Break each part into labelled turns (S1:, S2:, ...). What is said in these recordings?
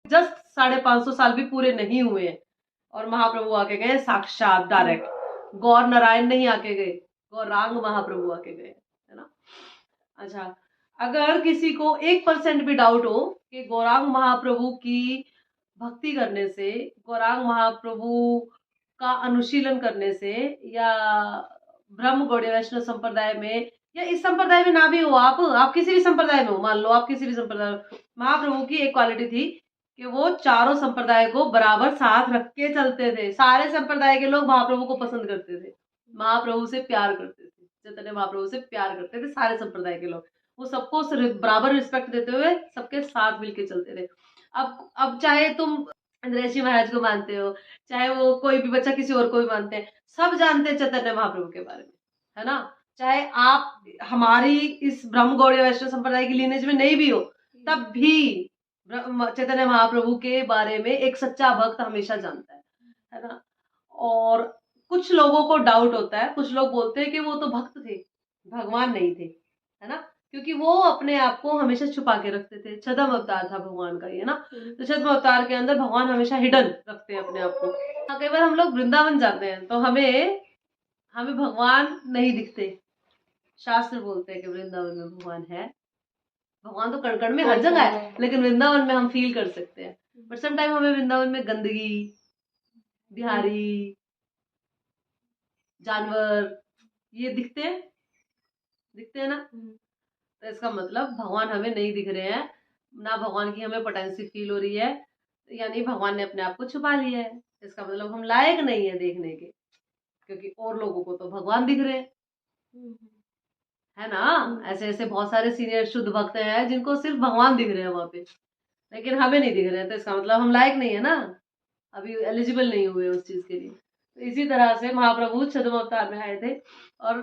S1: Just 550 साल भी पूरे नहीं हुए हैं और महाप्रभु आके गए साक्षात डायरेक्ट। गौर नारायण नहीं आके गए, गौरांग महाप्रभु आके गए, है ना। अच्छा, अगर किसी को 1% भी डाउट हो कि गौरांग महाप्रभु की भक्ति करने से, गौरांग महाप्रभु का अनुशीलन करने से, या ब्रह्म गौड़ीय वैष्णव संप्रदाय में, या इस संप्रदाय में ना भी हो, आप किसी भी संप्रदाय में हो, मान लो आप किसी भी संप्रदाय में, महाप्रभु की एक क्वालिटी थी कि वो चारों संप्रदाय को बराबर साथ रख के चलते थे। सारे संप्रदाय के लोग महाप्रभु को पसंद करते थे, महाप्रभु से प्यार करते थे, चैतन्य महाप्रभु से प्यार करते थे सारे संप्रदाय के लोग। वो सबको बराबर रिस्पेक्ट देते हुए सबके साथ मिलके चलते थे। अब चाहे तुम ऋषि महाराज को मानते हो, चाहे वो कोई भी बच्चा किसी और को भी मानते हैं, सब जानते हैं चैतन्य महाप्रभु के बारे में, है ना। चाहे आप हमारी इस ब्रह्म गौड़ीय वैष्णव संप्रदाय की लीनेज में नहीं भी हो, तब भी चैतन्य महाप्रभु के बारे में एक सच्चा भक्त हमेशा जानता है ना। और कुछ लोगों को डाउट होता है, कुछ लोग बोलते हैं कि वो तो भक्त थे, भगवान नहीं थे, है ना, क्योंकि वो अपने आप को हमेशा छुपा के रखते थे। छद्म अवतार था भगवान का, ये ना, तो छद्म अवतार के अंदर भगवान हमेशा हिडन रखते हैं अपने आप को। कई बार हम लोग वृंदावन जाते हैं तो हमें भगवान नहीं दिखते। शास्त्र बोलते हैं कि वृंदावन में भगवान है, भगवान तो कण कण में हर जगह है, लेकिन वृंदावन में हम फील कर सकते हैं। बट सम टाइम हमें वृंदावन में गंदगी, बिहारी, जानवर ये दिखते हैं ना। तो इसका मतलब भगवान हमें नहीं दिख रहे हैं, ना भगवान की हमें पोटेंसी फील हो रही है, यानी भगवान ने अपने आप को छुपा लिया है। इसका मतलब हम लायक नहीं है देखने के, क्योंकि और लोगों को तो भगवान दिख रहे हैं, है ना। ऐसे ऐसे बहुत सारे सीनियर शुद्ध भक्त हैं जिनको सिर्फ भगवान दिख रहे हैं वहां पे, लेकिन हमें नहीं दिख रहे हैं। तो इसका मतलब हम लायक नहीं है ना, अभी एलिजिबल नहीं हुए उस चीज के लिए। तो इसी तरह से महाप्रभु छद्म अवतार में आए थे। और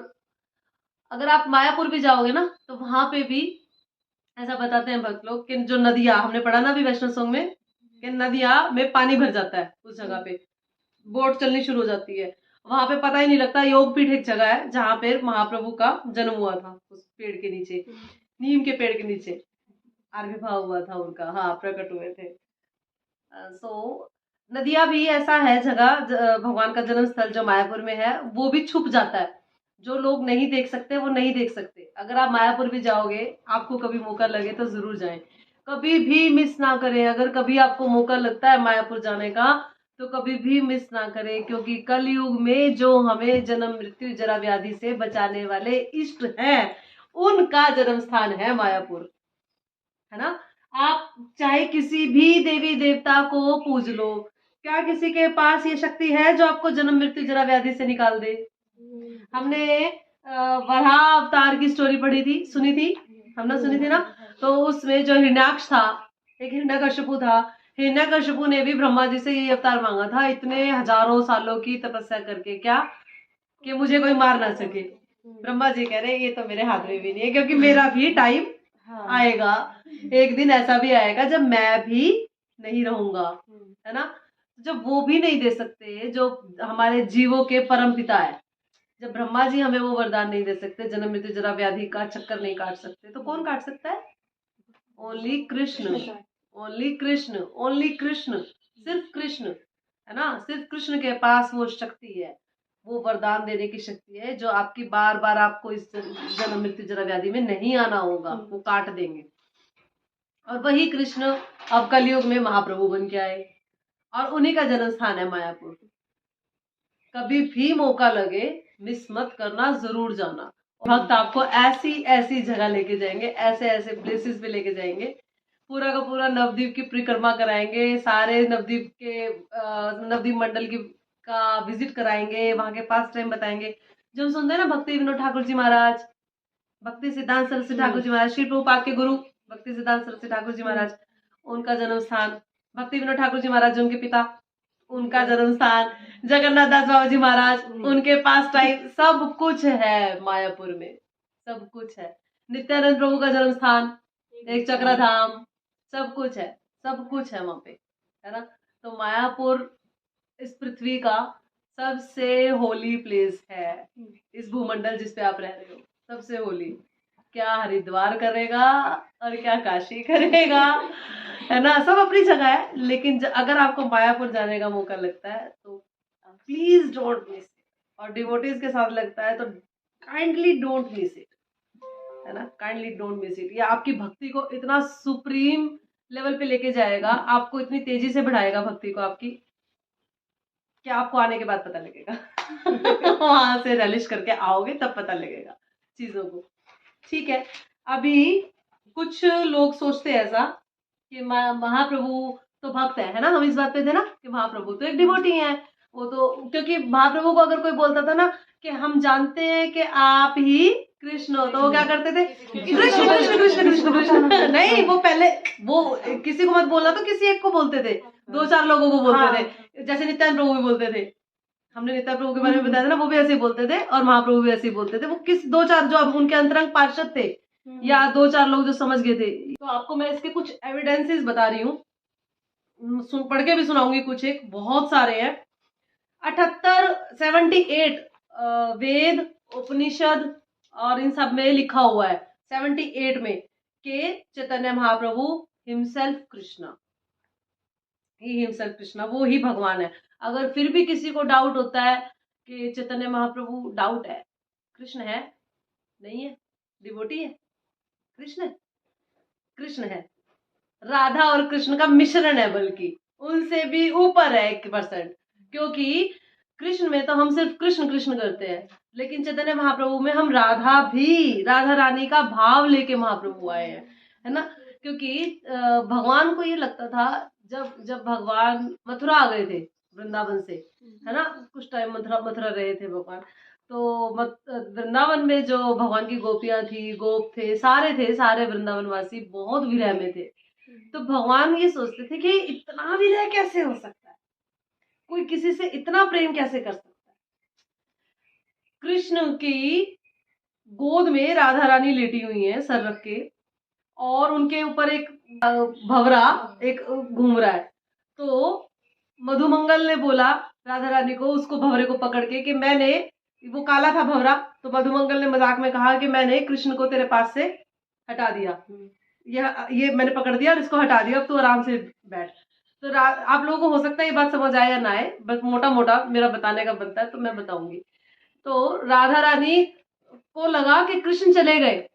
S1: अगर आप मायापुर भी जाओगे ना, तो वहां पे भी ऐसा बताते हैं भक्त लोग कि जो नदियां, हमने पढ़ा ना अभी वैष्णव सॉन्ग में, कि नदियां में पानी भर जाता है, उस जगह पे बोट चलनी शुरू हो जाती है। वहां पे पता ही नहीं लगता, योगपीठ एक जगह है जहां पे महाप्रभु का जन्म हुआ था, उस पेड़ के नीचे, नीम के पेड़ के नीचे आविर्भाव हुआ था उनका, हाँ, प्रकट हुए थे। सो नदियां भी ऐसा है जगह, भगवान का जन्म स्थल जो मायापुर में है वो भी छुप जाता है। जो लोग नहीं देख सकते वो नहीं देख सकते। अगर आप मायापुर भी जाओगे, आपको कभी मौका लगे तो जरूर जाएं, कभी भी मिस ना करें। अगर कभी आपको मौका लगता है मायापुर जाने का तो कभी भी मिस ना करें, क्योंकि कलयुग में जो हमें जन्म मृत्यु जरा व्याधि से बचाने वाले इष्ट हैं, उनका जन्म स्थान है मायापुर, है ना। आप चाहे किसी भी देवी देवता को पूज लो, क्या किसी के पास ये शक्ति है जो आपको जन्म मृत्यु जरा व्याधि से निकाल दे। हमने वराह अवतार की स्टोरी पढ़ी थी, सुनी थी, हमने सुनी थी ना। तो उसमें जो हिरण्याक्ष था, एक हिरण्यकशिपु था, हिरण्यकशिपु ने भी ब्रह्मा जी से ये अवतार मांगा था, इतने हजारों सालों की तपस्या करके, क्या कि मुझे कोई मार ना सके। ब्रह्मा जी कह रहे ये तो मेरे हाथ में भी नहीं है, क्योंकि मेरा भी टाइम आएगा, एक दिन ऐसा भी आएगा जब मैं भी नहीं रहूंगा, है ना। जब वो भी नहीं दे सकते जो हमारे जीवों के परम पिता है, जब ब्रह्मा जी हमें वो वरदान नहीं दे सकते, जन्म मृत्यु जरा व्याधि का चक्कर नहीं काट सकते, तो कौन काट सकता है? Only Krishna, only Krishna, only Krishna, सिर्फ कृष्ण, है ना। सिर्फ कृष्ण के पास वो शक्ति है, वो वरदान देने की शक्ति है, जो आपकी बार बार आपको इस जन्म मृत्यु जरा व्याधि में नहीं आना होगा, वो काट देंगे। और वही कृष्ण अब कलयुग में महाप्रभु बन के आए, और उन्हीं का जन्म स्थान है मायापुर। कभी भी मौका लगे मिस मत करना, जरूर जाना। भक्त आपको ऐसी ऐसी जगह लेके जाएंगे, ऐसे ऐसे प्लेसेस पे लेके जाएंगे, पूरा का पूरा नवद्वीप की परिक्रमा कराएंगे, सारे नवद्वीप के नवद्वीप मंडल की का विजिट कराएंगे, वहां के पास टाइम बताएंगे। जो हम सुनते हैं ना, भक्ति विनोद ठाकुर जी महाराज, भक्ति सिद्धांत सरस्वती ठाकुर जी महाराज, श्री प्रभुपाद के गुरु भक्ति सिद्धांत सरस्वती ठाकुर जी महाराज, उनका जन्म स्थान, भक्ति विनोद ठाकुर जी महाराज उनके पिता, उनका जन्म स्थान, जगन्नाथ दास बाबा जी महाराज, उनके पास टाइम, सब कुछ है मायापुर में, सब कुछ है। नित्यानंद प्रभु का जन्म स्थान, एक चक्रधाम, सब कुछ है, सब कुछ है वहां पे, है ना। तो मायापुर इस पृथ्वी का सबसे होली प्लेस है, इस भूमंडल जिसपे आप रह रहे हो, सबसे होली, क्या हरिद्वार करेगा और क्या काशी करेगा, है ना। सब अपनी जगह है, लेकिन अगर आपको मायापुर जाने का मौका लगता है तो प्लीज डोंट मिस इट, और डिवोटीज के साथ लगता है तो काइंडली डोंट मिस इट, है ना। Kindly don't miss it. ये आपकी भक्ति को इतना सुप्रीम लेवल पे लेके जाएगा, आपको इतनी तेजी से बढ़ाएगा भक्ति को आपकी, कि आपको आने के बाद पता लगेगा। वहां से रैलिश करके आओगे तब पता लगेगा चीजों को। ठीक है, अभी कुछ लोग सोचते हैं ऐसा कि महाप्रभु तो भक्त है ना, हम इस बात पे थे ना कि महाप्रभु तो एक डिवोटी है। वो तो क्योंकि महाप्रभु को अगर कोई बोलता था ना कि हम जानते हैं कि आप ही कृष्ण हो, तो वो क्या करते थे, कृष्ण कृष्ण कृष्ण कृष्ण कृष्ण। नहीं, वो पहले वो किसी को मत बोलना तो किसी एक को बोलते थे, 2-4 लोगों को बोलते थे। जैसे नित्यानंद प्रभु भी बोलते थे, हमने नित्यानंद प्रभु के बारे में बताया था ना, वो भी ऐसे ही बोलते थे और महाप्रभु भी ऐसे ही बोलते थे। वो किस 2-4 जो अब उनके अंतरंग पार्षद थे या 2-4 लोग जो समझ गए थे। तो आपको मैं इसके कुछ एविडेंसेस बता रही हूँ, पढ़ के भी सुनाऊंगी कुछ, एक बहुत सारे हैं। 78 वेद उपनिषद और इन सब में लिखा हुआ है 78 में के Chaitanya Mahaprabhu himself Krishna, he himself Krishna, वो ही भगवान है। अगर फिर भी किसी को डाउट होता है कि चैतन्य महाप्रभु डाउट है, कृष्ण है नहीं है, डिवोटी है, कृष्ण है, राधा और कृष्ण का मिश्रण है, बल्कि उनसे भी ऊपर है 1%। क्योंकि कृष्ण में तो हम सिर्फ कृष्ण कृष्ण करते हैं, लेकिन चैतन्य महाप्रभु में हम राधा भी, राधा रानी का भाव लेके महाप्रभु आए हैं, है ना। क्योंकि भगवान को ये लगता था, जब भगवान मथुरा आ गए थे वृंदावन से, है ना, कुछ टाइम मथुरा रहे थे भगवान, तो वृंदावन में जो भगवान की गोपियां थी, गोप थे, सारे वृंदावन वासी बहुत विरह में थे। तो भगवान ये सोचते थे कि इतना विरह कैसे हो सकता है, कोई किसी से इतना प्रेम कैसे कर सकता है। कृष्ण की गोद में राधा रानी लेटी हुई है सर रख के, और उनके ऊपर एक भंवरा एक घूम रहा है। तो मधुमंगल ने बोला राधा रानी को, उसको भंवरे को पकड़ के, कि मैंने, वो काला था भंवरा, तो मधुमंगल ने मजाक में कहा कि मैंने कृष्ण को तेरे पास से हटा दिया, ये मैंने पकड़ दिया और इसको हटा दिया, अब तू आराम से बैठ। तो आप लोगों को हो सकता है ये बात समझ आए या ना आए, बस मोटा मोटा मेरा बताने का बनता है तो मैं बताऊंगी। तो राधा रानी को लगा कि कृष्ण चले गए,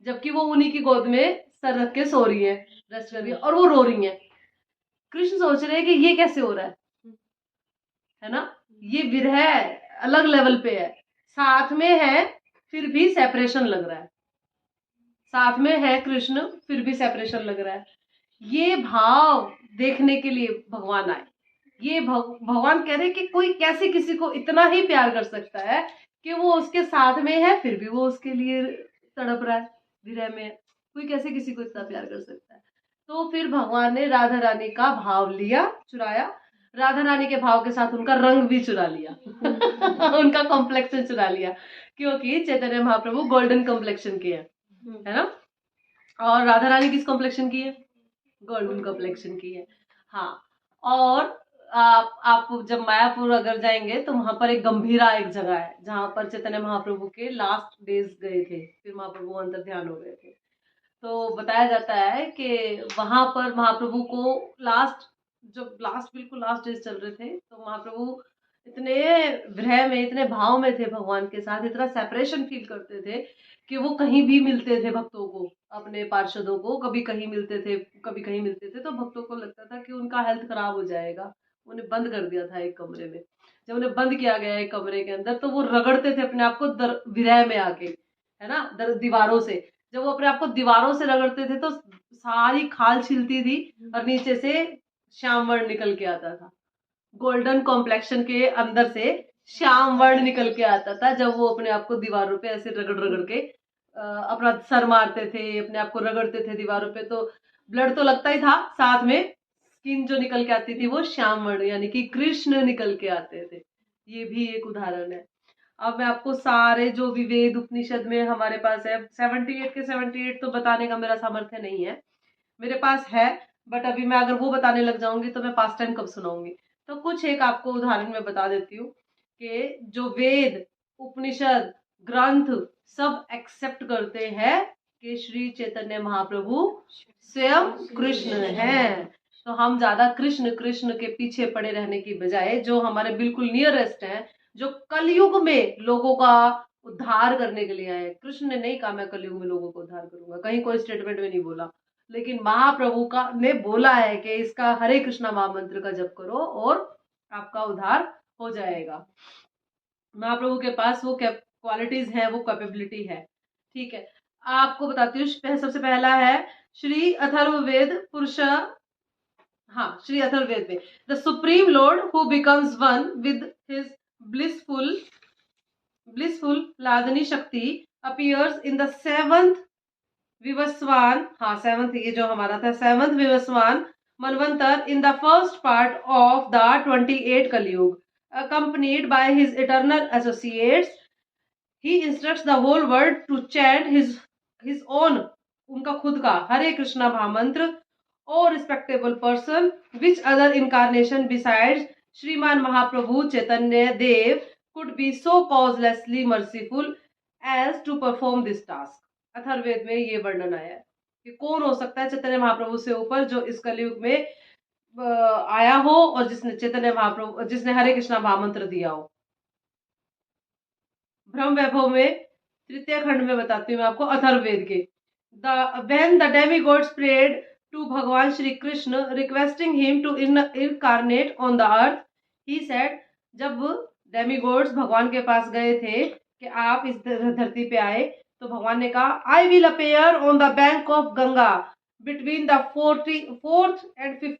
S1: जबकि वो उन्हीं की गोद में सर रख के सो रही है, रेस्ट कर रही है, और वो रो रही है। कृष्ण सोच रहे हैं कि ये कैसे हो रहा है ना, ये विरह अलग लेवल पे है, साथ में है फिर भी सेपरेशन लग रहा है, साथ में है कृष्ण फिर भी सेपरेशन लग रहा है। ये भाव देखने के लिए भगवान आए। ये भगवान कह रहे कि कोई कैसे किसी को इतना ही प्यार कर सकता है कि वो उसके साथ में है फिर भी वो उसके लिए तड़प रहा है, विरह में। कोई कैसे किसी को इतना प्यार कर सकता है। तो फिर भगवान ने राधा रानी का भाव लिया, चुराया, राधा रानी के भाव के साथ उनका रंग भी चुरा लिया। उनका कॉम्प्लेक्शन चुरा लिया, क्योंकि चैतन्य महाप्रभु गोल्डन कॉम्प्लेक्शन के हैं, है ना, और राधा रानी किस कॉम्प्लेक्शन की है, गोल्डन कॉम्प्लेक्शन की है। हाँ, और आप जब मायापुर अगर जाएंगे तो वहां पर एक गंभीरा एक जगह है जहां पर चैतन्य महाप्रभु के लास्ट डेज गए थे, फिर महाप्रभु अंतर ध्यान हो गए थे। तो बताया जाता है कि वहां पर महाप्रभु को बिल्कुल लास्ट डेज चल रहे थे, तो महाप्रभु इतने विरह में, इतने भाव में थे भगवान के साथ, इतना सेपरेशन फील करते थे कि वो कहीं भी मिलते थे भक्तों को, अपने पार्षदों को, कभी कहीं मिलते थे कभी कहीं मिलते थे, तो भक्तों को लगता था कि उनका हेल्थ खराब हो जाएगा। उन्हें बंद कर दिया था एक कमरे में। जब उन्हें बंद किया गया एक कमरे के अंदर, तो वो रगड़ते थे अपने आप को विरह में आके, है ना, दीवारों से। जब वो अपने आप को दीवारों से रगड़ते थे तो सारी खाल छिलती थी और नीचे से श्याम वर्ण निकल के आता था, गोल्डन कॉम्प्लेक्शन के अंदर से श्याम वर्ण निकल के आता था, जब वो अपने आप को दीवारों पे ऐसे रगड़ रगड़ के अपना सर मारते थे, अपने आप को रगड़ते थे दीवारों पे। तो ब्लड तो लगता ही था, साथ में स्किन जो निकल के आती थी वो श्याम वर्ण यानी कि कृष्ण निकल के आते थे। ये भी एक उदाहरण है। अब मैं आपको सारे जो भी वेद उपनिषद में हमारे पास है 78 के 78 तो बताने का मेरा सामर्थ्य नहीं है, मेरे पास है, बट अभी मैं अगर वो बताने लग जाऊंगी तो मैं पास टाइम कब सुनाऊंगी। तो कुछ एक आपको उदाहरण में बता देती हूँ कि जो वेद उपनिषद ग्रंथ सब एक्सेप्ट करते हैं कि श्री चैतन्य महाप्रभु स्वयं कृष्ण हैं। तो हम ज्यादा कृष्ण कृष्ण के पीछे पड़े रहने की बजाय जो हमारे बिल्कुल नियरेस्ट हैं, जो कलयुग में लोगों का उद्धार करने के लिए आए। कृष्ण ने नहीं कहा मैं कलयुग में लोगों को उद्धार करूंगा, कहीं कोई स्टेटमेंट में नहीं बोला, लेकिन महाप्रभु का ने बोला है कि इसका हरे कृष्णा महामंत्र का जप करो और आपका उद्धार हो जाएगा। महाप्रभु के पास वो क्वालिटीज है, वो कैपेबिलिटी है। ठीक है, आपको बताती हूँ। सबसे पहला है श्री अथर्ववेद पुरुष, हाँ, श्री अथर्ववेद में the supreme lord who becomes one with his blissful hladini shakti appears in the seventh Vivasvan, हाँ सेवंथ, ये जो हमारा था seventh Vivasvan Manvantara in the first part of the 28 Kaliyuga, accompanied by his eternal associates. He instructs the whole world to chant his own, उनका खुद का हरे कृष्णा महामंत्र। O respectable person, which other incarnation besides श्रीमान महाप्रभु चैतन्य देव could be so causelessly merciful as to perform this task? Atharvaveda में ये वर्णन आया है कि कौन हो सकता है चैतन्य महाप्रभु से ऊपर जो इस कलयुग में आया हो और जिसने चैतन्य महाप्रभु, जिसने हरे कृष्णा महामंत्र दिया हो। ब्रह्म वैभव में तृतीय खंड में बताती हूँ मैं आपको अथर्ववेद के। When the demigods prayed to भगवान Shri Krishna requesting him to incarnate on the earth, he said, जब डेमिगोड्स भगवान के पास गए थे कि आप इस धरती पे आए, तो भगवान ने कहा I will appear on the bank of Ganga between the 4th and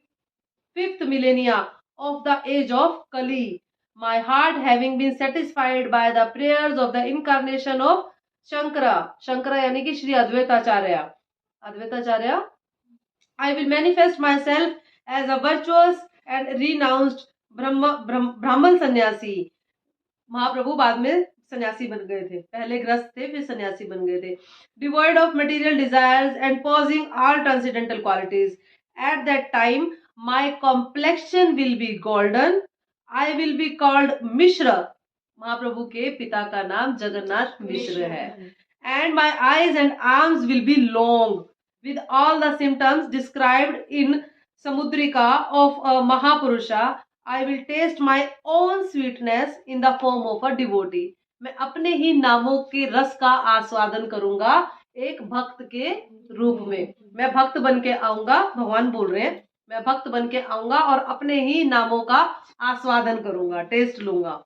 S1: 5th millennia of the age of Kali, my heart having been satisfied by the prayers of the incarnation of Shankara, Shankara यानी कि Shri Advaitacharya, I will manifest myself as a virtuous and renounced ब्राह्मण सन्यासी। महाप्रभु बाद में सन्यासी बन गए थे, पहले ग्रस्त थे फिर सन्यासी बन गए थे। Devoid of material desires and possessing all transcendental qualities. At that time my complexion will be golden. I will be called Mishra. महाप्रभु के पिता का नाम जगन्नाथ मिश्र है। And my eyes and arms will be long, with all the symptoms described in Samudrika of a Mahapurusha. I will taste my own sweetness in the form of a devotee. मैं अपने ही नामों के रस का आस्वादन करूंगा एक भक्त के रूप में। मैं भक्त बन के आऊंगा, भगवान बोल रहे हैं, मैं भक्त बन के आऊंगा और अपने ही नामों का आस्वादन करूंगा, टेस्ट लूंगा।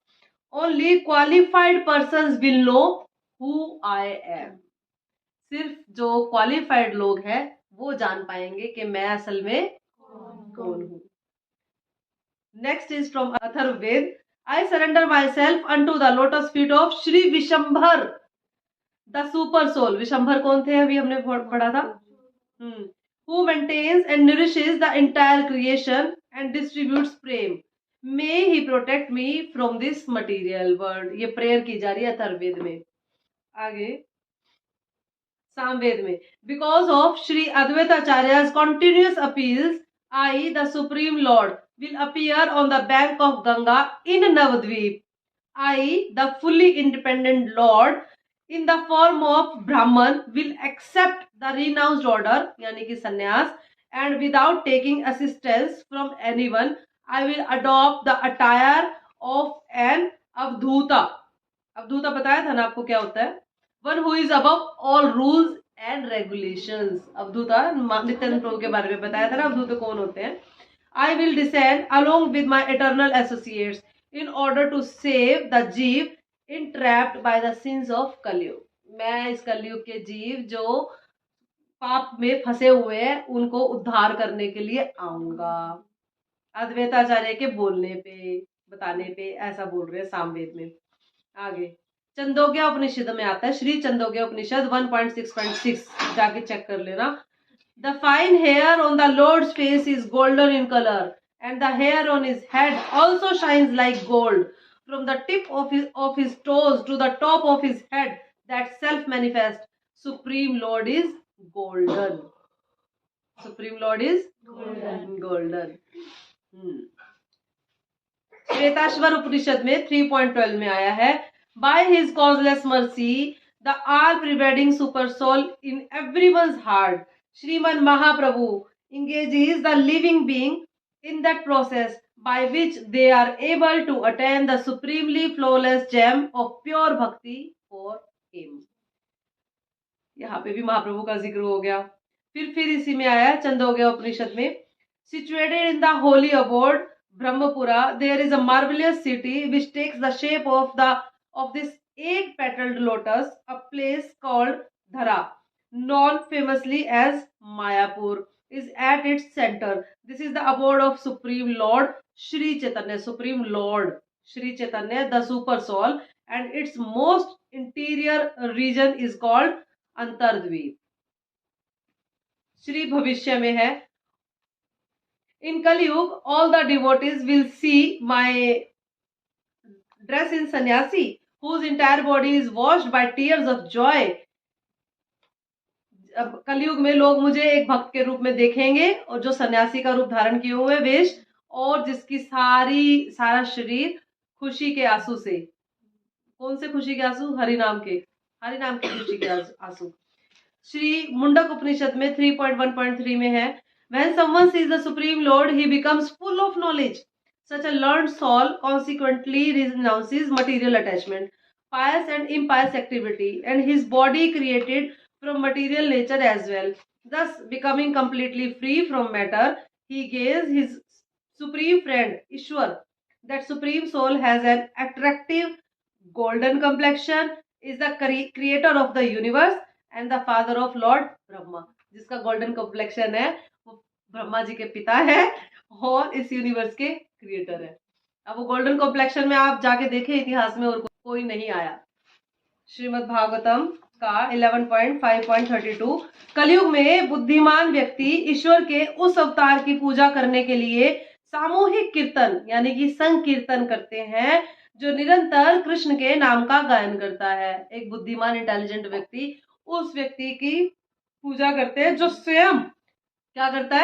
S1: Only qualified persons will know who I am. सिर्फ जो क्वालिफाइड लोग हैं वो जान पाएंगे कि मैं असल में कौन हूँ। Next is from Atharvaveda. I surrender myself unto the lotus feet of Shri Vishambhar, the super soul. Vishambhar कौन थे अभी हमने पढ़ा था, who maintains and nourishes the entire creation and distributes prem. May he protect me from this material world. ये prayer की जा रही है अथर्ववेद में। आगे सामवेद में, because of Shri Advaitacharya's continuous appeals, I, the Supreme Lord, will appear on the bank of Ganga in Navadvip. I, the fully independent Lord, in the form of Brahman, will accept the renounced order, यानी कि संन्यास, and without taking assistance from anyone, I will adopt the attire of an अवधूता। अवधूता बताया था ना आपको क्या होता है, one who is above all rules and regulations. Avadhuta Nityananda Prabhu के बारे में बताया था ना, अवधूत कौन होते हैं। I will descend along with my eternal associates in order to save the jiva entrapped by the sins of कलयुग। मैं इस कलयुग के जीव जो पाप में फंसे हुए हैं उनको उद्धार करने के लिए आऊंगा। अद्वैताचार्य के बोलने पे, बताने पे ऐसा बोल रहे हैं सामवेद में। आगे चंदोग्या उपनिषद में आता है, श्री चंदोग्या उपनिषद 1.6.6 जाके चेक कर लेना। The fine hair on the lord's face is golden in colour and the hair on his head also shines like gold from the tip of his toes to the top of his head, that self manifest Supreme Lord is golden. Supreme Lord is golden. Shvetashvar उपनिषद में 3.12 में आया है, by his causeless mercy the all pervading super soul in everyone's heart. Sriman Mahaprabhu engages the living being in that process by which they are able to attain the supremely flawless gem of pure bhakti for him. यहाँ पे भी महाप्रभु का जिक्र हो गया। फिर इसी में आया छंदोग्य उपनिषद में, situated in the holy abode Brahmapura, there is a marvelous city which takes the shape of this eight-petaled lotus, a place called Dhara, known famously as Mayapur, is at its center. This is the abode of Supreme Lord Shri Chaitanya, Supreme Lord Shri Chaitanya, the Super Soul, and its most interior region is called अंतर्द्वीप। Shri भविष्य में है, इन कलयुग all the devotees will see my dress in sannyasi whose entire body is washed by tears of joy। अब कलयुग में लोग मुझे एक भक्त के रूप में देखेंगे और जो सन्यासी का रूप धारण किए हुए वेश और जिसकी सारा शरीर खुशी के आंसू से, कौन से खुशी के आंसू? हरि नाम की खुशी के आंसू। श्री मुंडक उपनिषद में 3.1.3 में है, when someone sees the supreme lord he becomes full of knowledge, such a learned soul consequently renounces material attachment, pious and impious activity, and his body created from material nature as well, thus becoming completely free from matter, he gains his supreme friend Ishwar. That supreme soul has an attractive golden complexion, is the creator of the universe and the father of Lord Brahma. जिसका golden complexion है वो ब्रह्मा जी के पिता है और इस universe के creator है। अब वो गोल्डन कॉम्प्लेक्शन में आप जाके देखें इतिहास में और कोई नहीं आया। श्रीमद् भागवतम का 11.5.32, कलयुग में बुद्धिमान व्यक्ति ईश्वर के उस अवतार की पूजा करने के लिए सामूहिक कीर्तन यानी कि संकीर्तन करते हैं जो निरंतर कृष्ण के नाम का गायन करता है। एक बुद्धिमान इंटेलिजेंट व्यक्ति उस व्यक्ति की पूजा करते हैं जो स्वयं क्या करता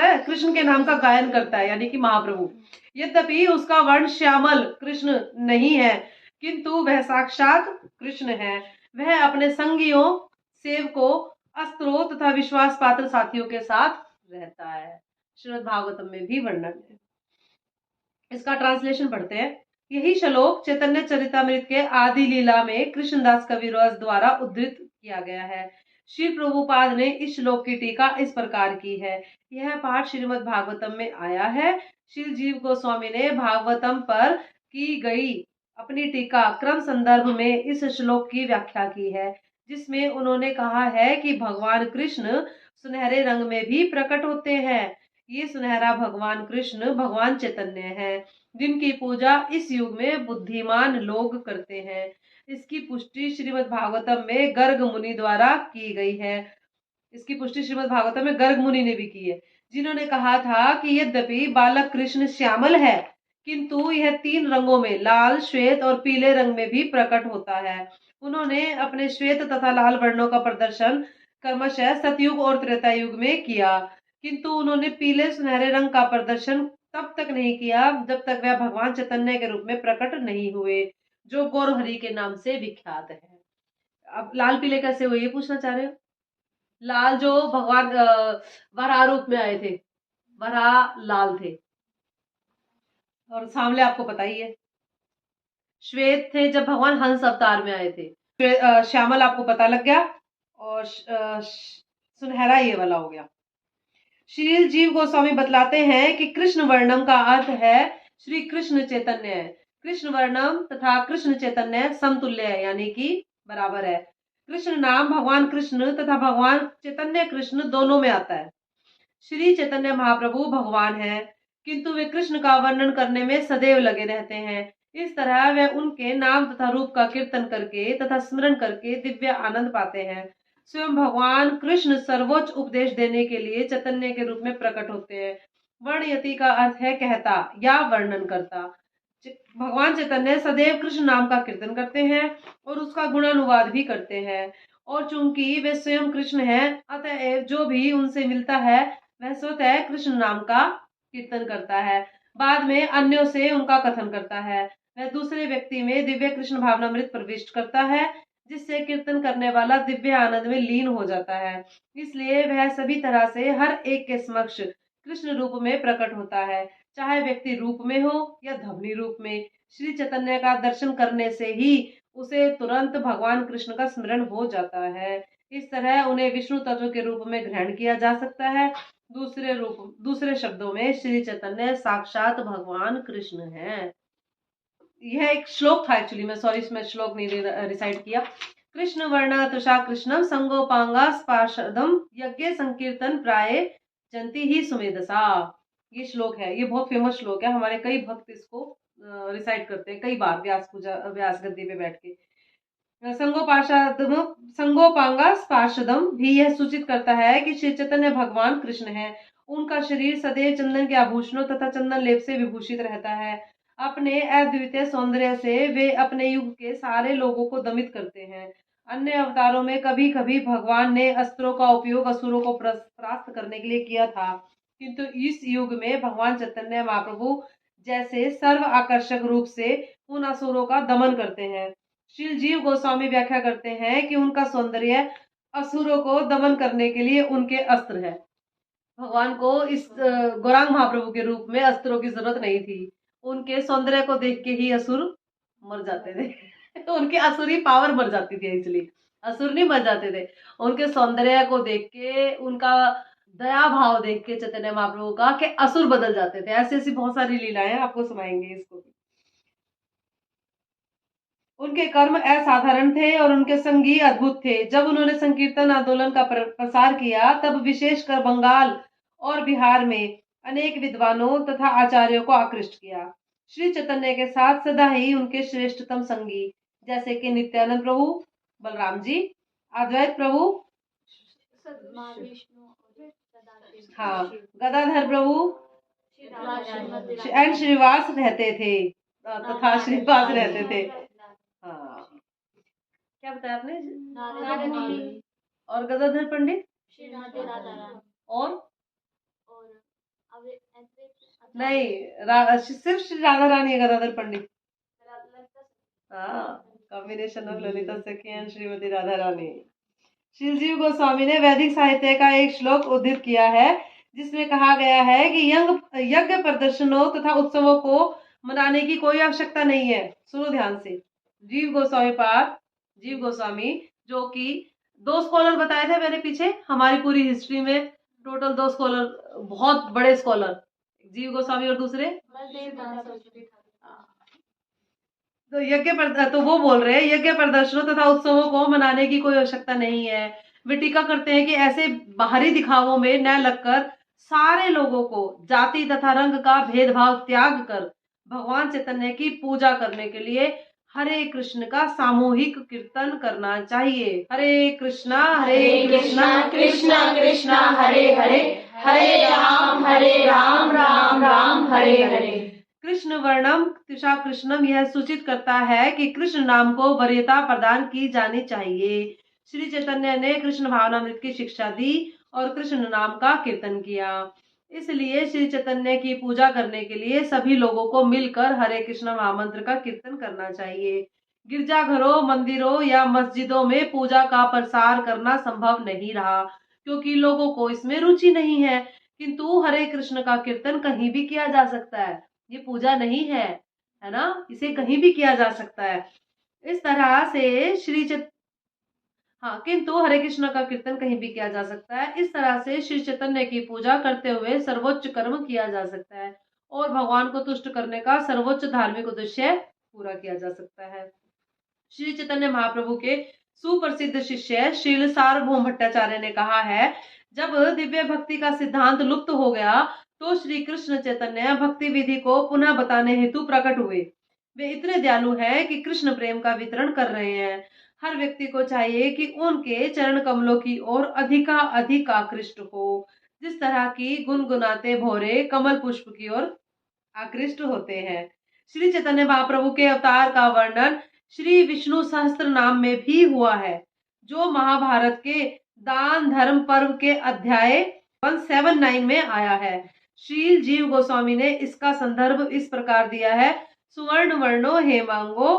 S1: है, कृष्ण के नाम का गायन करता है, यानी कि महाप्रभु। यद्यपि उसका वर्ण श्यामल कृष्ण नहीं है किंतु वह साक्षात कृष्ण है। वह अपने संगियों, सेवकों, अस्त्रों तथा विश्वास पात्र साथियों के साथ रहता है। श्रीमद् भागवतम में भी वर्णन है। इसका ट्रांसलेशन पढ़ते हैं। यही श्लोक चैतन्य चरितामृत के आदि लीला में कृष्णदास कविराज द्वारा उद्धृत किया गया है। श्री प्रभुपाद ने इस श्लोक की टीका इस प्रकार की है। यह पाठ श्रीमद् भागवतम में आया है। श्री जीव गोस्वामी ने भागवतम पर की गई अपनी टीका क्रम संदर्भ में इस श्लोक की व्याख्या की है, जिसमें उन्होंने कहा है कि भगवान कृष्ण सुनहरे रंग में भी प्रकट होते हैं। ये सुनहरा भगवान कृष्ण भगवान चैतन्य है जिनकी पूजा इस युग में बुद्धिमान लोग करते हैं। इसकी पुष्टि श्रीमद् भागवतम में गर्ग मुनि द्वारा की गई है। इसकी पुष्टि श्रीमद् भागवतम में गर्ग मुनि ने भी की है, जिन्होंने कहा था कि यद्यपि बालक कृष्ण श्यामल है किंतु यह 3 रंगों में लाल, श्वेत और पीले रंग में भी प्रकट होता है। उन्होंने अपने श्वेत तथा लाल वर्णों का प्रदर्शन क्रमशः सतयुग और त्रेता युग में किया, किंतु उन्होंने पीले सुनहरे रंग का प्रदर्शन तब तक नहीं किया जब तक वह भगवान चैतन्य के रूप में प्रकट नहीं हुए, जो गौरहरि के नाम से विख्यात है। अब लाल पीले कैसे हुए ये पूछना चाह रहे हो? लाल जो भगवान वराह रूप में आए थे, वराह लाल थे, और सांवले आपको पता ही है। श्वेत थे जब भगवान हंस अवतार में आए थे। श्यामल आपको पता लग गया, और सुनहरा ये वाला हो गया। श्री जीव गोस्वामी बतलाते हैं कि कृष्ण वर्णम का अर्थ है श्री कृष्ण चैतन्य। कृष्ण वर्णम तथा कृष्ण चैतन्य समतुल्य है, यानी कि बराबर है। कृष्ण नाम भगवान कृष्ण तथा भगवान चैतन्य कृष्ण दोनों में आता है। श्री चैतन्य महाप्रभु भगवान है किंतु वे कृष्ण का वर्णन करने में सदैव लगे रहते हैं। इस तरह वे उनके नाम तथा रूप का कीर्तन करके तथा स्मरण करके दिव्य आनंद पाते हैं। स्वयं भगवान कृष्ण सर्वोच्च उपदेश देने के लिए चैतन्य के रूप में प्रकट होते हैं। वर्णयति का अर्थ है कहता या वर्णन करता। भगवान चैतन्य सदैव कृष्ण नाम का कीर्तन करते हैं और उसका गुणानुवाद भी करते हैं, और चूंकि वे स्वयं कृष्ण हैं अतएव जो भी उनसे मिलता है वह स्वतः कृष्ण नाम का कीर्तन करता है, बाद में अन्यों से उनका कथन करता है। वह दूसरे व्यक्ति में दिव्य कृष्ण भावनामृत प्रविष्ट करता है, जिससे कीर्तन करने वाला दिव्य आनंद में लीन हो जाता है। इसलिए वह सभी तरह से हर एक के समक्ष कृष्ण रूप में प्रकट होता है, चाहे व्यक्ति रूप में हो या ध्वनि रूप में। श्री चैतन्य का दर्शन करने से ही उसे तुरंत भगवान कृष्ण का स्मरण हो जाता है। इस तरह उन्हें विष्णु तत्व के रूप में ग्रहण किया जा सकता है। दूसरे शब्दों में श्री चैतन्य साक्षात भगवान कृष्ण है। यह एक श्लोक था एक्चुअली, मैं सॉरी इसमें श्लोक नहीं रिसाइट किया। कृष्ण वर्ण तुषा कृष्णम संगोपांगा स्पार्शदम यज्ञ संकीर्तन प्राय जंती ही सुमेधसा। ये श्लोक है, ये बहुत फेमस श्लोक है, हमारे कई भक्त इसको रिसाइट करते हैं कई बार व्यास गद्दी पे बैठ के। संगोपांगा स्पार्शदम भी यह सूचित करता है कि श्री चैतन्य भगवान कृष्ण है। उनका शरीर सदैव चंदन के आभूषणों तथा चंदन लेप से विभूषित रहता है। अपने अद्वितीय सौंदर्य से वे अपने युग के सारे लोगों को दमित करते हैं। अन्य अवतारों में कभी कभी भगवान ने अस्त्रों का उपयोग असुरों को परास्त करने के लिए किया था, किंतु इस युग में भगवान चैतन्य महाप्रभु जैसे सर्व आकर्षक रूप से उन असुरों का दमन करते हैं। श्री जीव गोस्वामी व्याख्या करते हैं कि उनका सौंदर्य असुरों को दमन करने के लिए उनके अस्त्र है। भगवान को इस गौरांग महाप्रभु के रूप में अस्त्रों की जरूरत नहीं थी, उनके सौंदर्य को देख के ही असुर मर जाते थे तो उनकी असुरी पावर मर जाती थी, इसलिए असुर नहीं मर जाते थे। उनके सौंदर्य को देख के, उनका दया भाव देख के चैतन्य महाप्रभु का कि असुर बदल जाते थे। ऐसी ऐसी बहुत सारी लीलाएं आपको सुनाएंगे इसको भी। उनके कर्म असाधारण थे और उनके संगी अद्भुत थे। जब उन्होंने संकीर्तन आंदोलन का प्रसार किया, तब विशेषकर बंगाल और बिहार में अनेक विद्वानों तथा आचार्यों को आकृष्ट किया। श्री चैतन्य के साथ सदा ही उनके श्रेष्ठतम संगी जैसे कि नित्यानंद प्रभु, बलराम जी, अद्वैत प्रभु, हाँ, गदाधर प्रभु एंड श्रीवास रहते थे तथा श्रीवास रहते थे। हाँ, क्या बताया आपने? और गदाधर पंडित और नहीं, सिर्फ श्री राधा रानी है गदाधर पंडित। हाँ, कॉम्बिनेशन ऑफ ललिता सखी एंड श्रीमती राधा रानी। श्रीजीव गोस्वामी ने वैदिक साहित्य का एक श्लोक उद्धृत किया है, जिसमें कहा गया है कि यज्ञ प्रदर्शनों तथा उत्सवों को मनाने की कोई आवश्यकता नहीं है। सुनो ध्यान से। जीव गोस्वामी जो कि 2 स्कॉलर बताए थे मैंने पीछे, हमारी पूरी हिस्ट्री में टोटल 2 स्कॉलर, बहुत बड़े स्कॉलर, जीव गोस्वामी और दूसरे तो वो बोल रहे हैं यज्ञ प्रदर्शनों तथा उत्सवों को मनाने की कोई आवश्यकता नहीं है। वे टीका करते हैं कि ऐसे बाहरी दिखावों में न लगकर सारे लोगों को जाति तथा रंग का भेदभाव त्याग कर भगवान चैतन्य की पूजा करने के लिए हरे कृष्ण का सामूहिक कीर्तन करना चाहिए। हरे कृष्णा कृष्णा कृष्णा हरे हरे, हरे राम राम राम हरे हरे। कृष्ण वर्णम तुषा कृष्णम यह सूचित करता है कि कृष्ण नाम को वरीयता प्रदान की जानी चाहिए। श्री चैतन्य ने कृष्ण भावनामृत की शिक्षा दी और कृष्ण नाम का कीर्तन किया। इसलिए श्री चैतन्य की पूजा करने के लिए सभी लोगों को मिलकर हरे कृष्ण महामंत्र का कीर्तन करना चाहिए। गिरजाघरों, मंदिरों या मस्जिदों में पूजा का प्रसार करना संभव नहीं रहा, क्योंकि लोगों को इसमें रुचि नहीं है। किंतु हरे कृष्ण का कीर्तन कहीं भी किया जा सकता है, ये पूजा नहीं है, है ना, इसे कहीं भी किया जा सकता है। इस तरह से किंतु हरे कृष्ण का कीर्तन कहीं भी किया जा सकता है। इस तरह से श्री चैतन्य की पूजा करते हुए सर्वोच्च कर्म किया जा सकता है और भगवान को तुष्ट करने का सर्वोच्च धार्मिक उद्देश्य पूरा किया जा सकता है। श्री चैतन्य महाप्रभु के सुप्रसिद्ध शिष्य श्रील सार्वभौम भट्टाचार्य ने कहा है, जब दिव्य भक्ति का सिद्धांत लुप्त हो गया तो श्री कृष्ण चैतन्य भक्ति विधि को पुनः बताने हेतु प्रकट हुए। वे इतने दयालु हैं कि कृष्ण प्रेम का वितरण कर रहे हैं। हर व्यक्ति को चाहिए कि उनके चरण कमलों की ओर अधिक आकृष्ट हो, जिस तरह की गुनगुनाते भौरे कमल पुष्प की ओर आकृष्ट होते हैं। श्री चैतन्य महाप्रभु के अवतार का वर्णन श्री विष्णु सहस्त्र नाम में भी हुआ है, जो महाभारत के दान धर्म पर्व के अध्याय 179 में आया है। श्रील जीव गोस्वामी ने इसका संदर्भ इस प्रकार दिया है, सुवर्ण वर्णो हेमांगो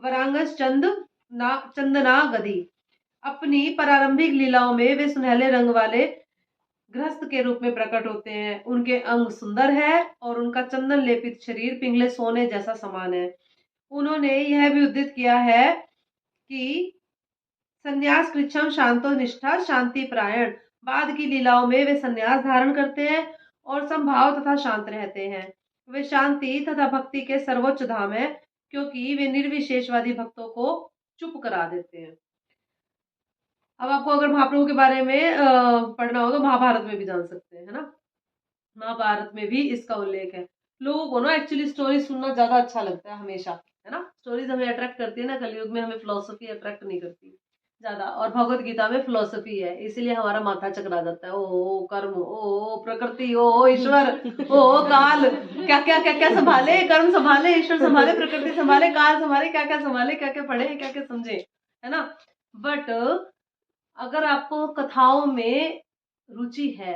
S1: वरांगस चंदना गधी। अपनी प्रारंभिक लीलाओं में वे सुनहले रंग वाले गृहस्थ के रूप में प्रकट होते हैं। उनके अंग सुंदर है और उनका चंदन लेपित शरीर पिंगले सोने जैसा समान है। उन्होंने यह भी उद्धृत किया है कि संन्यास कृच्छम शांतो निष्ठा शांति प्रायण। बाद की लीलाओं में वे संन्यास धारण करते हैं और संभाव तथा शांत रहते हैं। वे शांति तथा भक्ति के सर्वोच्च धाम है, क्योंकि वे निर्विशेषवादी भक्तों को चुप करा देते हैं। अब आपको अगर महाप्रभु के बारे में पढ़ना हो तो महाभारत में भी जान सकते हैं, है ना। महाभारत में भी इसका उल्लेख है। लोगों को ना एक्चुअली स्टोरी सुनना ज्यादा अच्छा लगता है हमेशा, है ना। स्टोरीज हमें अट्रैक्ट करती है ना, कलयुग में हमें फिलोसफी अट्रैक्ट नहीं करती ज्यादा, और भगवत गीता में फिलोसफी है, इसीलिए हमारा माथा चकरा जाता है। ओ कर्म, ओ प्रकृति, ओ ईश्वर, ओ काल, क्या क्या क्या क्या संभाले, कर्म संभाले, ईश्वर संभाले, प्रकृति संभाले, काल संभाले, क्या क्या संभाले, क्या क्या पढ़े, क्या क्या समझे, है ना। बट अगर आपको कथाओं में रुचि है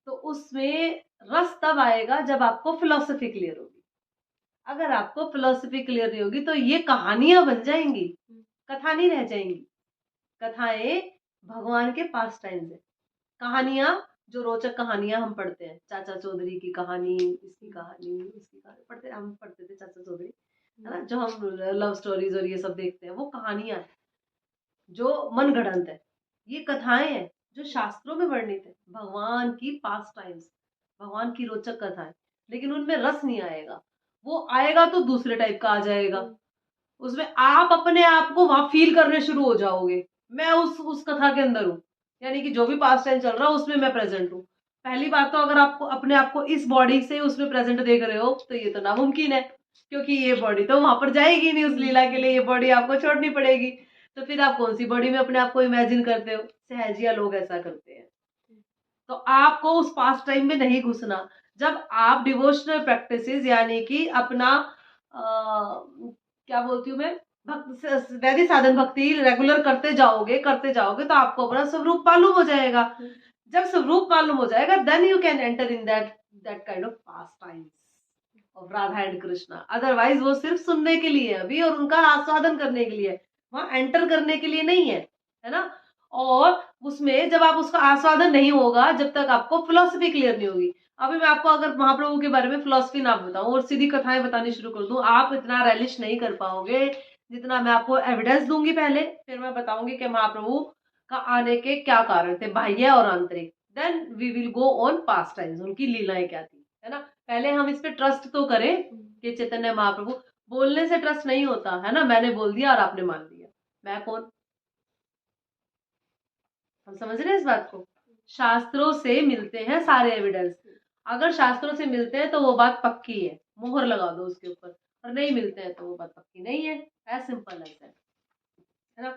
S1: तो उसमें रस तब आएगा जब आपको फिलॉसफी क्लियर होगी। अगर आपको फिलॉसफी क्लियर नहीं होगी तो ये कहानियां बन जाएंगी, कथा नहीं रह जाएंगी। कथाएं भगवान के पास टाइम्स है। कहानियां, जो रोचक कहानियां हम पढ़ते हैं, चाचा चौधरी की कहानी, इसकी कहानी, उसकी कहानी पढ़ते, हम पढ़ते थे चाचा चौधरी, है ना। जो हम लव स्टोरीज और ये सब देखते हैं वो कहानियां हैं जो मन गढ़ंत है। ये कथाएं हैं जो शास्त्रों में वर्णित है, भगवान की पास टाइम्स, भगवान की रोचक कथाएं, लेकिन उनमें रस नहीं आएगा। वो आएगा तो दूसरे टाइप का आ जाएगा। उसमें आप अपने आप को वहां फील करने शुरू हो जाओगे, मैं उस कथा के अंदर हूँ, यानी कि जो भी पास टाइम चल रहा है उसमें मैं प्रेजेंट हूँ। पहली बात तो अगर आपको अपने आप को इस बॉडी से उसमें प्रेजेंट देख रहे हो तो ये तो नामुमकिन है, क्योंकि ये बॉडी तो वहां पर जाएगी नहीं उस लीला के लिए, ये बॉडी आपको छोड़नी पड़ेगी। तो फिर आप कौन सी बॉडी में अपने आप को इमेजिन करते हो। सहजिया लोग ऐसा करते हैं। तो आपको उस पास टाइम में नहीं घुसना। जब आप डिवोशनल प्रैक्टिसेस यानी कि अपना क्या बोलती हूँ मैं, वैदिक साधन भक्ति रेगुलर करते जाओगे तो आपको अपना स्वरूप मालूम हो जाएगा। जब स्वरूप मालूम हो जाएगा then you can enter in that kind of pastimes of Radha and Krishna. Otherwise वो सिर्फ सुनने के लिए अभी और उनका आस्वादन करने के लिए, वहां एंटर करने के लिए नहीं है ना। और उसमें जब आप उसका आस्वादन नहीं होगा जब तक आपको फिलोसफी क्लियर नहीं होगी। अभी मैं आपको अगर महाप्रभु के बारे में फिलोसफी ना बताऊं और सीधी कथाएं बतानी शुरू कर दूं, आप इतना रेलिश नहीं कर पाओगे जितना मैं आपको एविडेंस दूंगी। पहले फिर मैं बताऊंगी कि महाप्रभु का आने के क्या कारण थे, बाह्य और आंतरिक। Then we will go on pastimes, उनकी लीलाएं क्या थी, है ना। पहले हम इस पे ट्रस्ट तो करें कि चैतन्य महाप्रभु, बोलने से ट्रस्ट नहीं होता है ना। मैंने बोल दिया और आपने मान लिया, मैं कौन। हम समझ रहे हैं इस बात को। शास्त्रों से मिलते हैं सारे एविडेंस। अगर शास्त्रों से मिलते हैं तो वो बात पक्की है, मोहर लगा दो उसके ऊपर। और नहीं मिलते हैं तो वो बात पक्की नहीं है। एज सिंपल एज दैट, है ना।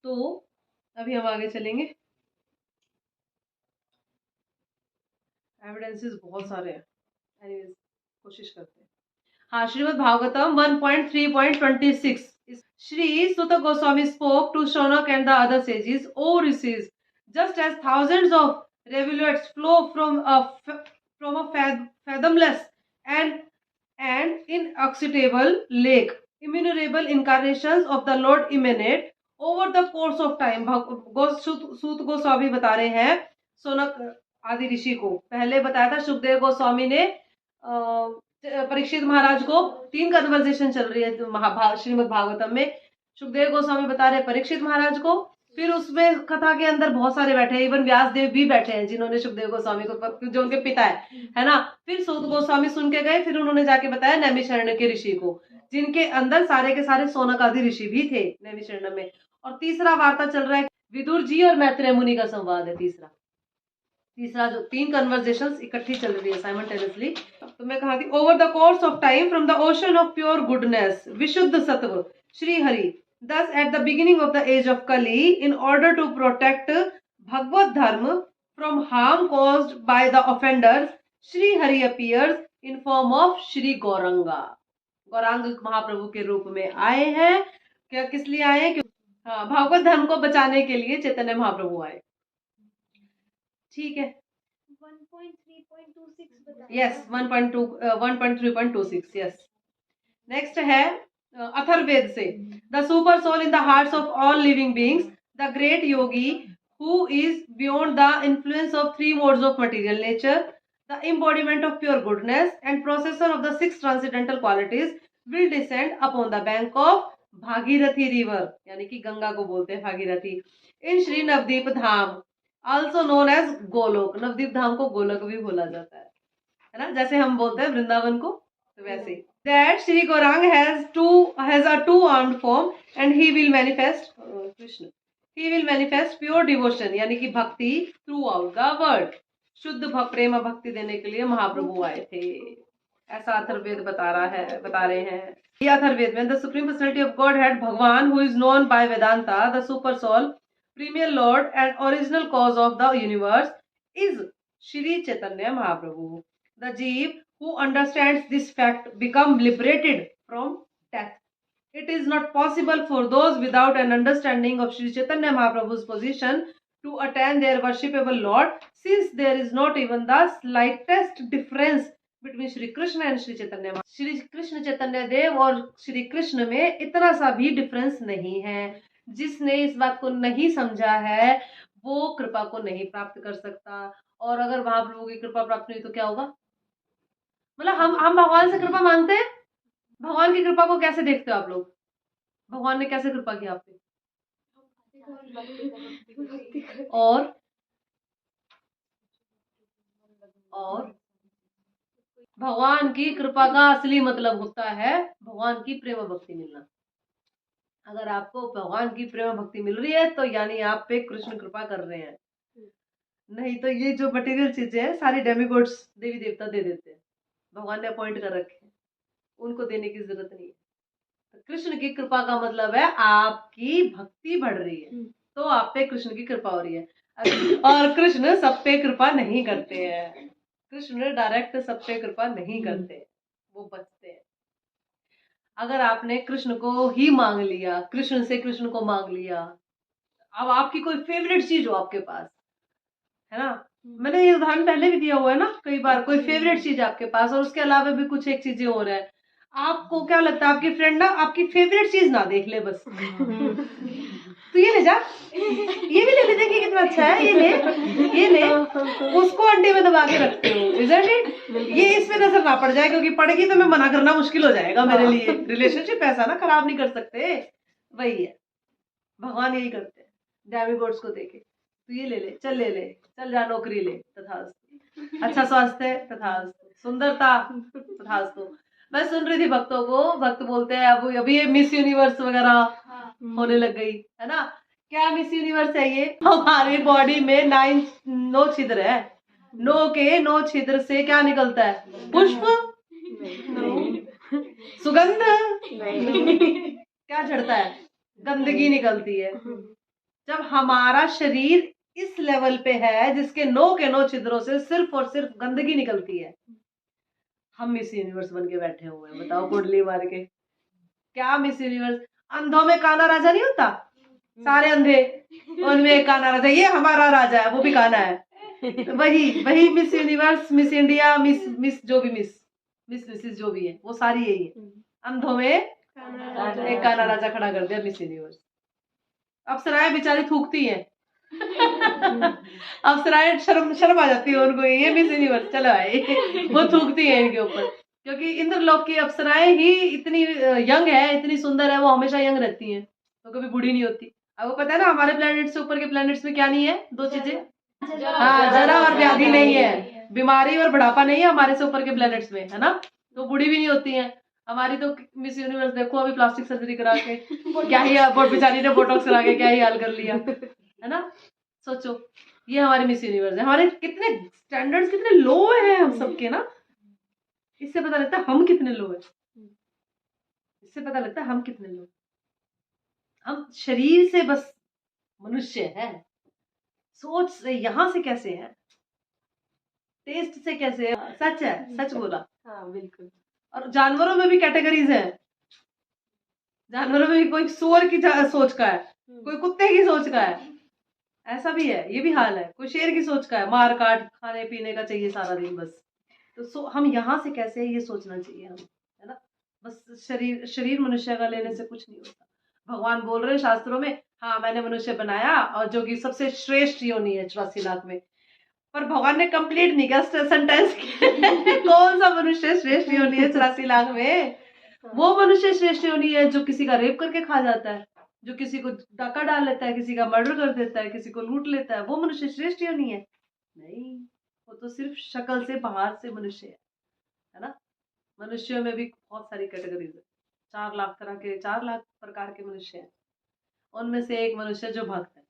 S1: तो अभी हम आगे चलेंगे। एविडेंसेस बहुत सारे हैं, एनीवेज कोशिश करते हैं। हाँ, Shrimad Bhagavatam 1.3.26। Shri Suta Goswami spoke to Shaunak and the other sages, O rishis, just as thousands of rivulets flow from a fathomless and inexhaustible lake, innumerable incarnations of the Lord emanate over the course of time। सूत गोस्वामी बता रहे हैं सोनक आदि ऋषि को। पहले बताया था सुखदेव गोस्वामी ने परीक्षित महाराज को। 3 कन्वर्सेशन चल रही है श्रीमद् भागवतम में। सुखदेव गोस्वामी बता रहे परीक्षित महाराज को, फिर उसमें कथा के अंदर बहुत सारे बैठे हैं, इवन व्यास देव भी बैठे हैं जिन्होंने सुखदेव गोस्वामी को, जो उनके पिता है ना। फिर सूत गोस्वामी सुन के गए, फिर उन्होंने जाके बताया नैमिषारण्य के ऋषि को, जिनके अंदर सारे के सारे सोनक आदि ऋषि भी थे नैमिषारण्य में। और तीसरा वार्ता चल रहा है विदुर जी और मैत्रेय मुनि का संवाद है। तीसरा जो 3 कन्वर्सेशंस इकट्ठी चल रही है साइमल्टेनियसली। तो मैं कहा थी, over the course of time from the ocean of pure goodness विशुद्ध सत्व Shri Hari, thus at the beginning of the age of Kali, in order to protect Bhagavad Dharma from harm caused by the offenders, Shri Hari appears in form of Shri Gauranga। Gaurang महाप्रभु के रूप में आए हैं। क्या किस लिए आए हैं? हाँ, भागवत धर्म को बचाने के लिए चैतन्य महाप्रभु आए। ठीक है, 1.3.26 यस 1.3.26 यस। नेक्स्ट है अथर्ववेद से, the super soul in the hearts of all living beings, the great yogi who is beyond the influence of three modes of material nature, the embodiment of pure goodness and processor of the six transcendental qualities will descend upon the bank of Bhagirathi river, यानी कि गंगा को बोलते हैं Bhagirathi, in Shri Navadeep Dham, also known as Golok. Navadeep Dham को गोलोक भी बोला जाता है ना, जैसे हम बोलते हैं वृंदावन को, तो वैसे ही। That Shri Gaurang has a two-armed form and he will manifest Krishna. He will manifest pure devotion, यानी कि भक्ति throughout the world. शुद्ध प्रेम भक्ति देने के लिए महाप्रभु आए थे, ऐसा अथर्ववेद बता रहे हैं। ये अथर्ववेद में the supreme personality of godhead Bhagavan who is known by Vedanta, the super soul, premier lord and original cause of the universe is Shri Chaitanya Mahaprabhu. The jiva who understands this fact become liberated from death. It is not possible for those without an understanding of Sri Chaitanya Mahaprabhu's position to attain their worshipable Lord, since there is not even the slightest difference between Shri Krishna and Shri Chaitanya Mahaprabhu. Shri Krishna Chaitanya Dev और Shri Krishna में इतना सा भी difference नहीं है। जिसने इस बात को नहीं समझा है वो कृपा को नहीं प्राप्त कर सकता, और अगर महाप्रभु की कृपा प्राप्त नहीं तो क्या होगा? मतलब हम भगवान से कृपा मांगते हैं, भगवान की कृपा को कैसे देखते हो आप लोग? भगवान ने कैसे कृपा की आप पे? और भगवान की कृपा का असली मतलब होता है भगवान की प्रेम भक्ति मिलना। अगर आपको भगवान की प्रेम भक्ति मिल रही है तो यानी आप पे कृष्ण कृपा कर रहे हैं, नहीं तो ये जो मटेरियल चीजें हैं सारी डेमिगॉड्स देवी देवता दे देते हैं, भगवान ने अपॉइंट कर रखे हैं, उनको देने की जरूरत नहीं है। तो कृष्ण की कृपा का मतलब है आपकी भक्ति बढ़ रही है तो आप पे कृष्ण की कृपा हो रही है, और कृष्ण सब पे कृपा नहीं करते हैं। कृष्ण डायरेक्ट सब पे कृपा नहीं करते, वो बचते हैं। अगर आपने कृष्ण को ही मांग लिया, कृष्ण से कृष्ण को मांग लिया, अब आपकी कोई फेवरेट चीज हो आपके पास, है ना, मैंने ये उदाहरण पहले भी दिया हुआ है ना कई बार, कोई फेवरेट चीज आपके पास और उसके अलावा भी कुछ एक चीजें हो रहा है, आपको क्या लगता है आपकी फ्रेंड ना आपकी फेवरेट चीज ना देख ले बस तो ये ले जा, ये भी ले ले, देखिए कितना अच्छा है, ये ले, उसको अंडे में दबा के रखते हो, इजंट इट? ये इसमें नजर ना पड़ जाए, क्योंकि पड़ेगी तो मैं मना करना मुश्किल हो जाएगा मेरे लिए। रिलेशनशिप ऐसा ना खराब नहीं कर सकते, वही है भगवान यही करते हैं डेमिगॉड्स को देके, तो ये ले ले, चल जा, नौकरी ले, तथास्तु, अच्छा स्वास्थ्य तथास्तु, सुंदरता तथास्तु। मैं सुन रही थी भक्तों को, भक्त बोलते हैं अब अभी ये मिस यूनिवर्स वगैरह होने लग गई है ना, क्या मिस यूनिवर्स है ये? हमारी बॉडी में 9 छिद्र है, 9 छिद्र से क्या निकलता है? पुष्प? सुगंध? क्या झड़ता है? गंदगी निकलती है। जब हमारा शरीर इस लेवल पे है जिसके 9 छिद्रों से सिर्फ और सिर्फ गंदगी निकलती है, हम मिस यूनिवर्स बन के बैठे हुए हैं, बताओ कुंडली मार के। क्या मिस यूनिवर्स? अंधों में काना राजा नहीं होता, सारे अंधे, उनमें एक काना राजा, ये हमारा राजा है, वो भी काना है, वही miss universe, miss India, miss जो भी मिसेस जो भी है वो सारी यही है। अंधों में एक काना राजा खड़ा कर दिया, मिस यूनिवर्स। अप्सराएं बेचारी थूकती हैं अप्सराएं शर्म आ जाती है उनको, ये मिस यूनिवर्स चलो आए वो थूकती है इनके ऊपर, क्योंकि इंद्रलोक की अप्सराएं ही इतनी यंग है, इतनी सुंदर है, वो हमेशा यंग रहती हैं, तो कभी बूढ़ी नहीं होती। अब वो पता है ना हमारे प्लेनेट से ऊपर के प्लेनेट्स में क्या नहीं है? 2 चीजें, हाँ, जरा और व्याधि नहीं है, बीमारी और बुढ़ापा नहीं है हमारे से ऊपर के प्लेनेट्स में, है ना, तो बूढ़ी भी नहीं होती है। हमारी तो मिस यूनिवर्स देखो अभी प्लास्टिक सर्जरी करा के क्या ही बेचारी ने बोटॉक्स करा के क्या ही हाल कर लिया, है ना। सोचो ये हमारी मिस यूनिवर्स है, हमारे कितने स्टैंडर्ड्स कितने लो हैं हम सबके ना, इससे पता लगता है हम कितने लो है, इससे पता लगता है हम कितने लो, हम शरीर से बस मनुष्य है, सोच से यहाँ से कैसे है, टेस्ट से कैसे है, सच है, सच बोला। हाँ बिल्कुल। और जानवरों में भी कैटेगरीज है, जानवरों में भी कोई सुअर की सोच का है, कोई कुत्ते की सोच का है, ऐसा भी है, ये भी हाल है, कोई शेर की सोच का है, मार काट खाने पीने का चाहिए सारा दिन बस, तो हम यहाँ से कैसे ये सोचना चाहिए हम, है ना, बस शरीर मनुष्य का लेने से कुछ नहीं होता। भगवान बोल रहे हैं शास्त्रों में, हाँ मैंने मनुष्य बनाया, और जो कि सबसे श्रेष्ठ योनि है 84 लाख में, पर भगवान ने कंप्लीट नहीं किया सेंटेंस कौन सा मनुष्य श्रेष्ठ योनि है 84 लाख में? वो मनुष्य श्रेष्ठ योनि है जो किसी का रेप करके खा जाता है, जो किसी को डाका डाल लेता है, किसी का मर्डर कर देता है, किसी को लूट लेता है, वो मनुष्य श्रेष्ठ योनि है? नहीं, वो तो सिर्फ शक्ल से बाहर से मनुष्य है ना। मनुष्यों में भी बहुत सारी कैटेगरीज है, 4 लाख प्रकार के मनुष्य हैं। उनमें से एक मनुष्य जो भक्त है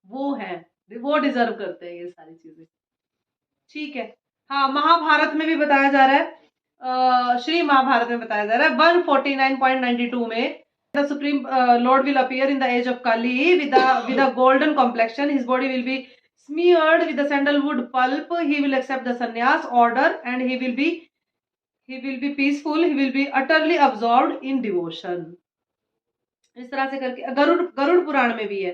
S1: वो है, वो डिजर्व करते हैं ये सारी चीजें। ठीक है, हाँ महाभारत में भी बताया जा रहा है, श्री महाभारत में बताया जा रहा है 149.92 में, the supreme lord will appear in the age of Kali with a golden complexion, his body will be smeared with the sandalwood pulp, he will accept the sannyas order and he will be peaceful, he will be utterly absorbed in devotion। इस तरह से करके गरुड़ पुराण में भी है।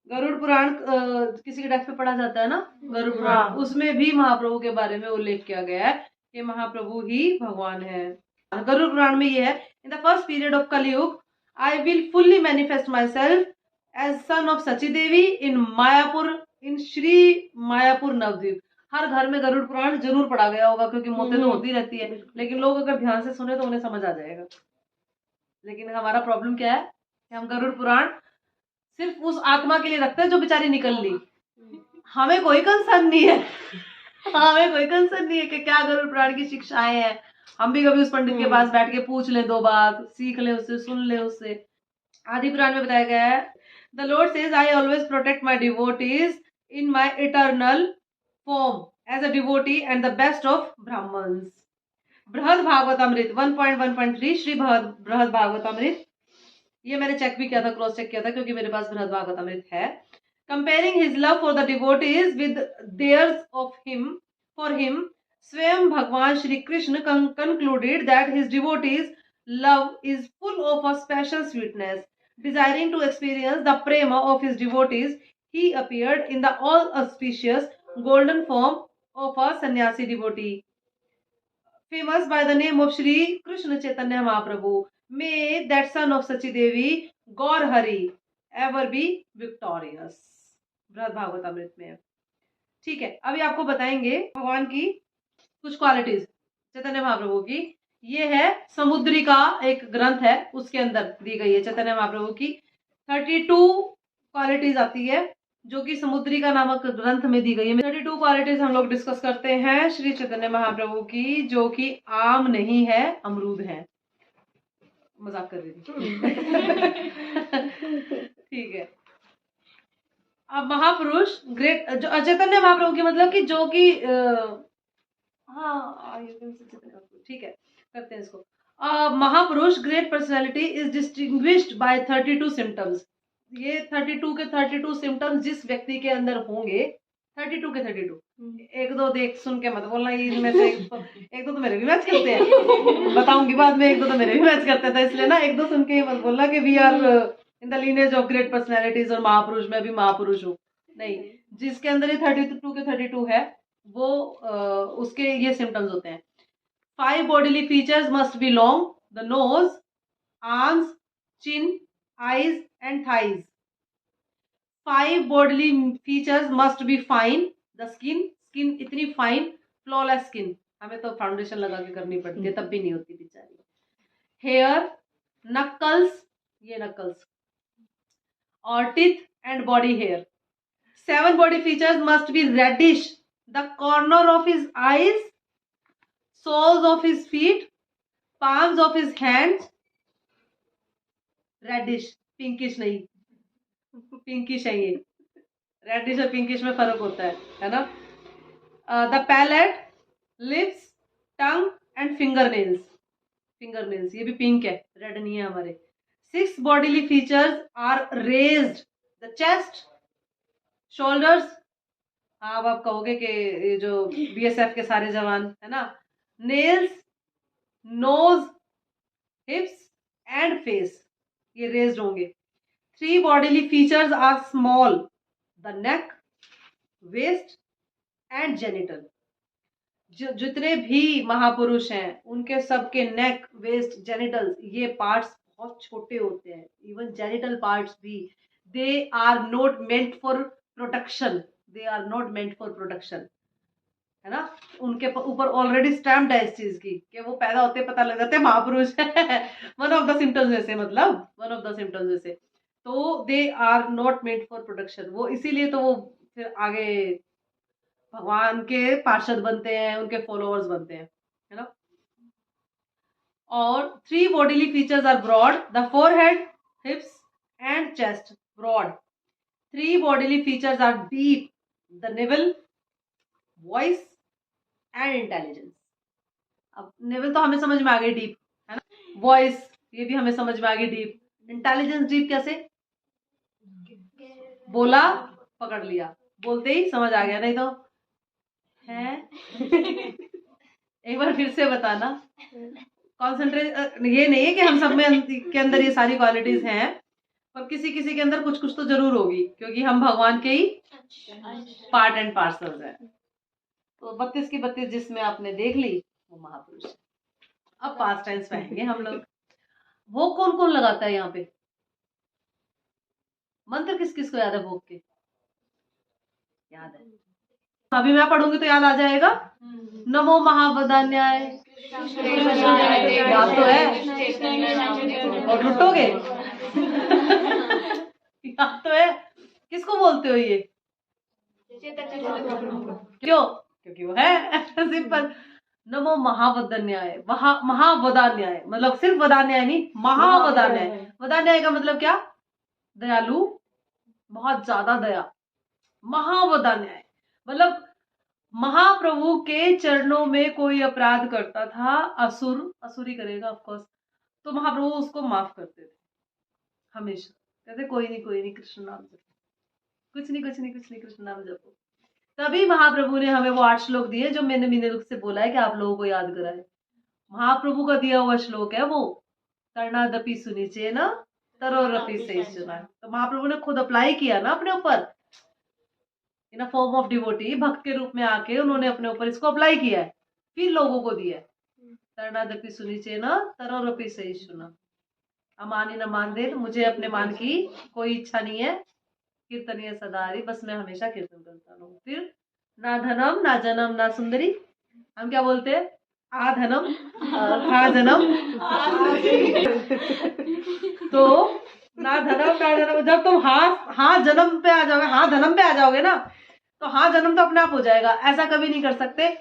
S1: गरुड़ पुराण किसी के desk पे पढ़ा जाता है ना, गरुड़ पुराण, उसमें भी महाप्रभु के बारे में उल्लेख किया गया है कि महाप्रभु ही भगवान है। गरुड़ पुराण में ये है, in the first period of Kaliyuga I will fully manifest myself as son of Sachi Devi in Mayapur, in Shri Mayapur Navadweep. हर घर में गरुड़ पुराण जरूर पढ़ा गया होगा, क्योंकि मौतें तो होती रहती है, लेकिन लोग अगर ध्यान से सुने तो उन्हें समझ आ जाएगा। लेकिन हमारा प्रॉब्लम क्या है कि हम गरुड़ पुराण सिर्फ उस आत्मा के लिए रखते हैं जो बेचारी निकल ली, हमें कोई कंसर्न नहीं है हमें कोई कंसर्न नहीं है कि क्या गरुड़ पुराण की शिक्षाएं हैं। हम भी कभी उस पंडित के पास बैठ के पूछ ले, 2 बात सीख ले उससे, सुन ले उससे। आदि पुराण में बताया गया है, the lord says I always protect my devotees in my eternal form as a devotee and the best of brahmanas. Brihad Bhagavatamrita 1.1.3 Shri बृहद भागवतामृत, ये मैंने चेक भी किया था, क्रॉस चेक किया था, क्योंकि मेरे पास बृहद भागवतामृत है। Comparing his love for the devotees with theirs of him for him, स्वयं भगवान Shri Krishna concluded that his devotees love is full of a special sweetness. Desiring to experience the prema of his devotees, he appeared in the all auspicious golden form of a sannyasi devotee famous by the name of Shri Krishna Chaitanya Mahaprabhu. May that son of Sachi Devi Gaur Hari ever be victorious। बृहद भागवतामृत में। ठीक है, अभी आपको बताएंगे भगवान की कुछ क्वालिटीज चैतन्य महाप्रभु की। ये है समुद्री का एक ग्रंथ है, उसके अंदर दी गई है चैतन्य महाप्रभु की 32 क्वालिटीज आती है, जो कि समुद्री का नामक ग्रंथ में दी गई है। 32 क्वालिटीज हम लोग डिस्कस करते हैं श्री चैतन्य महाप्रभु की, जो कि आम नहीं है, अमरूद है। मजाक कर रही थी ठीक है। अब महापुरुष ग्रेट, जो चैतन्य महाप्रभु की मतलब कि जो कि हाँ ठीक है, करते हैं इसको। महापुरुष great personality is distinguished by 32 symptoms. ये 32 के 32 सिम्टम्स जिस व्यक्ति के अंदर होंगे, 32 के 32, एक दो देख सुन के मत बोलना ये इनमें से एक दो तो मेरे भी मैच करते हैं बताऊंगी बाद में, एक दो तो मेरे भी मैच करते थे, इसलिए ना एक दो सुन के ही मत बोलना कि we are in the lineage of great personalities और महापुरुष में भी महापुरुष हूँ। नहीं, जिसके अंदर ये 32 के 32 है वो उसके ये सिम्टम्स होते हैं। 5 bodily features must be long, the nose, arms, chin, eyes and thighs. 5 bodily features must be fine, the skin इतनी फाइन, फ्लॉलेस स्किन, हमें तो फाउंडेशन लगा के करनी पड़ती है तब भी नहीं होती बेचारी। हेयर, नक्कल्स, ये नक्कल्स, और teeth and body hair. 7 body features must be reddish, the corner of his eyes, soles of his feet, palms of his hands, reddish, pinkish नहीं, पिंकिश है ये, रेडिश और पिंकिश में फर्क होता है ना। The palate, lips, tongue and finger nails, ये भी पिंक है, रेड नहीं है हमारे। 6 bodily features are raised, the chest, shoulders, हाँ अब आप कहोगे कि ये जो BSF के सारे जवान है ना, nails, nose, hips and face, ये रेज्ड होंगे। 3 bodily features are small, the neck, waist and genital. जितने भी महापुरुष हैं उनके सबके नेक, वेस्ट, जेनिटल्स, ये पार्ट्स बहुत छोटे होते हैं। इवन जेनिटल पार्ट्स भी, they are not meant for protection, they are not meant for protection, है ना। उनके ऊपर ऑलरेडी स्टैम्प्ड है इस चीज की कि वो पैदा होते पता लग जाते हैं महापुरुष है। वन ऑफ द सिम्टम्स जैसे, मतलब वन ऑफ द सिम्टम्स जैसे, तो they are not meant for protection. वो इसीलिए तो वो फिर आगे भगवान के पार्षद बनते हैं, उनके फॉलोअर्स बनते हैं, है ना। और 3 bodily features are broad: the forehead, hips and chest, broad. 3 bodily features are deep: the navel, voice and intelligence. अब नेवल तो हमें समझ में आ गई, डीप, है ना। वॉइस, ये भी हमें समझ में आ गई, डीप। इंटेलिजेंस डीप कैसे? बोला, पकड़ लिया, बोलते ही समझ आ गया, नहीं तो है। एक बार फिर से बताना। कॉन्सेंट्रेट ये नहीं है कि हम सब में के अंदर ये सारी क्वालिटीज हैं, पर किसी किसी के अंदर कुछ कुछ तो जरूर होगी, क्योंकि हम भगवान के ही पार्ट एंड पार्सल्स हैं। तो 32 की 32 जिसमें आपने देख ली वो महापुरुष है। अब पास्ट टेंस में आएंगे हम लोग। भोग कौन कौन लगाता है यहाँ पे? मंत्र किस किस को याद है भोग के? याद है? अभी मैं पढ़ूंगी तो याद आ जाएगा। नमो महावदान्याय, याद तो है और लुटोगे। याद तो है। किसको बोलते हो ये? क्यों? क्योंकि वो है। सिंपल। नमो महावदान्याय, महावदान्याय मतलब सिर्फ वदान्याय नहीं, महावदान्याय। वदान्याय का मतलब क्या? दयालु, बहुत ज्यादा दया। महावदान्याय मतलब महाप्रभु के चरणों में कोई अपराध करता था, असुर ही करेगा ऑफ कोर्स, तो महाप्रभु उसको माफ करते थे हमेशा। कहते कोई नहीं कृष्ण नाम जपो, कुछ नहीं कृष्ण नाम जपो। तभी महाप्रभु ने हमें वो 8 श्लोक दिए जो मैंने मीनल से बोला है कि आप लोगों को याद कराए। महाप्रभु का दिया हुआ श्लोक है वो, कर्णादपि सुनिचे न तरोरपि सहिष्णुना। तो महाप्रभु ने खुद अप्लाई किया ना अपने ऊपर, इन अ फॉर्म ऑफ डिवोटी, भक्त के रूप में आके उन्होंने अपने ऊपर इसको अप्लाई किया है, फिर लोगों को दिया है। कर्णादपि सुनिचे न तरोरपि सहिष्णुना। अमानी न मान दे, मुझे अपने मान की कोई इच्छा नहीं है। कीर्तनीय सदारी, बस मैं हमेशा कीर्तन करता रहूं। फिर ना धनम ना जन्म ना सुंदरी, हम क्या बोलते हैं? आ धनम खा जन्म। तो ना धनम ना जन्म, जब तुम हाँ जन्म पे आ जाओगे, हाँ धनम पे आ जाओगे ना, तो हाँ जन्म तो अपने आप हो जाएगा। ऐसा कभी नहीं कर सकते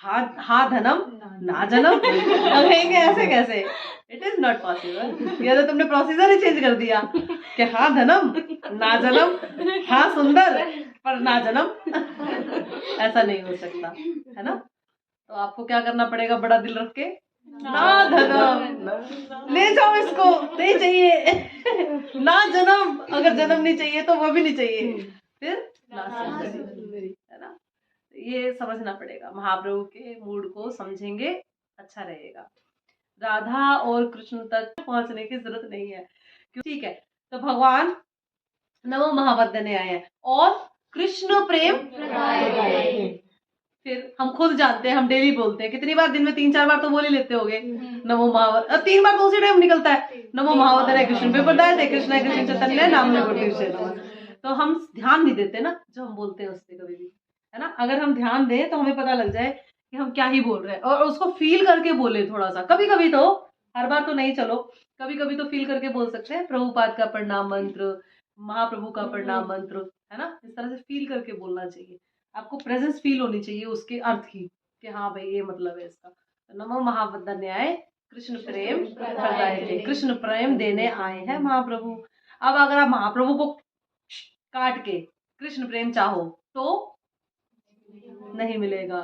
S1: हाँ धनम ना जन्म कहेंगे, ऐसे कैसे? It is not possible. ये तो तुमने प्रोसीजर ही चेंज कर दिया कि हाँ धनम ना जन्म, हाँ सुंदर पर ना जन्म। ऐसा नहीं हो सकता, है ना। तो आपको क्या करना पड़ेगा? बड़ा दिल रख के ना धनम ले जाओ इसको, नहीं चाहिए। ना जन्म, अगर जन्म नहीं चाहिए तो वो भी नहीं चाहिए, फिर ना सुंदरी, है ना। ये समझना पड़ेगा, महाप्रभु के मूड को समझेंगे, अच्छा रहेगा। राधा और कृष्ण तक पहुंचने की जरूरत नहीं है, ठीक है। तो भगवान नमो महावदने आए हैं और कृष्ण प्रेम। फिर हम खुद जानते हैं, हम डेली बोलते हैं, कितनी बार दिन में 3-4 बार तो बोल ही लेते होंगे नमो महावद। 3 बार तो उसी टाइम निकलता है, नमो महावदने कृष्ण पेपरदाय थे कृष्ण कृष्ण चैतन्य नाम में। तो हम ध्यान नहीं देते ना जो हम बोलते हैं उससे कभी भी, है ना। अगर हम ध्यान दें तो हमें पता लग जाए कि हम क्या ही बोल रहे हैं, और उसको फील करके बोले थोड़ा सा। कभी कभी तो, हर बार तो नहीं, चलो कभी कभी तो फील करके बोल सकते हैं। प्रभुपाद का प्रणाम मंत्र, महाप्रभु का प्रणाम मंत्र, है ना। इस तरह से फील करके बोलना चाहिए। आपको प्रेजेंस फील होनी चाहिए उसके अर्थ की, कि हाँ भाई ये मतलब है इसका। तो नमो महावदन्याय कृष्ण प्रेम प्रदाय थे, कृष्ण प्रेम देने आए हैं महाप्रभु। अब अगर आप महाप्रभु को काट के कृष्ण प्रेम चाहो तो नहीं मिलेगा,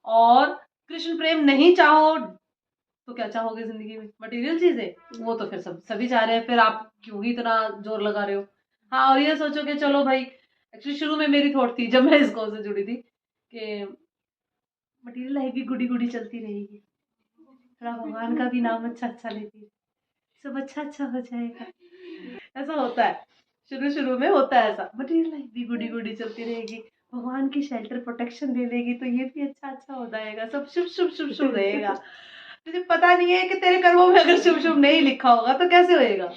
S1: और कृष्ण प्रेम नहीं चाहो तो क्या चाहोगे जिंदगी में? मटेरियल चीजें, वो तो फिर सभी चाह रहे हैं, फिर आप क्यों ही इतना जोर लगा रहे हो। हाँ, और ये सोचो कि चलो भाई, एक्चुअली शुरू में मेरी थॉट थी जब मैं इस कॉल से जुड़ी थी कि मटेरियल लाइफ भी गुडी गुडी चलती रहेगी, थोड़ा भगवान का भी नाम अच्छा लेती, सब अच्छा हो जाएगा। ऐसा होता है, शुरू में होता है ऐसा, मटेरियल लाइफ भी गुडी गुडी चलती रहेगी, भगवान की शेल्टर प्रोटेक्शन ले लेगी तो ये भी अच्छा अच्छा हो जाएगा, सब शुभ शुभ शुभ शुभ रहेगा। तुझे पता नहीं है कि तेरे कर्मों में अगर शुभ शुभ नहीं लिखा होगा तो कैसे होएगा।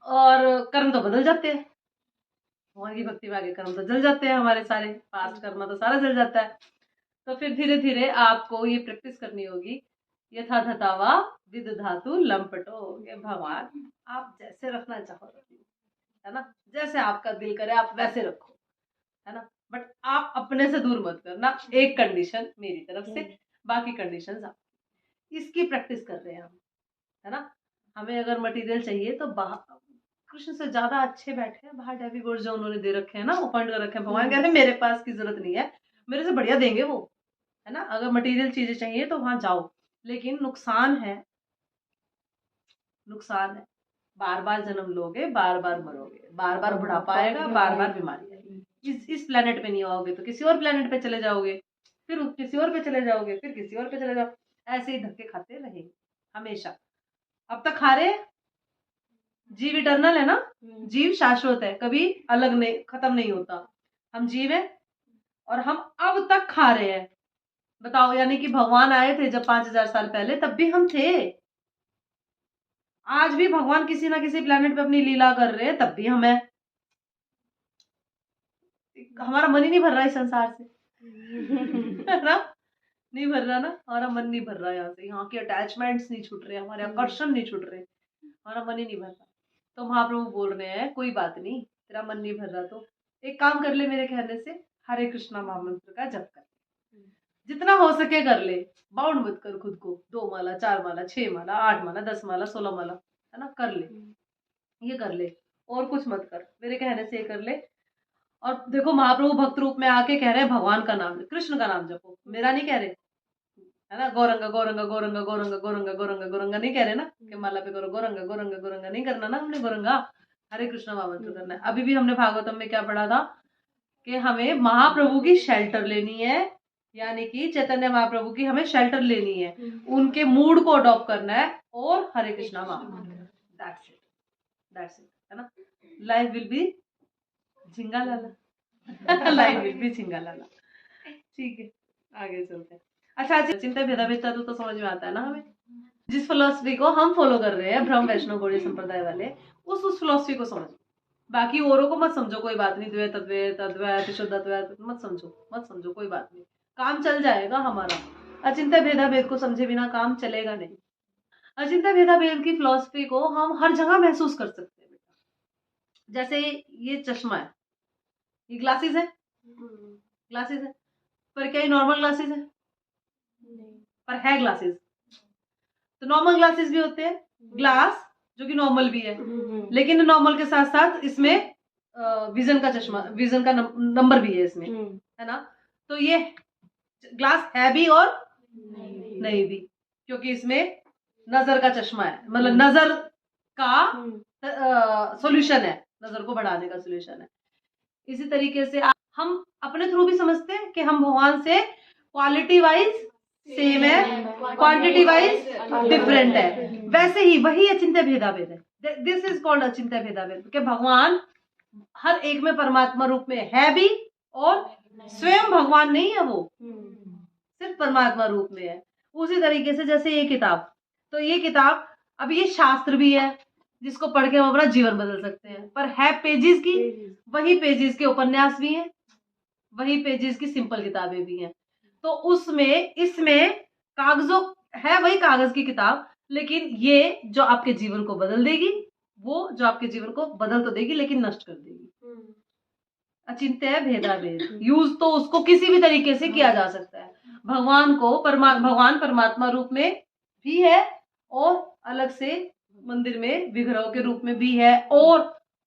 S1: और कर्म तो बदल जाते हैं, भगवान की भक्ति में आगे कर्म तो जल जाते हैं हमारे, सारे पास्ट कर्म तो सारा जल जाता है। तो फिर धीरे धीरे आपको ये प्रैक्टिस करनी होगी, यथा धतावा विद धातु लंपटो, ये भगवान आप जैसे रखना चाहो रखिए, है ना, जैसे आपका दिल करे आप वैसे रखो, है ना, बट आप अपने से दूर मत करना, एक कंडीशन मेरी तरफ से, बाकी कंडीशंस आप, इसकी प्रैक्टिस कर रहे हैं हम, है ना। हमें अगर मटेरियल चाहिए तो बाहर कृष्ण से ज्यादा अच्छे बैठे हैं बाहर, डेविगोड जो उन्होंने दे रखे हैं ना, अपॉइंट कर रखे हैं, भगवान कह रहे हैं मेरे पास की जरूरत नहीं है, मेरे से बढ़िया देंगे वो, है ना। अगर मटेरियल चीजें चाहिए तो वहां जाओ, लेकिन नुकसान है, नुकसान है, बार बार जन्म लोगे, बार बार मरोगे, बार बार बुढ़ापा आएगा, बार बार बीमारी आएगी, इस प्लेनेट पे नहीं आओगे तो किसी और प्लेनेट पे चले जाओगे, फिर किसी और पे चले जाओगे, फिर किसी और पे चले जाओ, ऐसे ही धक्के खाते रहेंगे हमेशा। अब तक खा रहे, जीव इटर्नल है ना, जीव शाश्वत है, कभी अलग नहीं, खत्म नहीं होता, हम जीव है और हम अब तक खा रहे हैं। बताओ, यानी कि भगवान आए थे जब 5000 साल पहले, तब भी हम थे, आज भी भगवान किसी ना किसी प्लेनेट पे अपनी लीला कर रहे हैं, तब भी हम है। हमारा मन ही नहीं भर रहा इस संसार से, है ना, नहीं भर रहा ना, हमारा मन नहीं भर रहा, यहाँ से, यहाँ के अटैचमेंट्स नहीं छूट रहे, हमारे आकर्षण नहीं छूट रहे, हमारा मन ही नहीं भर रहा। तो महाप्रभु बोल रहे हैं कोई बात नहीं, तेरा मन नहीं भर रहा तो एक काम कर ले, मेरे कहने से हरे कृष्णा महामंत्र का जप कर, जितना हो सके कर ले, बाउंड मत कर खुद को, 2 माला 4 माला 6 माला 8 माला 10 माला 16 माला, है ना, कर ले, ये कर ले, और कुछ मत कर, मेरे कहने से ये कर ले। और देखो महाप्रभु भक्त रूप में आके कह रहे हैं भगवान का नाम, कृष्ण का नाम जपो, मेरा नहीं कह रहे, है ना, गौरंगा गौरंगा गौरंगा गौरंगा गौरंगा गौरंगा गौरंगा नहीं कह रहे ना, कि माला पे करो गौरंगा गौरंगा गौरंगा, नहीं करना ना हमने गौरंगा, हरे कृष्ण महामंत्र करना है। अभी भी हमने भागवतम में क्या पढ़ा था कि हमें महाप्रभु की शेल्टर लेनी है, यानी कि चैतन्य महाप्रभु की हमें शेल्टर लेनी है, उनके मूड को अडॉप्ट करना है, और हरे कृष्णा महामंत्र, दैट्स इट, दैट्स इट, है ना। लाइफ विल बी झिंगा लाला, लाइफ विल बी झिंगा लाला, ठीक है, आगे चलते हैं। अच्छा, चिंता भेदाभेद तो समझ में आता है ना हमें, जिस फिलोसफी को हम फॉलो कर रहे हैं, ब्रह्म वैष्णव गौड़ीय संप्रदाय वाले, उस फिलोसफी को समझो, बाकी औरों को मत समझो, कोई बात नहीं, द्वैत अद्वैत अद्वैत शुद्ध अद्वैत मत समझो, मत समझो, कोई बात नहीं, काम चल जाएगा हमारा, अचिंत्य भेदाभेद को समझे बिना काम चलेगा नहीं। अचिंत्य भेदाभेद की फिलोसफी को हम हर जगह महसूस कर सकते हैं बेटा, जैसे ये चश्मा है, ये ग्लासेस है, ग्लासेस है, पर क्या ये नॉर्मल ग्लासेस है, पर है ग्लासेस, तो नॉर्मल ग्लासेस भी होते हैं, ग्लास जो कि नॉर्मल भी है, लेकिन नॉर्मल के साथ साथ इसमें विजन का चश्मा, विजन का नंबर भी है इसमें, है ना, तो ये ग्लास है भी और नहीं भी, क्योंकि इसमें नजर का चश्मा है, मतलब नजर का सॉल्यूशन है, नजर को बढ़ाने का सॉल्यूशन है। इसी तरीके से हम अपने थ्रू भी समझते हैं कि हम भगवान से क्वालिटी वाइज सेम है, क्वांटिटी वाइज डिफरेंट है, वैसे ही वही अचिंत्य भेदाभेद है, दिस इज कॉल्ड अचिंत्य भेदाभेद, कि भगवान हर एक में परमात्मा रूप में है भी, और स्वयं भगवान नहीं है, वो सिर्फ परमात्मा रूप में है। उसी तरीके से जैसे ये किताब, तो ये किताब, अब ये शास्त्र भी है जिसको पढ़ के हम अपना जीवन बदल सकते हैं, पर है पेजेस की, वही पेजेस के उपन्यास भी हैं, वही पेजेस की सिंपल किताबें भी हैं, तो उसमें इसमें कागजों है, वही कागज की किताब, लेकिन ये जो आपके जीवन को बदल देगी, वो जो आपके जीवन को बदल तो देगी लेकिन नष्ट कर देगी। अचिंत्य भेदाभेद यूज तो उसको किसी भी तरीके से किया जा सकता है, भगवान को भगवान परमात्मा रूप में भी है, और अलग से मंदिर में विग्रह के रूप में भी है, और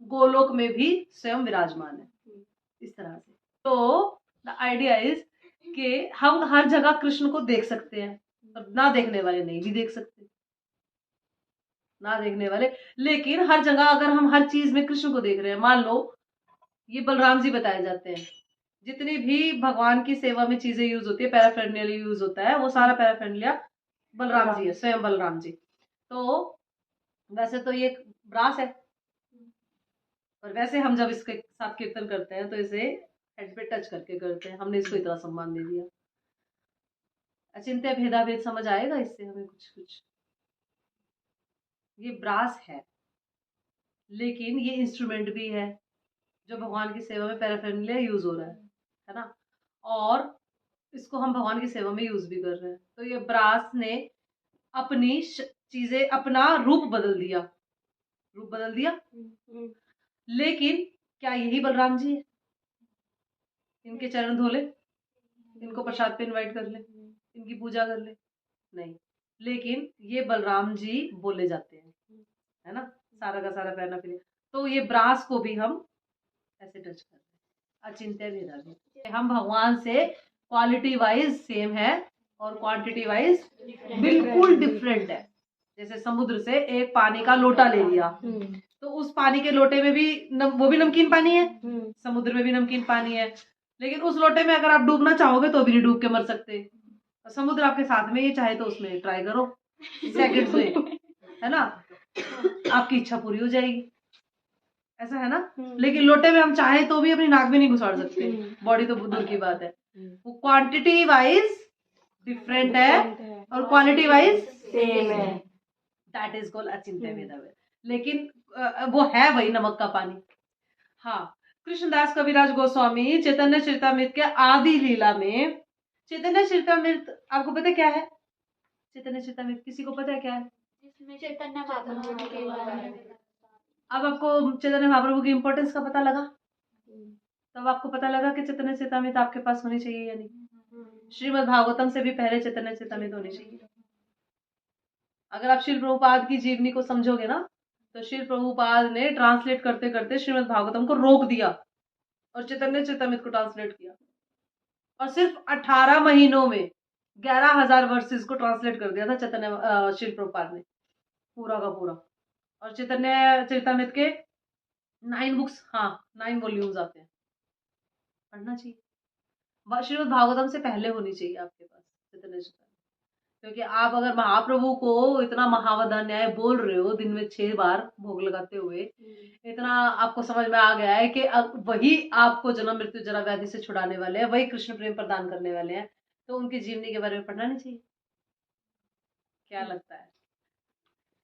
S1: गोलोक में भी स्वयं विराजमान है, इस तरह से। तो द आइडिया इज कि हम हर जगह कृष्ण को देख सकते हैं, ना देखने वाले नहीं भी देख सकते, ना देखने वाले, लेकिन हर जगह अगर हम हर चीज में कृष्ण को देख रहे हैं, मान लो ये बलराम जी बताए जाते हैं, जितनी भी भगवान की सेवा में चीजें यूज होती है, पैराफेरनेलिया यूज होता है, वो सारा पैराफेरनेलिया बलराम जी है, स्वयं बलराम जी। तो वैसे तो ये ब्रास है, पर वैसे हम जब इसके साथ कीर्तन करते हैं तो इसे हेड पे टच करके करते हैं, हमने इसको इतना सम्मान दे दिया। अचिंत्य भेदाभेद समझ आएगा इससे हमें कुछ कुछ। ये ब्रास है, लेकिन ये इंस्ट्रूमेंट भी है जो भगवान की सेवा में पैराफेरनालिया यूज हो रहा है ना, और इसको हम भगवान की सेवा में यूज भी कर रहे हैं। तो ये ब्रास ने अपनी चीजें, अपना रूप बदल दिया, रूप बदल दिया। लेकिन क्या यही बलराम जी है? इनके चरण धो ले, इनको प्रसाद पे इनवाइट कर ले, इनकी पूजा कर ले? नहीं। लेकिन ये बलराम जी बोले जाते हैं, है ना, सारा का सारा पैराफेरनालिया। तो ये ब्रास को भी हम ऐसे टच कर रहे हैं, अचिंत्य भेदाभेद। हम भगवान से क्वालिटी वाइज सेम है और क्वांटिटी वाइज बिल्कुल डिफरेंट है। जैसे समुद्र से एक पानी का लोटा ले लिया, तो उस पानी के लोटे में भी वो भी नमकीन पानी है, समुद्र में भी नमकीन पानी है, लेकिन उस लोटे में अगर आप डूबना चाहोगे तो भी नहीं डूब के मर सकते। समुद्र आपके साथ में, ये चाहे तो उसमें ट्राई करो सेकंड्स में, है ना, आपकी इच्छा पूरी हो जाएगी, ऐसा है ना। लेकिन लोटे में हम चाहे तो भी अपनी नाक भी नहीं घुसाड़ सकते, बॉडी तो दूर की बात है। वो क्वांटिटी वाइज डिफरेंट है और क्वालिटी वाइज सेम है। That is called Achintya Bhedabheda. लेकिन वो है वही नमक का पानी। हाँ, कृष्णदास कविराज गोस्वामी चैतन्य चरितमृत के आदि लीला में, चैतन्य चरितमृत आपको पता क्या है? चैतन्य चरितमृत किसी को पता है क्या है?
S2: जिसमें चैतन्य महाप्रभु के बारे में।
S1: अब आपको चैतन्य महाप्रभु की इंपॉर्टेंस का पता लगा, तब आपको पता लगा कि चैतन्य चरितमृत आपके पास होनी चाहिए या नहीं। श्रीमद् भागवतम से भी पहले चैतन्य चरितमृत होनी चाहिए। अगर आप श्रील प्रभुपाद की जीवनी को समझोगे ना, तो श्रील प्रभुपाद ने ट्रांसलेट करते करते श्रीमद् भागवतम को रोक दिया और चैतन्य चरितमृत को ट्रांसलेट किया, और सिर्फ 18 महीनों में 11,000 वर्सेस को ट्रांसलेट कर दिया था चैतन्य श्रील प्रभुपाद ने, पूरा का पूरा। और चैतन्य चरितमृत के 9 बुक्स, हाँ 9 वॉल्यूम्स आते हैं, पढ़ना चाहिए। श्रीमद् भागवतम से पहले होनी चाहिए आपके पास चैतन्य चरितमृत, क्योंकि आप अगर महाप्रभु को इतना महावदान्याय बोल रहे हो दिन में 6 बार भोग लगाते हुए, इतना आपको समझ में आ गया है कि वही आपको जन्म मृत्यु जरा व्याधि से छुड़ाने वाले हैं, वही कृष्ण प्रेम प्रदान करने वाले हैं, तो उनकी जीवनी के बारे में पढ़ना नहीं चाहिए? क्या लगता है?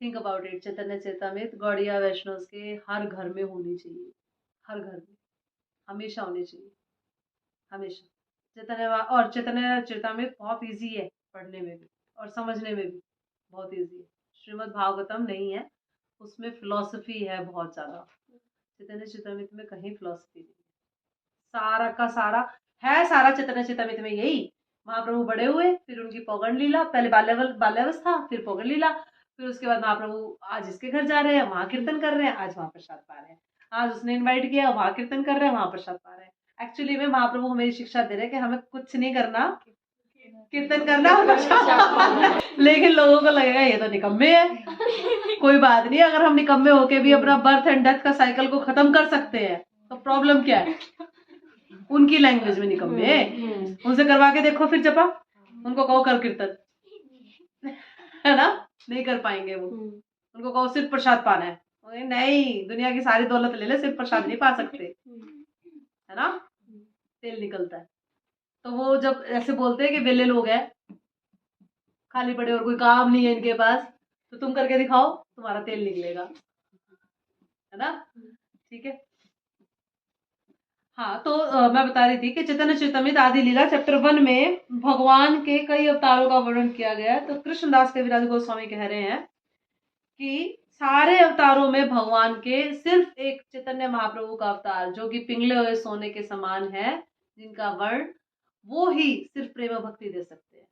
S1: Think about it. Chaitanya Charitamrita Gaudiya Vaishnava के हर घर में होनी चाहिए, हर घर में हमेशा होनी चाहिए, हमेशा। और चैतन्य चरितमृत बहुत ईजी है पढ़ने में भी और समझने में भी, बहुत ईजी है। श्रीमद् भागवतम नहीं है, उसमें फिलॉसफी है बहुत ज्यादा। चैतन्य चरितमृत में कहीं फिलॉसफी नहीं है, सारा का सारा है, सारा चैतन्य चरितमृत में यही। महाप्रभु बड़े हुए, फिर उनकी पौगंड लीला, पहले बाल्यावस्था, फिर पौगंड लीला, फिर उसके बाद महाप्रभु आज इसके घर जा रहे हैं, वहां कीर्तन कर रहे हैं, आज वहां प्रसाद पा रहे हैं, आज उसने इन्वाइट किया, वहां कीर्तन कर रहे हैं, वहां प्रसाद पा रहे हैं। एक्चुअली में महाप्रभु हमें शिक्षा दे रहे हैं कि हमें कुछ नहीं करना, कीर्तन करना, लेकिन लोगों को लगेगा ये तो निकम्मे है। कोई बात नहीं, अगर हम निकम्मे होके भी अपना बर्थ एंड डेथ का साइकिल को खत्म कर सकते हैं तो प्रॉब्लम क्या है? उनकी लैंग्वेज में निकम्मे, उनसे करवा के देखो फिर जपा, उनको कहो कर कीर्तन, है ना, नहीं कर पाएंगे वो। उनको कहो सिर्फ प्रसाद पाना है, नहीं, दुनिया की सारी दौलत ले ले, सिर्फ प्रसाद नहीं पा सकते, है ना, तेल निकलता है। तो वो जब ऐसे बोलते हैं कि वेले लोग हैं, खाली पड़े और कोई काम नहीं है इनके पास, तो तुम करके दिखाओ, तुम्हारा तेल निकलेगा, है ना, ठीक है। हाँ, तो मैं बता रही थी कि चैतन्य चरितमृत आदि लीला चैप्टर 1 में भगवान के कई अवतारों का वर्णन किया गया है। तो कृष्णदास कविराज गोस्वामी कह रहे हैं कि सारे अवतारों में भगवान के सिर्फ एक चैतन्य महाप्रभु का अवतार, जो कि पिघले हुए सोने के समान है, जिनका वर्ण, वो ही सिर्फ प्रेम भक्ति दे सकते हैं,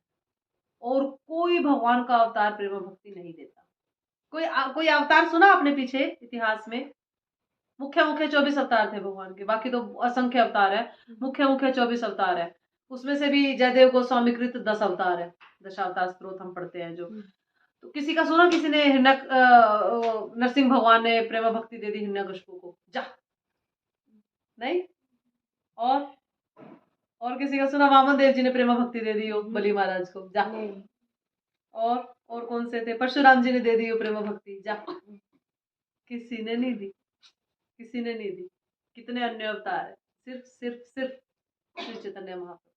S1: और कोई भगवान का अवतार प्रेम भक्ति नहीं देता। कोई अवतार सुना आपने पीछे इतिहास में? मुख्य 24 अवतार थे भगवान के, बाकी तो असंख्य अवतार है, मुख्य 24 अवतार है। उसमें से भी जयदेव गोस्वामी कृत 10 अवतार है, दशावतार स्त्रोत हम पढ़ते हैं जो। तो किसी का सुना, किसी ने नरसिंह भगवान ने प्रेम भक्ति दे दी हिरण्यकशिपु को? जा, नहीं। और किसी का सुना वामन देव जी ने प्रेम भक्ति दे दी हो बलि महाराज को? जा। और कौन से थे? परशुराम जी ने दे दी हो प्रेम भक्ति? जा। किसी ने नहीं दी, किसी ने नहीं दी। कितने अन्य अवतार है, सिर्फ चैतन्य महाप्रभु,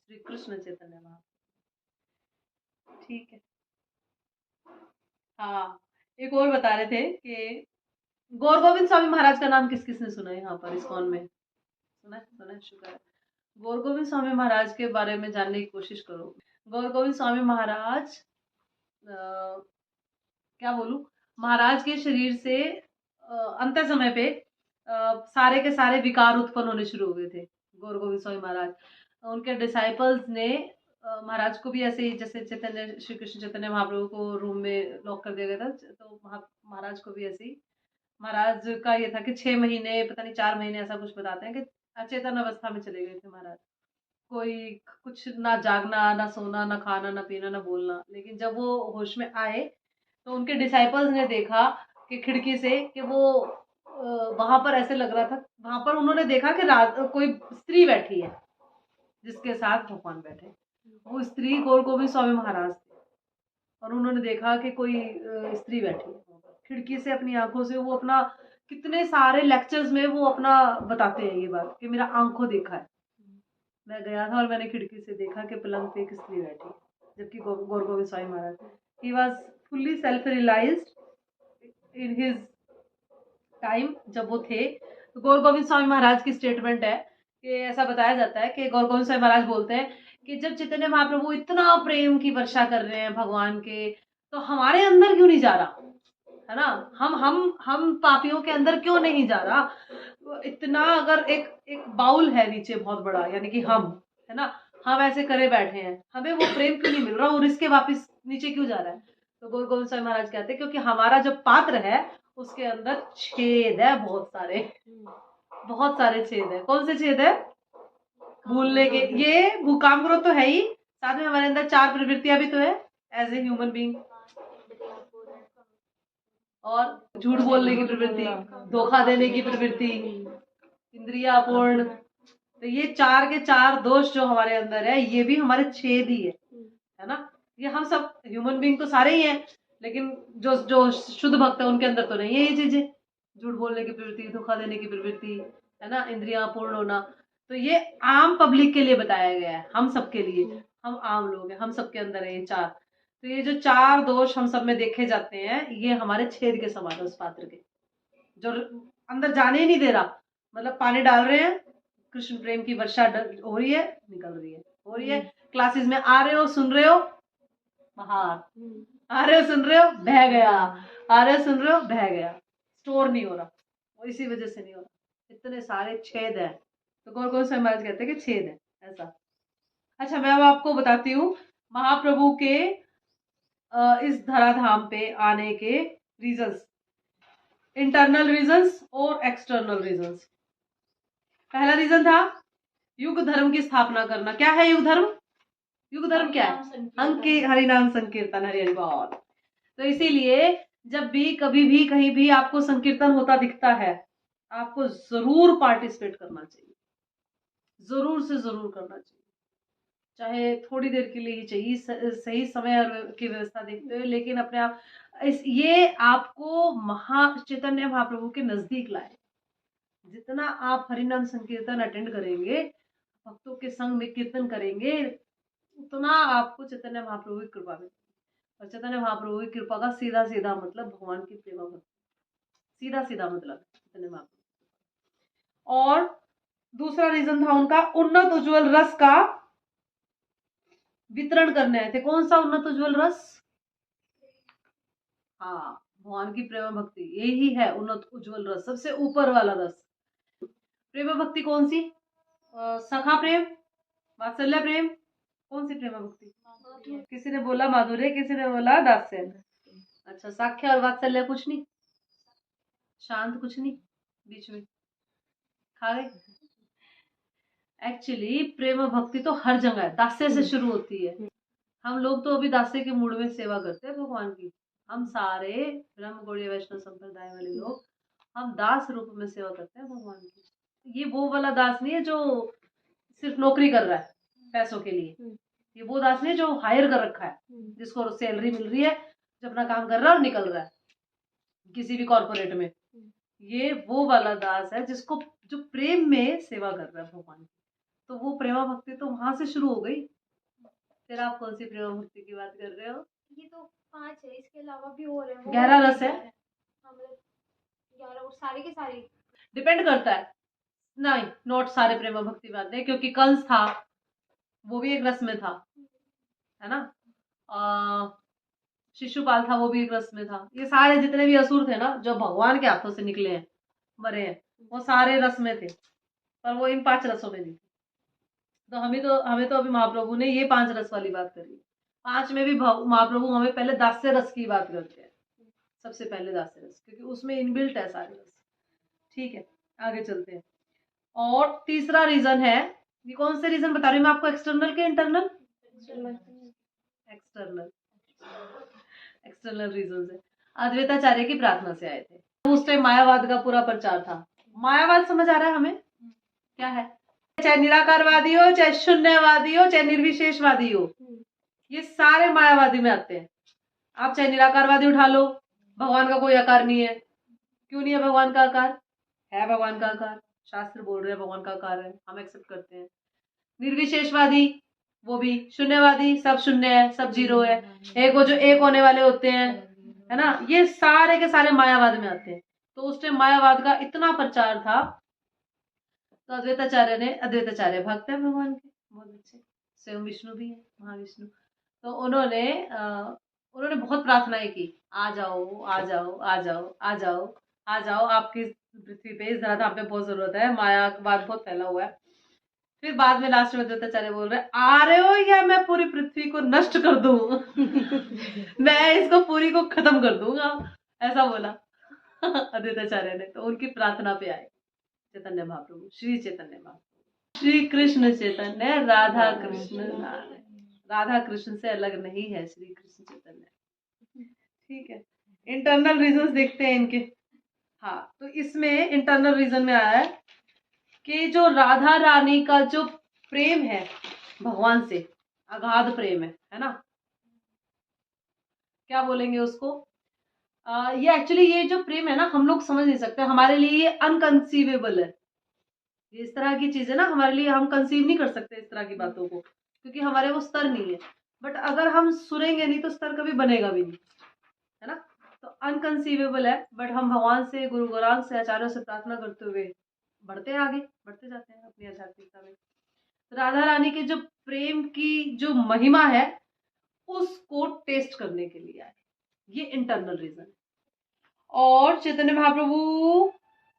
S1: श्री कृष्ण चैतन्य महाप्रभु। ठीक है। हाँ, एक और बता रहे थे कि गौर गोविंद स्वामी महाराज का नाम किस किसने सुना है यहाँ पर इस्कॉन में? सुना है, शुक्र है। गौर गोविंद स्वामी महाराज के बारे में जानने की कोशिश करो। गौर गोविंद स्वामी महाराज क्या बोलूं, महाराज के शरीर से अंत समय पे सारे के सारे विकार उत्पन्न होने शुरू हो गए थे। गौर गोविंद स्वामी महाराज, उनके डिसाइपल्स ने महाराज को भी ऐसे ही, जैसे चैतन्य श्री कृष्ण चैतन्य महाप्रभु को रूम में लॉक कर दिया गया था, तो महाराज को भी ऐसे ही, महाराज का ये था कि 6 महीने, पता नहीं 4 महीने, ऐसा कुछ बताते हैं कि अचेतन अवस्था में चले गए थे महाराज। कोई कुछ ना जागना, ना सोना, ना खाना, ना पीना, ना बोलना। लेकिन जब वो होश में आए तो उनके डिसाइपल्स ने देखा कि खिड़की से कि वो वहां पर ऐसे लग रहा था, वहां पर उन्होंने देखा कि कोई स्त्री बैठी है जिसके साथ भगवान बैठे। वो स्त्री गौर गोविंद स्वामी महाराज थे, और उन्होंने देखा कि कोई स्त्री बैठी है। खिड़की से अपनी आंखों से वो अपना, कितने सारे लेक्चर्स में वो अपना बताते हैं ये बात कि मेरा आंखों देखा है, मैं गया था और मैंने खिड़की से देखा कि पलंग पे एक स्त्री बैठी, जबकि Gaur Govind Swami Maharaj, he was fully self realized in his time. जब वो थे, तो गौर गोविंद स्वामी महाराज की स्टेटमेंट है कि ऐसा बताया जाता है कि गौर गोविंद स्वामी महाराज बोलते हैं कि जब चैतन्य महाप्रभु इतना प्रेम की वर्षा कर रहे हैं भगवान के, तो हमारे अंदर क्यों नहीं जा रहा है ना? हम पापियों के अंदर क्यों नहीं जा रहा? इतना अगर एक बाउल है नीचे बहुत बड़ा, यानी कि हम, है ना, हम ऐसे करे बैठे हैं, हमें वो प्रेम क्यों नहीं मिल रहा और इसके वापस नीचे क्यों जा रहा है? तो गौर गोविंद स्वामी महाराज कहते हैं क्योंकि हमारा जो पात्र है उसके अंदर छेद है, बहुत सारे छेद है। कौन से छेद है? भूलने के, ये भूकाम क्रोध तो है ही, साथ में हमारे अंदर 4 प्रवृत्तियां भी तो है एज ए ह्यूमन बीइंग, और झूठ बोलने की प्रवृत्ति, धोखा देने की प्रवृत्ति, इंद्रिया पूर्ण। तो ये 4 के 4 दोष जो हमारे अंदर है, ये भी हमारे छेद ही है ना? ये हम सब ह्यूमन बीइंग तो सारे ही हैं, लेकिन जो जो शुद्ध भक्त है उनके अंदर तो नहीं है ये चीजें, झूठ बोलने की प्रवृत्ति, धोखा देने की प्रवृत्ति, है ना, इंद्रिया पूर्ण होना। तो ये आम पब्लिक के लिए बताया गया है, हम सबके लिए, हम आम लोग हैं, हम सबके अंदर है ये 4। तो ये जो 4 दोष हम सब में देखे जाते हैं, ये हमारे छेद के समान है उस पात्र के, जो अंदर जाने ही नहीं दे रहा। मतलब पानी डाल रहे हैं, कृष्ण प्रेम की वर्षा हो रही है, निकल रही है, हो रही है। क्लासेस में आ रहे हो, सुन रहे हो, बाहर आ रहे हो, सुन रहे हो, बह गया, आ रहे हो, सुन रहे हो, बह गया, स्टोर नहीं हो रहा। और इसी वजह से नहीं हो रहा, इतने सारे छेद है। तो गौर गोविंद स्वामी महाराज कहते हैं कि छेद है ऐसा। अच्छा, मैं अब आपको बताती हूँ महाप्रभु के इस धराधाम पे आने के रीजंस, इंटरनल रीजंस और एक्सटर्नल रीजंस। पहला रीजन था युग धर्म की स्थापना करना। क्या है युग धर्म? युग धर्म क्या है? हरिनाम संकीर्तन, हरि हरि बोल। तो इसीलिए जब भी कभी भी कहीं भी आपको संकीर्तन होता दिखता है, आपको जरूर पार्टिसिपेट करना चाहिए, जरूर से जरूर करना चाहिए, चाहे थोड़ी देर के लिए ही चाहिए, सही समय की व्यवस्था देखते हुए, लेकिन अपने आप ये आपको चैतन्य महाप्रभु के नजदीक लाए। जितना आप हरिनाम संकीर्तन अटेंड करेंगे, भक्तों के संग में कीर्तन करेंगे, उतना आपको चैतन्य महाप्रभु की कृपा मिलेगी। और चैतन्य महाप्रभु की कृपा का सीधा सीधा मतलब भगवान की प्रेम भक्ति, सीधा सीधा मतलब चैतन्य महाप्रभु। और दूसरा रीजन था उनका उन्नत उज्जवल रस का वितरण करने आए थे। कौन सा उन्नत उज्जवल रस? हाँ, भगवान की प्रेम भक्ति, यही है उन्नत उज्जवल रस, सबसे ऊपर वाला रस। प्रेम भक्ति कौन सी? सखा प्रेम, वात्सल्य प्रेम, कौन सी प्रेम भक्ति? किसी ने बोला माधुर्य, किसी ने बोला दास्य। अच्छा, साख्य और वात्सल्य कुछ नहीं, शांत कुछ नहीं, बीच में खा गए। एक्चुअली प्रेम भक्ति तो हर जगह है, दास्य से शुरू होती है। हम लोग तो अभी दास्य के मूड में सेवा करते हैं भगवान की। हम सारे ब्रह्म गौड़ीय वैष्णव संप्रदाय वाले लोग, हम दास रूप में सेवा करते हैं भगवान की। ये वो वाला दास नहीं है जो सिर्फ नौकरी कर रहा है पैसों के लिए, ये वो दास नहीं है जो हायर कर रखा है, जिसको सैलरी मिल रही है, जो अपना काम कर रहा है और निकल रहा है किसी भी कॉर्पोरेट में। ये वो वाला दास है जिसको, जो प्रेम में सेवा कर रहा है भगवान की। तो वो प्रेमा भक्ति तो वहां से शुरू हो गई। फिर आप कौन सी प्रेमा भक्ति की बात कर रहे हो?
S2: ये तो 5 है, इसके अलावा भी और है।
S1: 11 रस है।
S2: हाँ, मतलब 11 और सारे के सारे
S1: डिपेंड करता है। नहीं, नॉट सारे प्रेमा भक्ति में आते हैं, क्योंकि कंस था, वो भी एक रस में था, है ना। शिशुपाल था, वो भी एक रस में था। ये सारे जितने भी असुर थे ना, जो भगवान के हाथों से निकले हैं, मरे हैं, वो सारे रस में थे, पर वो इन 5 रसों में नहीं थे। तो हमें तो अभी महाप्रभु ने ये 5 रस वाली बात करी। 5 में भी महाप्रभु हमें पहले दास्य रस की बात करते हैं, सबसे पहले दास्य रस, क्योंकि उसमें इनबिल्ट है सारे रस। ठीक है, आगे चलते हैं। और तीसरा रीजन है, ये कौन से रीजन बता रही हूँ मैं आपको, एक्सटर्नल के इंटरनल? एक्सटर्नल रीजन है। अद्वैताचार्य की प्रार्थना से आए थे। उस टाइम मायावाद का पूरा प्रचार था। मायावाद समझ आ रहा है हमें क्या है? चाहे निराकारवादी हो, चाहे शून्यवादी हो, चाहे निर्विशेषवादी हो, ये सारे मायावादी में आते हैं। आप चाहे निराकारवादी उठा लो, भगवान का कोई आकार नहीं है। क्यों नहीं है भगवान का आकार? है भगवान का आकार, शास्त्र बोल रहे हैं भगवान का आकार है, हम एक्सेप्ट करते हैं। निर्विशेषवादी, वो भी शून्यवादी, सब शून्य है, सब जीरो है। एक वो जो एक होने वाले होते हैं, है ना, ये सारे के सारे मायावाद में आते हैं। तो उस टाइम मायावाद का इतना प्रचार था, तो अद्वैताचार्य भक्त है भगवान के, बहुत अच्छे, स्वयं विष्णु भी है, महाविष्णु। तो उन्होंने बहुत प्रार्थनाएं की, आ जाओ आ जाओ आ जाओ आ जाओ आ जाओ, आपकी पृथ्वी पे, इस धराधाम पे बहुत जरूरत है, मायावाद बहुत फैला हुआ है। फिर बाद में लास्ट में अद्वैताचार्य बोल रहे, आ रहे हो या मैं पूरी पृथ्वी को नष्ट कर दूं? मैं इसको पूरी को खत्म कर दूंगा, ऐसा बोला अद्वैताचार्य ने। तो उनकी प्रार्थना पे आए चैतन्य महाप्रभु, श्री चैतन्य महाप्रभु। श्री कृष्ण चैतन्य, राधा कृष्ण नारायण। राधा कृष्ण से अलग नहीं है श्री कृष्ण चैतन्य। ठीक है, इंटरनल रीजंस देखते हैं इनके। हाँ, तो इसमें इंटरनल रीजन में आया है कि जो राधा रानी का जो प्रेम है भगवान से, अगाध प्रेम है ना, क्या बोलेंगे उसको, ये एक्चुअली ये जो प्रेम है ना, हम लोग समझ नहीं सकते, हमारे लिए ये अनकंसीवेबल है। ये इस तरह की चीज है ना, हमारे लिए, हम कंसीव नहीं कर सकते इस तरह की बातों को, क्योंकि हमारे वो स्तर नहीं है। बट अगर हम सुनेंगे नहीं तो स्तर कभी बनेगा भी नहीं, है ना। तो अनकंसीवेबल है, बट हम भगवान से, गुरु गौरांग से, आचार्यों से प्रार्थना करते हुए बढ़ते आगे, बढ़ते जाते हैं अपनी आध्यात्मिकता में। राधा रानी के जो प्रेम की जो महिमा है, उसको टेस्ट करने के लिए आए, ये इंटरनल रीजन है। और चैतन्य महाप्रभु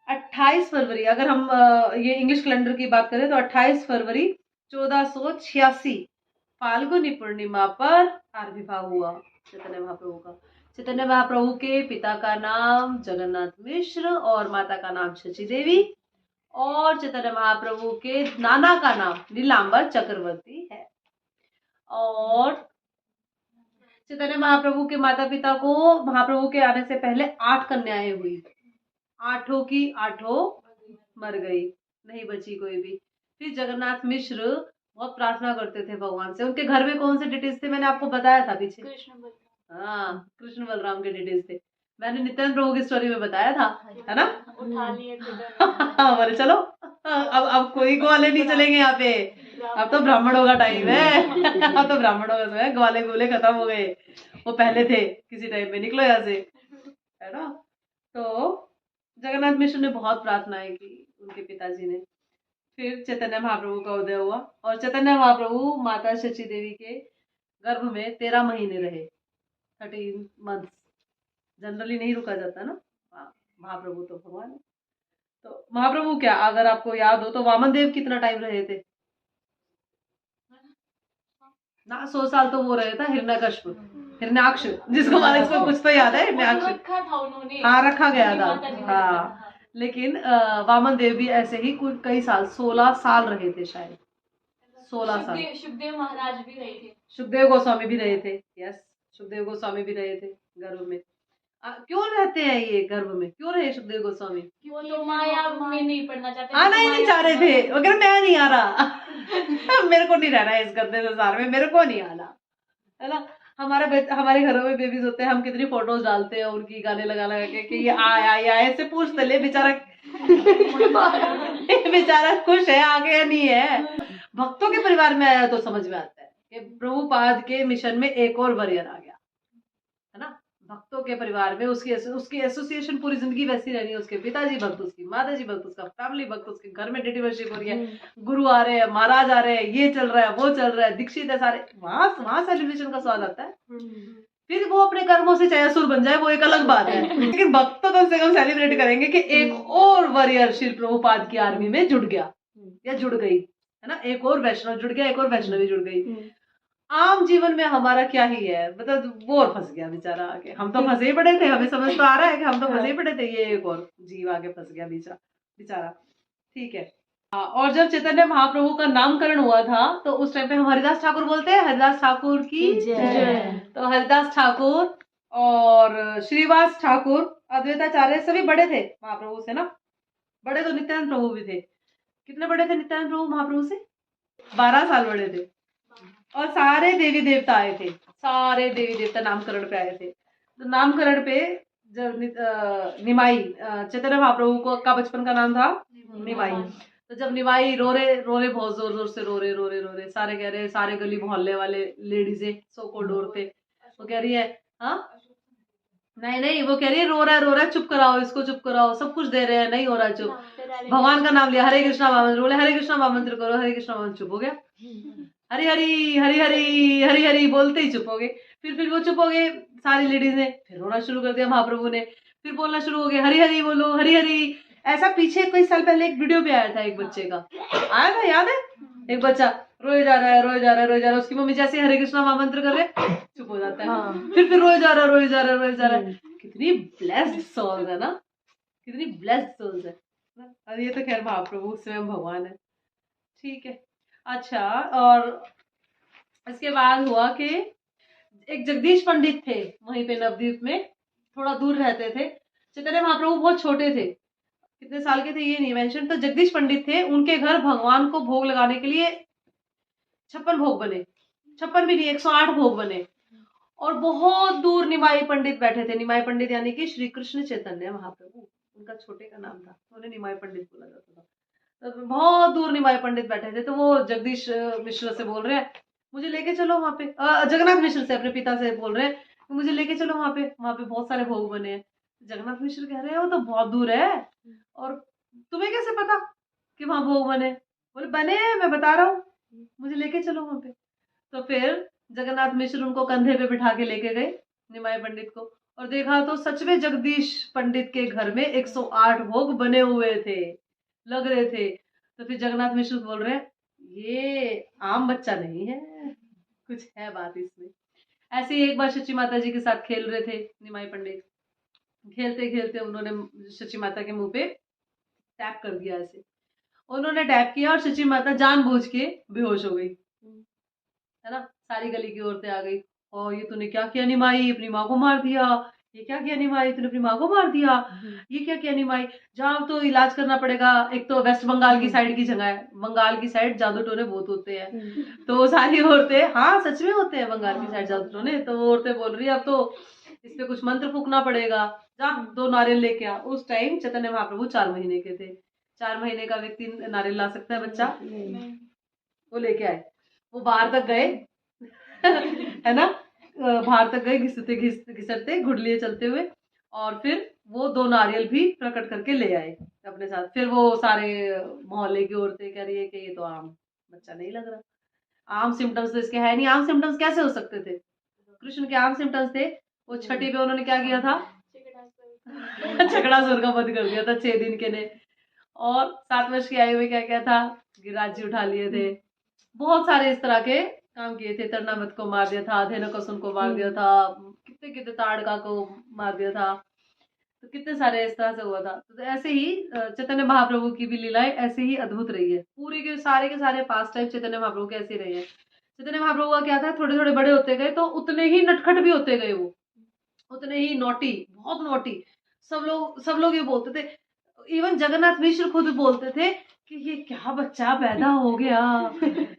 S1: 28 फरवरी, अगर हम ये इंग्लिश कैलेंडर की बात करें तो 28 फरवरी 1486 फाल्गुनी पूर्णिमा पर आविर्भाव हुआ चैतन्य महाप्रभु का। चैतन्य महाप्रभु के पिता का नाम जगन्नाथ मिश्र और माता का नाम शची देवी, और चैतन्य महाप्रभु के नाना का नाम नीलांबर चक्रवर्ती है। और चैतन्य महाप्रभु के माता पिता को महाप्रभु के आने से पहले 8 कन्याएं हुई, 8 की 8 मर गई, नहीं बची कोई भी। फिर जगन्नाथ मिश्र बहुत प्रार्थना करते थे भगवान से। उनके घर में कौन से डिटेल्स थे, मैंने आपको बताया था पीछे, हाँ, कृष्ण बलराम के डिटेल्स थे, मैंने नित्यानंद प्रभु की स्टोरी में बताया था, है ना।
S2: उठा लिए थे।
S1: बोले चलो, अब कोई ग्वाले नहीं चलेंगे यहाँ पे, अब तो ब्राह्मणों का टाइम है। अब तो ब्राह्मणों का समय, ग्वाले गोले खत्म हो गए, वो पहले थे किसी टाइम में, निकलो यहाँ से, है ना। तो जगन्नाथ मिश्र ने बहुत प्रार्थनाएं की उनके पिताजी ने। फिर चैतन्य महाप्रभु का उदय हुआ, और चैतन्य महाप्रभु माता शची देवी के गर्भ में 13 महीने रहे, 13 मंथ्स। जनरली नहीं रुका जाता ना, महाप्रभु तो भगवान है। तो महाप्रभु क्या, अगर आपको याद हो तो वामन देव कितना टाइम रहे थे ना, 100 साल तो वो रहे था हिरण्याक्ष, जिसको हमारे इसको कुछ तो याद है, हिरण्याक्ष
S2: रखा था उन्होंने,
S1: हाँ रखा गया था, हाँ। लेकिन वामन देव भी ऐसे ही कुछ कई साल, 16 साल रहे थे शायद, 16 साल।
S2: सुखदेव महाराज भी रहे थे,
S1: सुखदेव गोस्वामी भी रहे थे, यस, सुखदेव गोस्वामी भी रहे थे गर्भ में। क्यों रहते हैं ये गर्भ में, क्यों रहे सुखदेव गोस्वामी?
S2: वो तो माया में नहीं पढ़ना चाहते,
S1: आना ही नहीं चाह रहे थे, अगर मैं नहीं आ रहा मेरे को नहीं रहना है इस गंदे संसार में, मेरे को नहीं आना, है ना। हमारे घरों में बेबीज होते हैं, हम कितनी फोटोज डालते हैं उनकी, गाने लगा लगा के ये आया ऐसे पूछते, ले बेचारा बेचारा खुश है, आगे या नहीं है, भक्तों के परिवार में आया तो समझ में आता है कि प्रभुपाद के मिशन में एक और वॉरियर आ गया, है ना। भक्तों के परिवार में उसकी एसोसिएशन पूरी जिंदगी वैसी रहनी है। उसके पिताजी भक्त, उसकी माताजी भक्त, उसका फैमिली भक्त, उसके घर में डेटी वर्शिप हो रही है, गुरु आ रहे हैं, महाराज आ रहे हैं, ये चल रहा है, वो चल रहा है, दीक्षित है सारे, वहां सेलिब्रेशन का स्वाद आता है। फिर वो अपने कर्मों से चाहे असुर बन जाए वो एक अलग बात है, लेकिन भक्त तो कम से कम सेलिब्रेट करेंगे कि एक और वॉरियर श्री प्रभुपाद की आर्मी में जुड़ गया या जुड़ गई, है ना। एक और वैष्णव जुड़ गया, एक और वैष्णवी जुड़ गई। आम जीवन में हमारा क्या ही है, मतलब वो और फंस गया बेचारा आगे। हम तो फंसे ही पड़े थे, हमें समझ तो आ रहा है कि हम तो फंसे ही पड़े थे, ये एक और जीव आगे फंस गया बेचारा। ठीक है। और जब चैतन्य महाप्रभु का नामकरण हुआ था तो उस टाइम पे हम हरिदास ठाकुर बोलते हैं, हरिदास ठाकुर की जय। तो हरिदास ठाकुर और श्रीवास ठाकुर अद्वैताचार्य सभी बड़े थे महाप्रभु से ना। बड़े तो नित्यानंद प्रभु भी थे। कितने बड़े थे नित्यानंद प्रभु महाप्रभु से? 12 साल बड़े थे। और सारे देवी देवता आए थे, सारे देवी देवता नामकरण पे आए थे। तो नामकरण पे जब निमाई चैतन्य महाप्रभु को का बचपन का नाम था निमाई। तो जब निमाई रो रहे बहुत जोर जोर से रो रहे, सारे कह रहे, सारे गली मोहल्ले वाले लेडीजे सो को डोरते, वो कह रही है हाँ नहीं वो कह रही है रो रहा है, चुप कराओ इसको, चुप कराओ, सब कुछ दे रहे हैं, नहीं हो रहा चुप। भगवान का नाम लिया, हरे कृष्णा महामंत्र बोले, हरे कृष्णा महामंत्र करो, हरे कृष्णा महामंत्र, चुप हो गया। हरी हरी हरी हरी हरी हरी बोलते ही चुप हो गए। फिर वो चुप हो गए सारी लेडीज ने, फिर रोना शुरू कर दिया महाप्रभु ने, फिर बोलना शुरू हो गए, हरी हरी बोलो, हरी हरी। ऐसा पीछे कई साल पहले एक वीडियो भी आया था, एक बच्चे का आया था, याद है? एक बच्चा रोए जा रहा है, उसकी मम्मी जैसे हरे कृष्णा महामंत्र कर रहे चुप हो जाता है। फिर रोए जा रहा है। कितनी ब्लेस्ड सोल्स है ना, कितनी ब्लेस्ड सोल्स है। और ये तो खैर महाप्रभु स्वयं भगवान है। ठीक है। अच्छा, और इसके बाद हुआ कि एक जगदीश पंडित थे वहीं पे नवद्वीप में, थोड़ा दूर रहते थे। चैतन्य महाप्रभु बहुत छोटे थे, कितने साल के थे ये नहीं मेंशन। तो जगदीश पंडित थे, उनके घर भगवान को भोग लगाने के लिए 56 भोग बने, 56 भी नहीं 108 भोग बने। और बहुत दूर निमाई पंडित बैठे थे। निमाई पंडित यानी कि श्री कृष्ण चैतन्य महाप्रभु, उनका छोटे का नाम था, उन्हें निमाई पंडित बोला जाता था। तो बहुत दूर निमाई पंडित बैठे थे। तो वो जगदीश मिश्र से बोल रहे हैं मुझे लेके चलो वहां पे, जगन्नाथ मिश्र से, अपने पिता से बोल रहे हैं मुझे लेके चलो वहां पे बहुत सारे भोग बने हैं। जगन्नाथ मिश्र कह रहे हैं वो तो बहुत दूर है, और तुम्हें कैसे पता कि वहां भोग बने? बोले बने, मैं बता रहा हूँ, मुझे लेके चलो वहां पे। तो फिर जगन्नाथ मिश्र उनको कंधे पे बिठा के लेके गए निमाई पंडित को, और देखा तो सच में जगदीश पंडित के घर में 108 भोग बने हुए थे, लग रहे थे। तो फिर जगन्नाथ मिश्र बोल रहे हैं ये आम बच्चा नहीं है, कुछ है बात इसमें। ऐसे ही एक बार सची माता जी के साथ खेल रहे थे निमाई पंडित, खेलते खेलते उन्होंने सची माता के मुंह पे टैप कर दिया। ऐसे उन्होंने टैप किया और सची माता जानबूझ के बेहोश हो गई, है ना। सारी गली की औरतें आ गई, और ये तूने क्या किया निमाई, अपनी माँ को मार दिया, ये क्या किया निमाई, तूने अपनी माँ को मार दिया, ये क्या किया निमाई, जाओ तो इलाज करना पड़ेगा। एक तो वेस्ट बंगाल की साइड की जगह है, बंगाल की साइड जादू टोने बहुत होते हैं। तो वो सारी औरतें, हाँ सच में होते हैं बंगाल की साइड जादू टोने। तो वो औरतें बोल रही है अब तो इस पे कुछ मंत्र फूकना पड़ेगा, जा 2 नारियल लेके आ। उस टाइम चैतन्य महाप्रभु 4 महीने के थे। 4 महीने का व्यक्ति नारियल ला सकता है बच्चा? वो लेके आए, वो बाहर तक गए है ना, बाहर तक गए घिसटते घुड़लिए चलते हुए, और फिर वो 2 नारियल भी प्रकट करके ले आए अपने साथ। फिर वो सारे मोहल्ले की औरतें कह रही है कि ये तो आम बच्चा नहीं लग रहा, आम सिम्टम्स तो इसके है नहीं। आम सिम्टम्स कैसे हो सकते थे? कृष्ण के आम सिम्टम्स थे। वो छठी पे उन्होंने क्या किया था छकड़ा सुर का वध कर दिया था 6 दिन के ने। और 7 वर्ष की आयु में क्या किया था, गिरिराज जी उठा लिए थे। बहुत सारे इस तरह के काम किए थे। तरनामत को मार दिया था, धेनुकासुर को मार दिया था, कितने ताड़का को मार दिया था। तो कितने सारे इस तरह से हुआ था। तो ऐसे ही चैतन्य महाप्रभु की भी लीलाएं ऐसे ही अद्भुत रही है। पूरे के सारे पास टाइम चैतन्य महाप्रभु के ऐसे रहे हैं। चैतन्य महाप्रभु का क्या था, थोड़े थोड़े बड़े होते गए तो उतने ही नटखट भी होते गए, वो उतने ही नोटी, बहुत नोटी। सब लोग ये बोलते थे, इवन जगन्नाथ मिश्र खुद बोलते थे कि ये क्या बच्चा पैदा हो गया,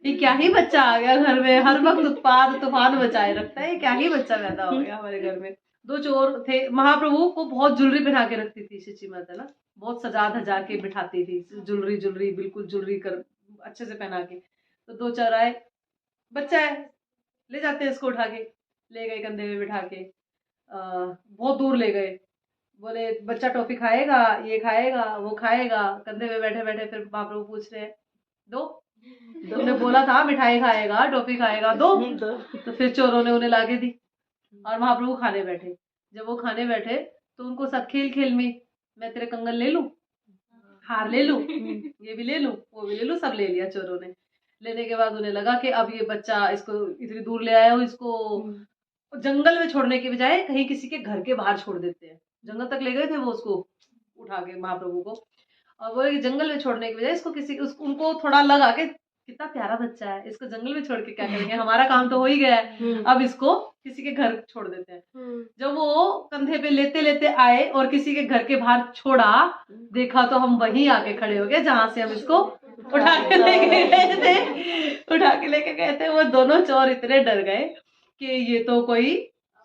S1: ये क्या ही बच्चा आ गया घर में, हर वक्त उत्पाद तूफान बचाए रखता है, ये क्या ही बच्चा पैदा हो गया हमारे घर में। 2 चोर थे। महाप्रभु को बहुत ज्वेलरी पहना के रखती थी सच्ची माता ना, बहुत सजा धजा के बिठाती थी, ज्वेलरी बिल्कुल ज्वेलरी कर अच्छे से पहना के। तो 2 चोर आए, बच्चा है, ले जाते हैं इसको, उठा के ले गए कंधे में बिठा के, बहुत दूर ले गए। बोले बच्चा टॉफी खाएगा, ये खाएगा, वो खाएगा। कंधे में बैठे बैठे फिर महाप्रभु पूछ रहे हैं, दो, तुमने बोला था मिठाई खाएगा, टॉफी खाएगा, दो। तो फिर चोरों ने उन्हें लाके दी और महाप्रभु खाने बैठे। जब वो खाने बैठे तो उनको सब खेल खेल में, मैं तेरे कंगन ले लूं, हार ले लूं, ये भी ले लूं, वो भी ले लूं, सब ले लिया चोरों ने। लेने के बाद उन्हें लगा कि अब ये बच्चा, इसको इतनी दूर ले आया हूं, इसको जंगल में छोड़ने के बजाय कहीं किसी के घर के बाहर छोड़ देते हैं। जंगल तक ले गए थे वो उसको उठा के महाप्रभु को, और वो जंगल में छोड़ने के बजाय इसको उनको थोड़ा लगा कि कितना प्यारा बच्चा है, इसको जंगल में छोड़ के क्या करेंगे, हमारा काम तो हो ही गया है, अब इसको किसी के घर छोड़ देते हैं। जब वो कंधे पे लेते लेते आए और किसी के घर के बाहर छोड़ा, देखा तो हम वहीं आके खड़े हो गए जहां से हम इसको उठा के लेके गए थे। उठा के लेके गए थे। वो दोनों चोर इतने डर गए कि ये तो कोई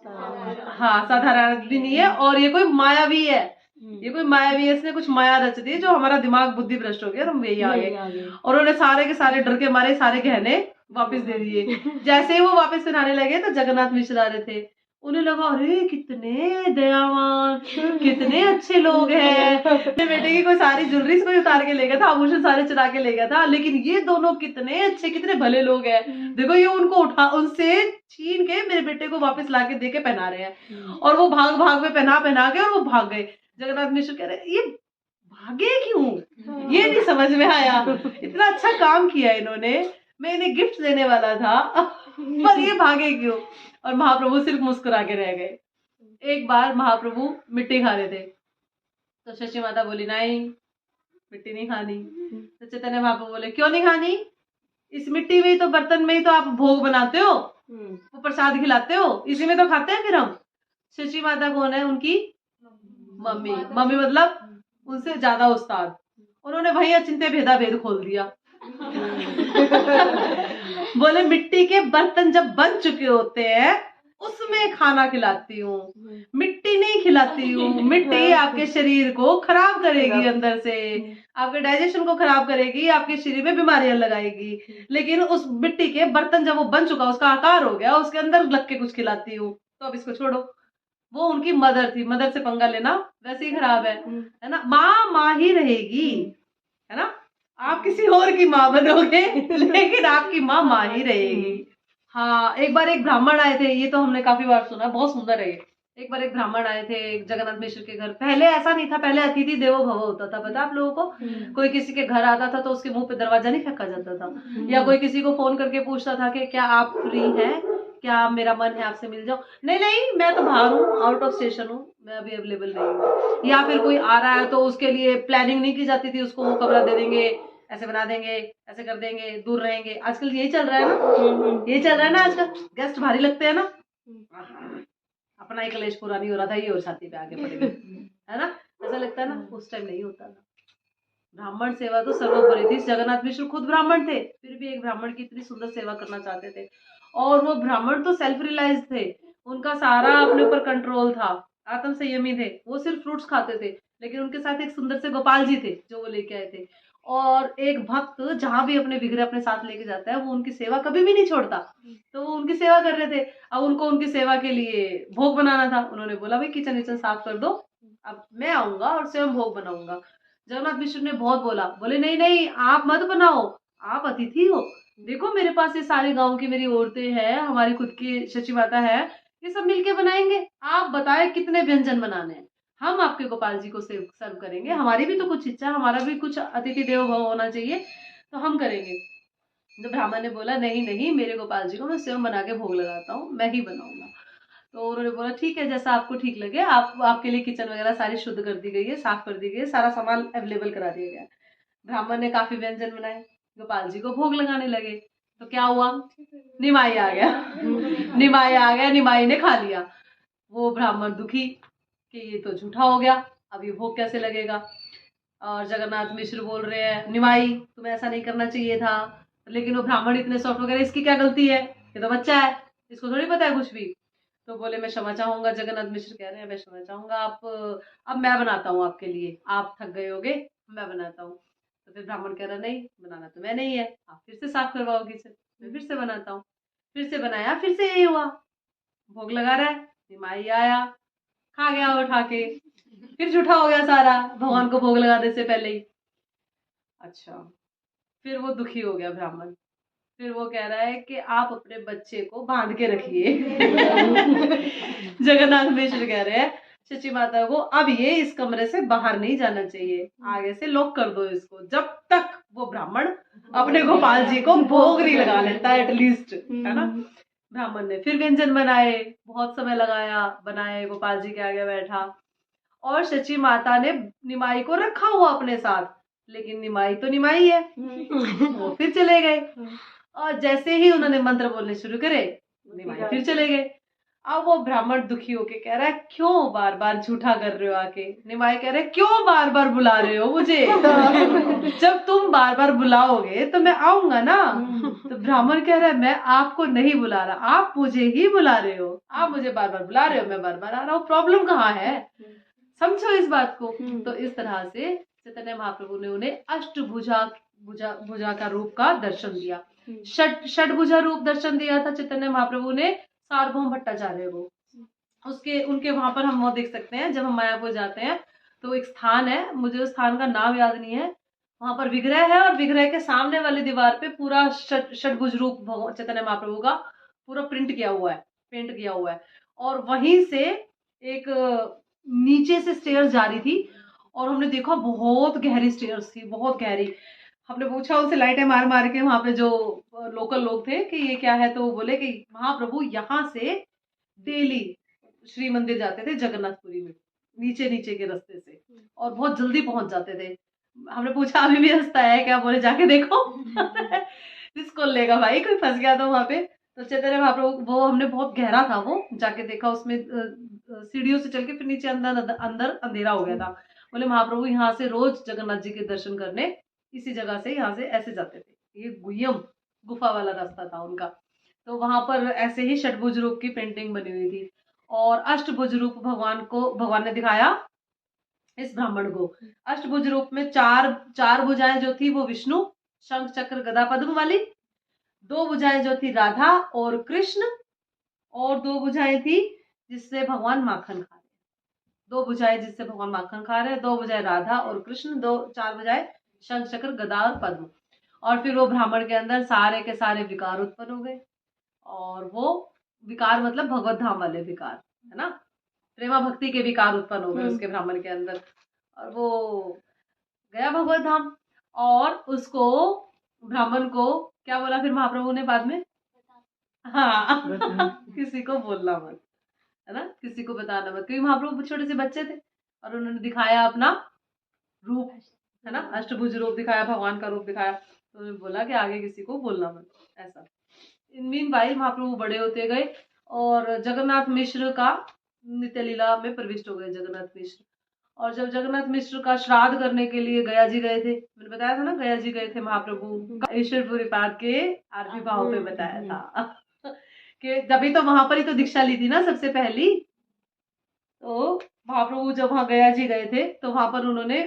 S1: हाँ साधारण आदमी नहीं है, और ये कोई मायावी है, ये कोई मायावी है, इसने कुछ माया रच दी जो हमारा दिमाग बुद्धि भ्रष्ट हो गया, हम यही आ गए। और उन्होंने सारे के सारे डर के मारे सारे गहने वापस दे दिए। जैसे ही वो वापस पहनाने लगे तो जगन्नाथ मिश्र आ रहे थे, उन्हें लगा अरे कितने दयावान, कितने अच्छे लोग हैं, अपने बेटे की कोई सारी ज्वेलरी कोई उतार के ले गया था, आभूषण सारे चुरा के ले गया था, लेकिन ये दोनों कितने अच्छे, कितने भले लोग हैं, देखो ये उनको उठा, उनसे छीन के मेरे बेटे को वापस ला के दे के पहना रहे हैं। और वो भाग भाग में पहना पहना के और वो भाग गए। जगन्नाथ मिश्र कह रहे ये भागे क्यों, ये नहीं समझ में आया, इतना अच्छा काम किया इन्होंने, मैं इन्हें गिफ्ट देने वाला था पर ये भागे क्यों। और महाप्रभु सिर्फ मुस्कुरा के रह गए। एक बार महाप्रभु मिट्टी खा रहे थे तो शशि माता बोली नहीं मिट्टी नहीं खानी। तो चैतन्य महाप्रभु बोले क्यों नहीं खानी, इस मिट्टी में ही तो, बर्तन में ही तो आप भोग बनाते हो, वो प्रसाद खिलाते हो, इसी में तो खाते हैं फिर हम। शशि माता कौन है, उनकी मम्मी। मम्मी मतलब उनसे ज्यादा उस्ताद। उन्होंने वही अचिंत्य भेदा भेद खोल दिया। बोले मिट्टी के बर्तन जब बन चुके होते हैं उसमें खाना खिलाती हूँ, मिट्टी नहीं खिलाती हूँ। मिट्टी आपके शरीर को खराब करेगी, अंदर से आपके डाइजेशन को खराब करेगी, आपके शरीर में बीमारियां लगाएगी। लेकिन उस मिट्टी के बर्तन जब वो बन चुका, उसका आकार हो गया, उसके अंदर लग के कुछ खिलाती हूँ, तो अब इसको छोड़ो। वो उनकी मदर थी, मदर से पंगा लेना वैसे ही खराब है ना। माँ माँ ही रहेगी, है ना, आप किसी और की माँ बनोगे लेकिन आपकी माँ माँ ही रहेगी। हाँ, एक बार एक ब्राह्मण आए थे, ये तो हमने काफी बार सुना, बहुत सुंदर है ये। एक बार एक ब्राह्मण आए थे जगन्नाथ मिश्र के घर। पहले ऐसा नहीं था, पहले अतिथि देवो भव होता था, पता आप लोगों को। कोई किसी के घर आता था तो उसके मुंह पे दरवाजा नहीं फेंका जाता था, या कोई किसी को फोन करके पूछता था कि क्या आप फ्री हैं, क्या मेरा मन है आपसे मिल जाओ। नहीं नहीं मैं तो बाहर हूँ, आउट ऑफ स्टेशन हूँ, मैं अभी अवेलेबल नहीं हूँ। या फिर कोई आ रहा है तो उसके लिए प्लानिंग नहीं की जाती थी, उसको वो कमरा दे देंगे, ऐसे बना देंगे, ऐसे कर देंगे, दूर रहेंगे। आजकल यही चल रहा है ना, यही चल रहा है ना आजकल, गेस्ट भारी लगते हैं ना, अपना ही कलेश पूरा नहीं हो रहा था, ये और छाती पे आगे पड़ गई, है ना, ऐसा लगता है ना। उस टाइम नहीं होता था। ब्राह्मण सेवा तो सर्वोपरि थी। जगन्नाथ मिश्र खुद ब्राह्मण थे, फिर भी एक ब्राह्मण की इतनी सुंदर सेवा करना चाहते थे। और वो ब्राह्मण तो सेल्फ रियलाइज थे, उनका सारा अपने ऊपर कंट्रोल था, आत्म संयमी थे, वो सिर्फ फ्रूट्स खाते थे। लेकिन उनके साथ एक सुंदर से गोपाल जी थे जो वो लेके आए थे। और एक भक्त जहां भी अपने विग्रह अपने साथ लेके जाता है वो उनकी सेवा कभी भी नहीं छोड़ता, तो वो उनकी सेवा कर रहे थे। अब उनको उनकी सेवा के लिए भोग बनाना था। उन्होंने बोला भाई किचन विचन साफ कर दो, अब मैं आऊंगा और स्वयं भोग बनाऊंगा। जगन्नाथ मिश्र ने बहुत बोला, बोले नहीं नहीं आप मत बनाओ, आप अतिथि हो, देखो मेरे पास ये सारे गांव की मेरी औरतें हैं, हमारी खुद की शची माता है, ये सब मिलके बनाएंगे, आप बताए कितने व्यंजन बनाने हैं, हम आपके गोपाल जी को सर्व करेंगे, हमारी भी तो कुछ इच्छा, हमारा भी कुछ अतिथि देवो भव होना चाहिए, तो हम करेंगे। तो ब्राह्मण ने बोला नहीं नहीं मेरे गोपाल जी को मैं स्वयं बना के भोग लगाता हूँ, मैं ही बनाऊंगा। तो उन्होंने बोला ठीक है जैसा आपको ठीक लगे, आप आपके लिए किचन वगैरह सारी शुद्ध कर दी गई है, साफ कर दी गई है, सारा सामान अवेलेबल करा दिया गया। ब्राह्मण ने काफी व्यंजन बनाए, गोपाल जी को भोग लगाने लगे। तो क्या हुआ, निमाई आ गया निमाई आ गया, निमाई ने खा लिया। वो ब्राह्मण दुखी कि ये तो झूठा हो गया, अब ये भोग कैसे लगेगा। और जगन्नाथ मिश्र बोल रहे हैं निमाई तुम्हें ऐसा नहीं करना चाहिए था। लेकिन वो ब्राह्मण इतने सॉफ्ट वगैरह, इसकी क्या गलती है, ये तो बच्चा है, इसको थोड़ी पता है कुछ भी। तो बोले मैं क्षमा चाहूंगा। जगन्नाथ मिश्र कह रहे हैं मैं क्षमा चाहूंगा, आप अब मैं बनाता हूँ आपके लिए, आप थक गए होगे, मैं बनाता हूँ। तो तो फिर ब्राह्मण कह रहा नहीं, बनाना तो मैंने ही है, आप फिर से साफ करवाओ किचन, मैं फिर से बनाता हूँ। फिर से बनाया, फिर से यही हुआ, भोग लगा रहा है, निमाई आया, खा गया उठा के, फिर झूठा हो गया सारा भगवान को भोग लगाने से पहले ही। अच्छा, फिर वो दुखी हो गया ब्राह्मण, फिर वो कह रहा है कि आप अपने बच्चे को बांध के रखिए। जगन्नाथ मिश्र कह रहे हैं शची माता को, अब ये इस कमरे से बाहर नहीं जाना चाहिए, आगे से लॉक कर दो इसको, जब तक वो ब्राह्मण अपने गोपाल जी को भोग नहीं लगा लेता एटलीस्ट, है ना। ब्राह्मण ने फिर व्यंजन बनाए, बहुत समय लगाया, बनाए, गोपाल जी के आगे बैठा, और शची माता ने निमाई को रखा हुआ अपने साथ, लेकिन निमाई तो निमाई है, वो फिर चले गए। और जैसे ही उन्होंने मंत्र बोलने शुरू करे, निमाई फिर चले गए। अब वो ब्राह्मण दुखी होके कह रहा है क्यों बार बार झूठा कर रहे हो आके। निमाई कह रहे क्यों बार बार बुला रहे हो मुझे, जब तुम बार बार बुलाओगे तो मैं आऊंगा ना। तो ब्राह्मण कह रहा है मैं आपको नहीं बुला रहा, आप मुझे ही बुला रहे हो, आप मुझे बार बार बुला रहे हो, मैं बार बार आ रहा हूँ, प्रॉब्लम कहाँ है, समझो इस बात को। तो इस तरह से चैतन्य महाप्रभु ने उन्हें अष्टभुजा भुजा का रूप का दर्शन दिया, षटभुजा रूप दर्शन दिया था चैतन्य महाप्रभु ने सार्वभौम भट्टाचार्य को। उसके उनके वहां पर हम वो देख सकते हैं, जब हम मायापुर जाते हैं तो एक स्थान है, मुझे उस स्थान का नाम याद नहीं है, वहां पर विग्रह है, और विग्रह के सामने वाली दीवार पे पूरा षटभुज रूप चैतन्य महाप्रभु का पूरा प्रिंट किया हुआ है, पेंट किया हुआ है। और वहीं से एक नीचे से स्टेयर्स जा रही थी, और हमने देखा बहुत गहरी स्टेयर्स थी, बहुत गहरी। हमने पूछा उनसे लाइटें मार मार के, वहां पे जो लोकल लोग थे कि ये क्या है, तो वो बोले कि महाप्रभु यहाँ से डेली श्री मंदिर जाते थे जगन्नाथपुरी में, नीचे नीचे के रास्ते से, और बहुत जल्दी पहुंच जाते थे। हमने पूछा अभी भी हंसता है क्या, बोले जाके देखो। जिसको लेगा भाई, कोई फंस गया तो वहां पे। तो चैतन्य महाप्रभु, वो हमने बहुत गहरा था, वो जाके देखा, उसमें सीढ़ियों से चल के फिर नीचे अंदर अंदर अंधेरा हो गया था। बोले महाप्रभु यहाँ से रोज जगन्नाथ जी के दर्शन करने इसी जगह से, यहाँ से ऐसे जाते थे, ये गुह्यम गुफा वाला रास्ता था उनका। तो वहां पर ऐसे ही षटभुज रूप की पेंटिंग बनी हुई थी, और अष्टभुज रूप भगवान ने दिखाया इस ब्राह्मण को। अष्टभुज रूप में चार भुजाएं जो थी वो विष्णु, शंख चक्र गदा पद्म वाली, 2 भुजाएं जो थी राधा और कृष्ण, और 2 भुजाएं थी जिससे भगवान माखन खा रहे, 2 भुजाएं जिससे भगवान माखन खा रहे, 2 भुजाएं राधा और कृष्ण, 4 भुजाएं शंख चक्र गदा और पद्म। और फिर वो ब्राह्मण के अंदर सारे के सारे विकार उत्पन्न हो गए, और वो विकार मतलब भगवत धाम वाले विकार, है ना, प्रेमा भक्ति के विकार उत्पन्न हो गए उसके ब्राह्मण के अंदर, और वो गया भगवत धाम। और उसको ब्राह्मण को क्या बोला फिर महाप्रभु ने बाद में, हाँ, किसी को बोलना मत, है ना, किसी को बताना मत, क्योंकि महाप्रभु छोटे से बच्चे थे और उन्होंने दिखाया अपना रूप, है ना, अष्टभुज रूप दिखाया, भगवान का रूप दिखाया, तो उन्होंने बोला कि आगे किसी को बोलना मत, ऐसा। मीनवाइल महाप्रभु बड़े होते गए, और जगन्नाथ मिश्र का नित्य लीला में प्रविष्ट हो गए जगन्नाथ मिश्र। और जब जगन्नाथ मिश्र का श्राद्ध करने के लिए गया जी गए थे, मैंने बताया था ना, गया जी गए थे महाप्रभु, ईश्वरपुरी पाठ के 8वीं भाव पे बताया था कि तभी तो वहां पर ही तो दीक्षा ली थी ना सबसे पहली। तो महाप्रभु जब वहां गया जी गए थे तो वहां पर उन्होंने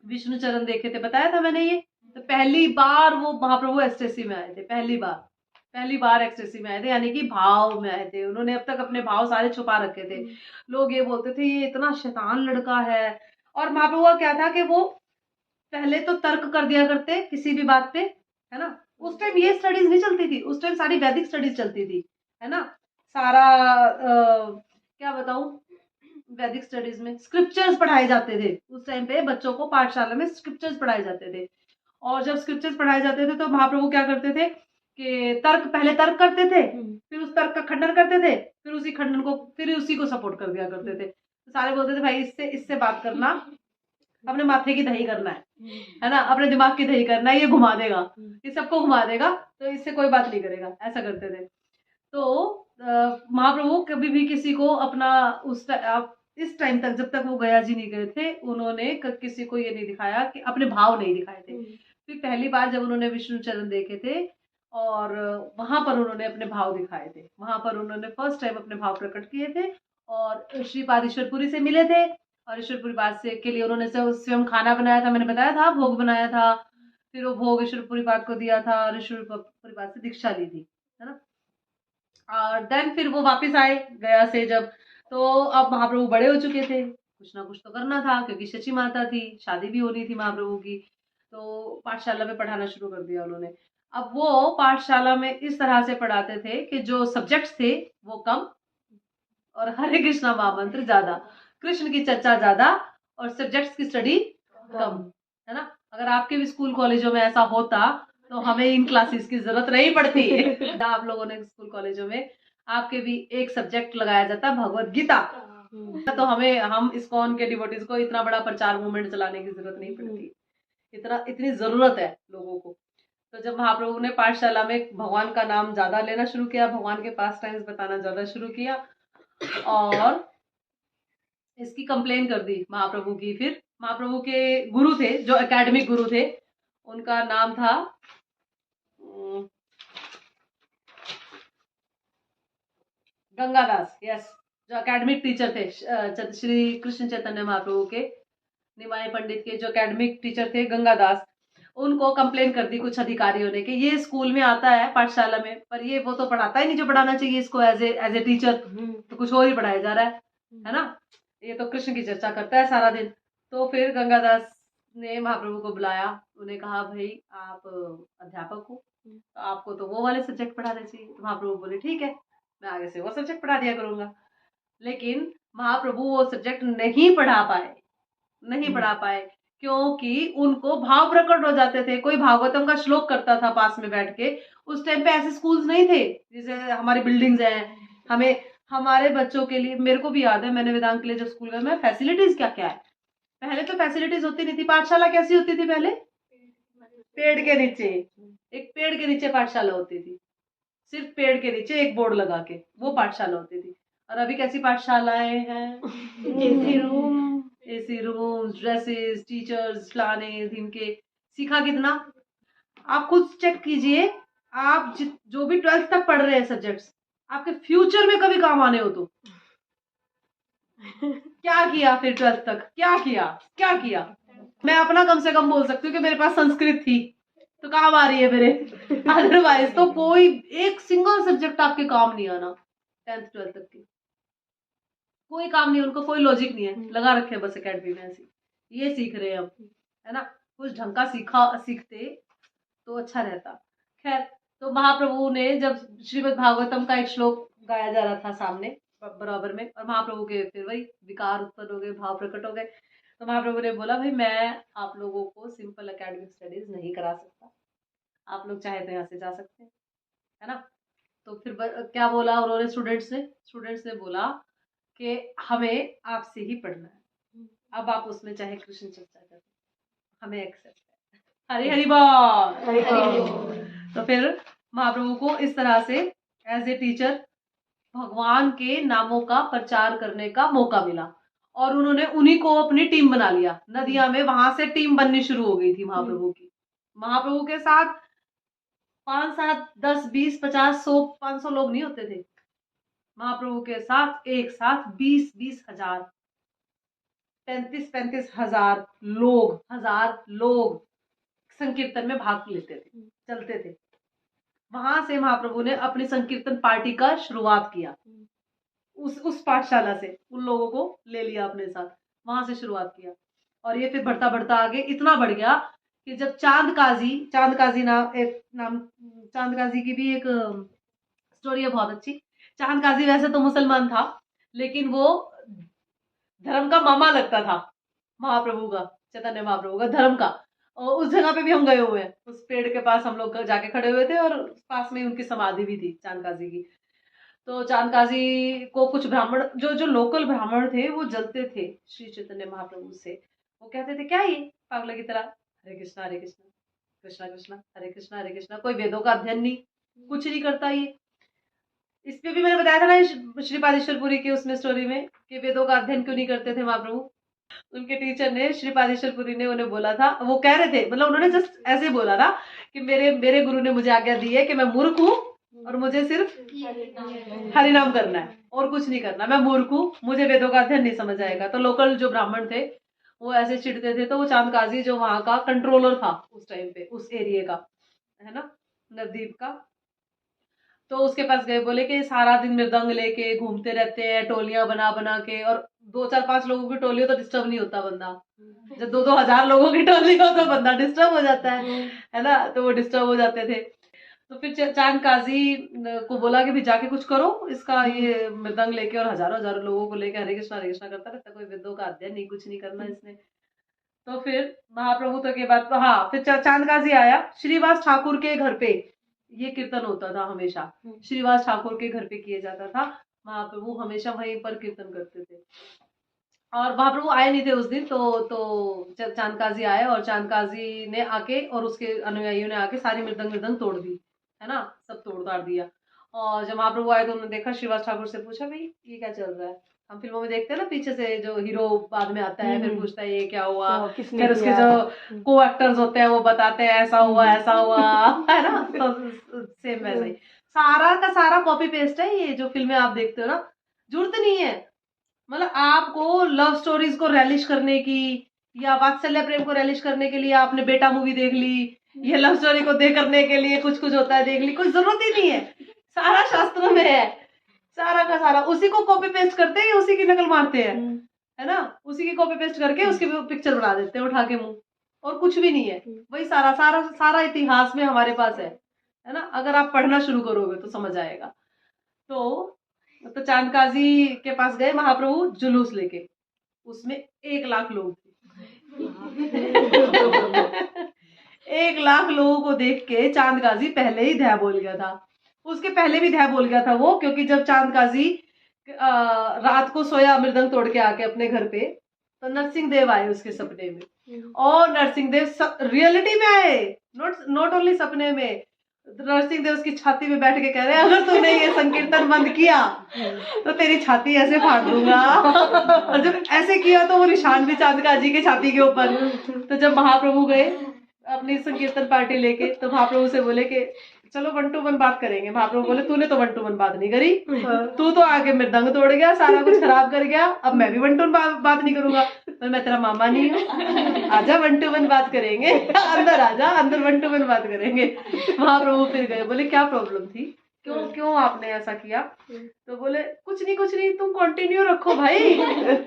S1: विष्णु चरण देखे थे, बताया था मैंने ये। तो पहली बार वो महाप्रभु एक्सटेसी में आए थे, पहली बार एक्सटेसी में आए थे, यानी कि भाव में आए थे। उन्होंने अब तक अपने भाव सारे छुपा रखे थे। लोग ये बोलते थे ये इतना शैतान लड़का है, और महाप्रभु का क्या था कि वो पहले तो तर्क कर दिया करते किसी भी बात पे, है ना। उस टाइम ये स्टडीज नहीं चलती थी, उस टाइम सारी वैदिक स्टडीज चलती थी, है ना, सारा क्या बताऊं, वैदिक स्टडीज में स्क्रिप्चर्स पढ़ाए जाते थे उस टाइम पे, बच्चों को पाठशाला में स्क्रिप्चर्स पढ़ाए जाते थे। और जब स्क्रिप्चर्स पढ़ाए जाते थे तो महाप्रभु क्या करते थे कि पहले तर्क करते थे, फिर उस तर्क का खंडन करते थे, फिर उसी खंडन को फिर उसी को सपोर्ट कर दिया करते थे। तो सारे बोलते थे भाई इससे बात करना अपने माथे की दही करना है ना, अपने दिमाग की दही करना है, ये घुमा देगा, ये सबको घुमा देगा, तो इससे कोई बात नहीं करेगा, ऐसा करते थे। तो महाप्रभु कभी भी किसी को अपना इस टाइम तक, जब तक वो गया जी नहीं गए थे, उन्होंने किसी को ये नहीं दिखाया कि अपने भाव नहीं दिखाए थे। फिर पहली बार जब उन्होंने विष्णु चरण देखे थे और वहां पर उन्होंने अपने भाव दिखाए थे, वहां पर उन्होंने फर्स्ट टाइम अपने भाव प्रकट किए थे, और श्री पादेश्वरपुरी से मिले थे, और ईश्वरपुरी पाद से के लिए उन्होंने स्वयं खाना बनाया था, मैंने बताया था, भोग बनाया था। फिर वो भोग ईश्वरपुरी पाद को दिया था और ईश्वरपुरी पाद से दीक्षा ली थी, है ना। और देन फिर वो वापस आए गया से जब, तो अब महाप्रभु बड़े हो चुके थे, कुछ ना कुछ तो करना था क्योंकि शची माता थी, शादी भी होनी थी महाप्रभु की। तो पाठशाला में पढ़ाना शुरू कर दिया उन्होंने। अब वो पाठशाला में इस तरह से पढ़ाते थे कि जो सब्जेक्ट्स थे वो कम और हरे कृष्णा महामंत्र ज्यादा, कृष्ण की चर्चा ज्यादा और सब्जेक्ट्स की स्टडी कम, है ना। अगर आपके भी स्कूल कॉलेजों में ऐसा होता तो हमें इन क्लासेस की जरूरत नहीं पड़ती। आप लोगों ने स्कूल कॉलेजों में आपके भी एक सब्जेक्ट लगाया जाता भगवत गीता, तो हम इस्कॉन के डिवोटीज को इतना बड़ा प्रचार मूवमेंट चलाने की जरूरत नहीं पड़ती, इतनी जरूरत है लोगों को। तो जब महाप्रभु ने पाठशाला में भगवान का नाम ज्यादा लेना शुरू किया, भगवान के पास टाइम्स बताना ज्यादा शुरू किया और इसकी कंप्लेन कर दी महाप्रभु की। फिर महाप्रभु के गुरु थे, जो एकेडमिक गुरु थे, उनका नाम था गंगादास, यस, जो एकेडमिक टीचर थे श्री कृष्ण चैतन्य महाप्रभु के, निमाई पंडित के जो एकेडमिक टीचर थे गंगादास, उनको कंप्लेन कर दी कुछ अधिकारियों ने कि ये स्कूल में आता है पाठशाला में, पर ये वो तो पढ़ाता ही नहीं जो पढ़ाना चाहिए इसको एज ए टीचर, तो कुछ और ही पढ़ाया जा रहा है ना, ये तो कृष्ण की चर्चा करता है सारा दिन। तो फिर गंगादास ने महाप्रभु को बुलाया, उन्हें कहा भाई आप अध्यापक हो, तो आपको तो वो वाले सब्जेक्ट पढ़ाने चाहिए। तो महाप्रभु बोले ठीक है, मैं आगे से वो सब्जेक्ट पढ़ा दिया करूंगा। लेकिन महाप्रभु वो सब्जेक्ट नहीं पढ़ा पाए क्योंकि उनको भाव प्रकट हो जाते थे। कोई भागवतम का श्लोक करता था पास में बैठ के, उस टाइम पे ऐसे स्कूल्स नहीं थे जैसे हमारी बिल्डिंग्स हैं, हमें हमारे बच्चों के लिए, मेरे को भी याद है मैंने वेदांत के लिए जब स्कूल गए, मैं फैसिलिटीज क्या क्या है, पहले तो फैसिलिटीज होती नहीं थी। पाठशाला कैसी होती थी पहले, पेड़ के नीचे, एक पेड़ के नीचे पाठशाला होती थी, सिर्फ पेड़ के नीचे एक बोर्ड लगा के वो पाठशाला होती थी। और अभी कैसी पाठशालाएं हैं, एसी रूम, ड्रेसेस, टीचर्स फलाने ढिमके, सीखा कितना। आप खुद चेक कीजिए, आप जो भी 12th तक पढ़ रहे हैं सब्जेक्ट्स, आपके फ्यूचर में कभी काम आने हो तो क्या किया, फिर 12th तक क्या किया। मैं अपना कम से कम बोल सकती हूँ कि मेरे पास संस्कृत थी तो काम आ रही है मेरे, अदरवाइज तो कोई एक सिंगल सब्जेक्ट आपके काम नहीं आना। 10th 12th तक की कोई काम नहीं, उनको कोई लॉजिक नहीं है, लगा रखे हैं बस एकेडमी में ऐसी, ये सीख रहे हैं हम, है ना। कुछ ढंग का सीखते तो अच्छा रहता। खैर, तो महाप्रभु ने जब श्रीमद् भागवतम का एक श्लोक गाया जा रहा था सामने बराबर में, और महाप्रभु के फिर वही विकार उत्पन्न हो गए, भाव प्रकट हो गए, तो महाप्रभु ने बोला भाई मैं आप लोगों को सिंपल एकेडमिक स्टडीज नहीं करा सकता, आप लोग चाहे तो यहाँ से जा सकते हैं, है ना। तो फिर क्या बोला उन्होंने स्टूडेंट्स ने बोला कि हमें आपसे ही पढ़ना है, अब आप उसमें चाहे कृष्ण चर्चा करें, हमें एक्सेप्ट है। हरी हरी बोल। तो फिर महाप्रभु को इस तरह से एज ए टीचर भगवान के नामों का प्रचार करने का मौका मिला, और उन्होंने उन्हीं को अपनी टीम बना लिया। नदिया में वहां से टीम बननी शुरू हो गई थी महाप्रभु की। महाप्रभु के साथ 5 7 10 20 50 100 500 लोग नहीं होते थे, महाप्रभु के साथ एक साथ 20 हजार 35 हजार लोग संकीर्तन में भाग लेते थे, चलते थे। वहां से महाप्रभु ने अपनी संकीर्तन पार्टी का शुरुआत किया, उस पाठशाला से उन लोगों को ले लिया अपने साथ, वहां से शुरुआत किया। और ये फिर बढ़ता आगे इतना बढ़ गया कि जब चांद काजी नाम चांद काजी की भी एक स्टोरी है बहुत अच्छी। चांद काजी वैसे तो मुसलमान था, लेकिन वो धर्म का मामा लगता था महाप्रभु का, चैतन्य महाप्रभु का धर्म का। और उस जगह पे भी हम गए हुए हैं, उस पेड़ के पास हम लोग जाके खड़े हुए थे, और पास में उनकी समाधि भी थी चांद काजी की। तो चांद काजी को कुछ ब्राह्मण, जो लोकल ब्राह्मण थे, वो जलते थे श्री चैतन्य महाप्रभु से। वो कहते थे क्या ये पागल की तरह हरे कृष्णा कृष्णा कृष्णा हरे कृष्णा, कोई वेदों का अध्ययन नहीं, कुछ नहीं करता ये। इस पे भी मैंने बताया था ना श्रीपादेश्वरपुरी की उसमें स्टोरी में कि वेदों का अध्ययन क्यों नहीं करते थे महाप्रभु। उनके टीचर ने, श्रीपादेश्वरपुरी ने उन्हें बोला था, वो कह रहे थे, मतलब उन्होंने जस्ट ऐसे बोला था कि मेरे गुरु ने मुझे आज्ञा दी है कि मैं मूर्ख हूँ और मुझे सिर्फ हरि नाम करना है और कुछ नहीं करना, मैं मूर्ख हूँ, मुझे वेदों का अध्ययन नहीं समझ आएगा। तो लोकल जो ब्राह्मण थे वो ऐसे चिढ़ते थे। तो वो चांद काजी जो वहां का कंट्रोलर था उस टाइम पे, उस एरिया का, है ना, नवद्वीप का, तो उसके पास गए, बोले कि सारा दिन मृदंग लेके घूमते रहते हैं टोलियां बना बना के, और 2 4 5 लोगों की टोली हो तो डिस्टर्ब नहीं होता बंदा, जब 2 2 हजार लोगों की टोली हो तो बंदा डिस्टर्ब हो जाता है ना, तो वो डिस्टर्ब हो जाते थे। तो फिर चांद काजी को बोला कि भी जाके कुछ करो, इसका ये मृदंग लेके और हजारों हजारों लोगों को लेके हरे कृष्णा करता रहता, कोई वेदों का अध्ययन नहीं, कुछ नहीं करना इसने। तो फिर महाप्रभु तो के बाद तो हाँ, फिर चांद काजी आया, श्रीवास ठाकुर के घर पे ये कीर्तन होता था हमेशा, श्रीवास ठाकुर के घर पे किया जाता था, महाप्रभु हमेशा वहीं पर कीर्तन करते थे। और महाप्रभु आए नहीं थे उस दिन, तो चांद काजी आए, और चांद काजी ने आके और उसके अनुयायियों ने आके सारी मृदंग मृदंग तोड़ दी, है ना, सब तोड़ ताड़ दिया। और जब महाप्रभु आए तो उन्होंने देखा, श्रीवास ठाकुर से पूछा, भाई ये क्या चल रहा है? हम फिल्मों में देखते हैं ना, पीछे से जो हीरो बाद में आता है फिर पूछता है ये क्या हुआ, फिर उसके जो को एक्टर्स होते हैं वो बताते हैं ऐसा हुआ ऐसा हुआ, है ना, तो सेम वैसा ही सारा का सारा कॉपी पेस्ट है ये जो फिल्में आप देखते हो ना, जरूरत नहीं है। मतलब आपको लव स्टोरीज को रैलिश करने की या वात्सल्य प्रेम को रैलिश करने के लिए आपने बेटा मूवी देख ली, ये लव स्टोरी को देख करने के लिए कुछ कुछ होता है देख ली, कोई जरूरत ही नहीं है, सारा शास्त्रों में है, सारा का सारा उसी को कॉपी पेस्ट करते हैं, उसी की नकल मारते हैं, है ना, उसी की कॉपी पेस्ट करके उसकी पिक्चर बना देते हैं उठा के मुंह, और कुछ भी नहीं है, वही सारा सारा सारा इतिहास में हमारे पास है ना, अगर आप पढ़ना शुरू करोगे तो समझ आएगा। तो चांद काजी के पास गए महाप्रभु जुलूस लेके, उसमें 1 लाख लोग थे। 1 लाख लोगों को देख के चांद काजी पहले ही ध्यान बोल गया था, उसके पहले भी ध्यान बोल गया था वो, क्योंकि जब चांद काजी रात को सोया मृदंग तोड़ के आके अपने घर पे, तो नरसिंह देव आए उसके सपने में, और नरसिंह देव रियलिटी में आए, नॉट ओनली सपने में, नरसिंह देव उसकी छाती में बैठ के कह रहे हैं, अगर तूने ये संकीर्तन बंद किया तो तेरी छाती ऐसे फाड़ दूंगा। और जब ऐसे किया तो वो निशान भी चांद काजी के छाती के ऊपर। तो जब महाप्रभु गए अपनी संकीर्तन पार्टी लेके, तो महाप्रभु से बोले कि चलो 1 to 1 बात करेंगे। महाप्रभु बोले तूने तो 1 to 1 बात नहीं करी, तू तो आगे मृदंग तोड़ गया, सारा कुछ खराब कर गया, अब मैं भी 1 to 1 बात नहीं करूंगा, तो मैं तेरा मामा नहीं हूँ, आजा 1 to 1 बात करेंगे, अंदर आजा, अंदर 1 to 1 बात करेंगे। महाप्रभु फिर गए, बोले क्या प्रॉब्लम थी, क्यों क्यों आपने ऐसा किया? तो बोले कुछ नहीं तुम कंटिन्यू रखो भाई,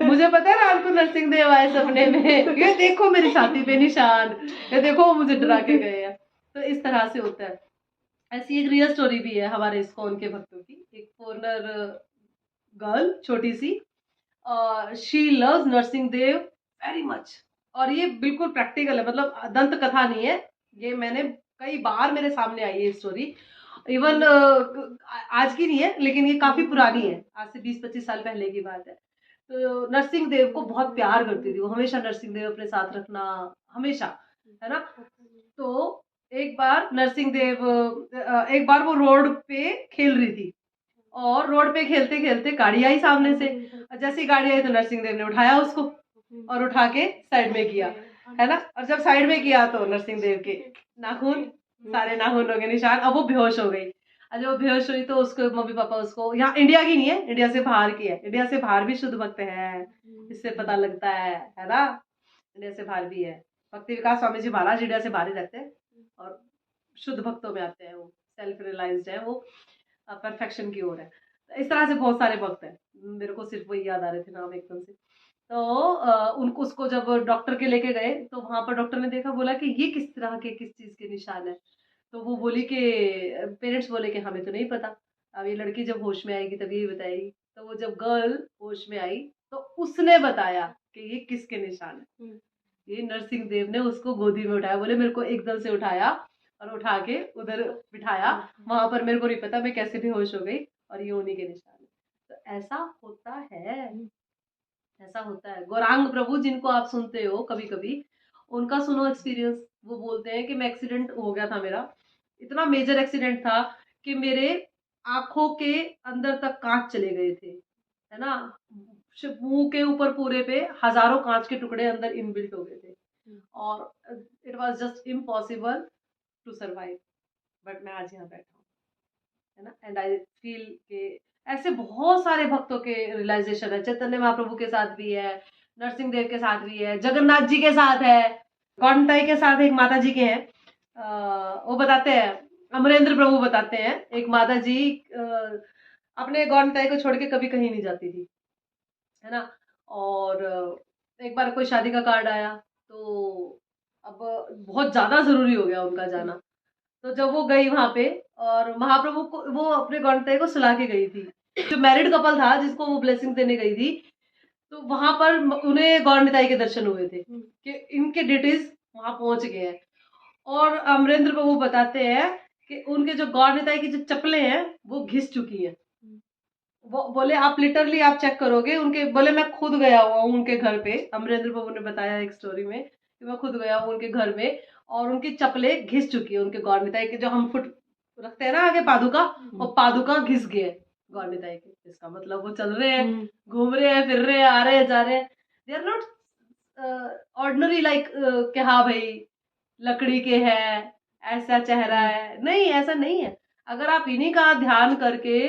S1: मुझे पता है रात को नरसिंह देव आए सपने में, ये देखो मेरी छाती पे निशान, ये देखो मुझे डरा के गए हैं। तो इस तरह से होता है। ऐसी एक रियल स्टोरी भी है हमारे इस्कॉन के भक्तों की, एक फॉरनर गर्ल छोटी सी, she loves Narasimha Dev very much, और ये बिल्कुल प्रैक्टिकल है, मतलब दंत कथा नहीं है, ये मैंने कई बार मेरे सामने आई है स्टोरी, इवन आज की नहीं है लेकिन ये काफी पुरानी है, आज से 20 25 साल पहले की बात है। तो नरसिंह देव को बहुत प्यार करती थी वो, हमेशा नरसिंह देव अपने साथ रखना हमेशा, है ना। तो एक बार नरसिंह देव एक बार वो रोड पे खेल रही थी, और रोड पे खेलते खेलते गाड़ी आई सामने से, जैसी गाड़ी आई तो नरसिंह देव ने उठाया उसको और उठा के साइड में किया, है ना, और जब साइड में किया तो नरसिंह देव के नाखून, सारे नाखूनों के निशान, अब वो बेहोश हो गई। जब वो बेहोश हुई तो उसको मम्मी पापा, उसको यहाँ इंडिया की नहीं है, इंडिया से बाहर की है, इंडिया से बाहर भी शुद्ध भक्त है, इससे पता लगता है ना, इंडिया से बाहर भी है, भक्ति विकास स्वामी जी महाराज इंडिया से बाहर ही रहते हैं और शुद्ध भक्तों में आते हैं, वो सेल्फ रियलाइज्ड है, वो परफेक्शन की ओर है। इस तरह से बहुत सारे भक्त हैं, मेरे को सिर्फ वही याद आ रहे थे नाम एकदम से। तो उनको उसको जब डॉक्टर के लेके गए तो वहां पर डॉक्टर ने देखा, बोला कि ये किस तरह के किस चीज के निशान है, तो वो बोली कि पेरेंट्स बोले कि हमें तो नहीं पता, अब ये लड़की जब होश में आएगी तभी बताएगी। तो वो जब गर्ल होश में आई तो उसने बताया कि ये किसके निशान है, ये नरसिंह देव ने उसको गोदी में उठाया, बोले मेरे को एकदम से उठाया और उठा के उधर बिठाया, वहां पर मेरे को नहीं पता मैं कैसे बेहोश हो गई, और ये उन्हीं के निशान है। तो ऐसा होता है, ऐसा होता है। गौरांग प्रभु जिनको आप सुनते हो कभी कभी, उनका सुनो एक्सपीरियंस, वो बोलते हैं कि मैं एक्सीडेंट हो गया था मेरा, इतना मेजर एक्सीडेंट था कि मेरे आंखों के अंदर तक कांच चले गए थे, है ना, मुंह के ऊपर पूरे पे हजारों कांच के टुकड़े अंदर इनबिल्ट हो गए थे, और it was just impossible to survive, but मैं आज यहाँ बैठा हूँ, है ना। एंड आई फील के ऐसे बहुत सारे भक्तों के रियलाइजेशन है। चैतन्य महाप्रभु के साथ भी है, नरसिंह देव के साथ भी है, जगन्नाथ जी के साथ है, गौंडताई के साथ एक माता जी के हैं। वो बताते हैं, अमरेंद्र प्रभु बताते हैं, एक माता जी अपने गौंडताई को छोड़ के कभी कहीं नहीं जाती थी, है ना। और एक बार कोई शादी का कार्ड आया तो अब बहुत ज्यादा जरूरी हो गया उनका जाना, तो जब वो गई वहां पे और महाप्रभु को वो अपने गौंडताई को सुला के गई थी, जो मैरिड कपल था जिसको वो ब्लेसिंग देने गई थी, तो वहां पर उन्हें गौंडताई के दर्शन हुए थे कि इनके डिटेल्स वहां पहुंच गए हैं। और अमरेंद्र प्रभु बताते हैं कि उनके जो गौंडताई की जो चप्पलें हैं वो घिस चुकी हैं। वो बोले आप लिटरली आप चेक करोगे उनके, बोले मैं खुद गया हुआ हूँ उनके घर पे, अमरेंद्र प्रभु ने बताया एक स्टोरी में कि मैं खुद गया हूँ उनके घर में और उनकी चप्पलें घिस चुकी है, उनके गौरनिताई के जो हम फुट रखते हैं ना आगे पादुका, और पादुका घिस गए गौरनिताई के। इसका मतलब वो चल रहे हैं, घूम रहे हैं, फिर रहे हैं, आ रहे हैं, जा रहे हैं, they are not ordinary like कि हाँ भाई लकड़ी के है, ऐसा चेहरा है, नहीं ऐसा नहीं है। अगर आप इन्हीं का ध्यान करके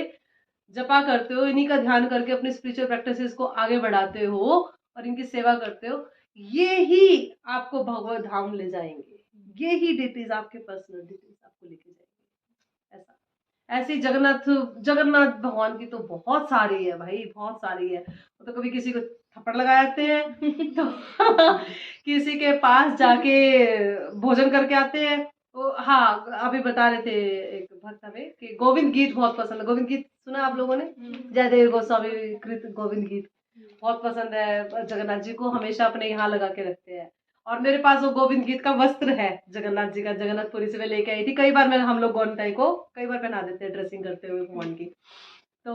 S1: जपा करते हो, इन्हीं का ध्यान करके अपनी स्पिरिचुअल प्रैक्टिसेस को आगे बढ़ाते हो और इनकी सेवा करते हो, ये ही आपको भगवत धाम ले जाएंगे, ये ही डिटेल्स आपके पर्सनल डिटेल्स आपको लेके जाएंगे। ऐसा ऐसी जगन्नाथ भगवान की तो बहुत सारी है भाई, बहुत सारी है। तो कभी किसी को थप्पड़ लगा जाते हैं तो किसी के पास जाके भोजन करके आते हैं। तो हाँ, अभी बता रहे थे एक भक्त हमें कि गोविंद गीत बहुत पसंद है। गोविंद गीत सुना आप लोगों ने? जयदेव गोस्वामी कृत गोविंद गीत बहुत पसंद है जगन्नाथ जी को, हमेशा अपने यहाँ लगा के रखते हैं। और मेरे पास वो गोविंद गीत का वस्त्र है जगन्नाथ जी का, जगन्नाथपुरी से मैं लेके आई थी। कई बार मैं हम लोग गौंडताई को कई बार पहना देते हैं ड्रेसिंग करते हुए भगवान की। तो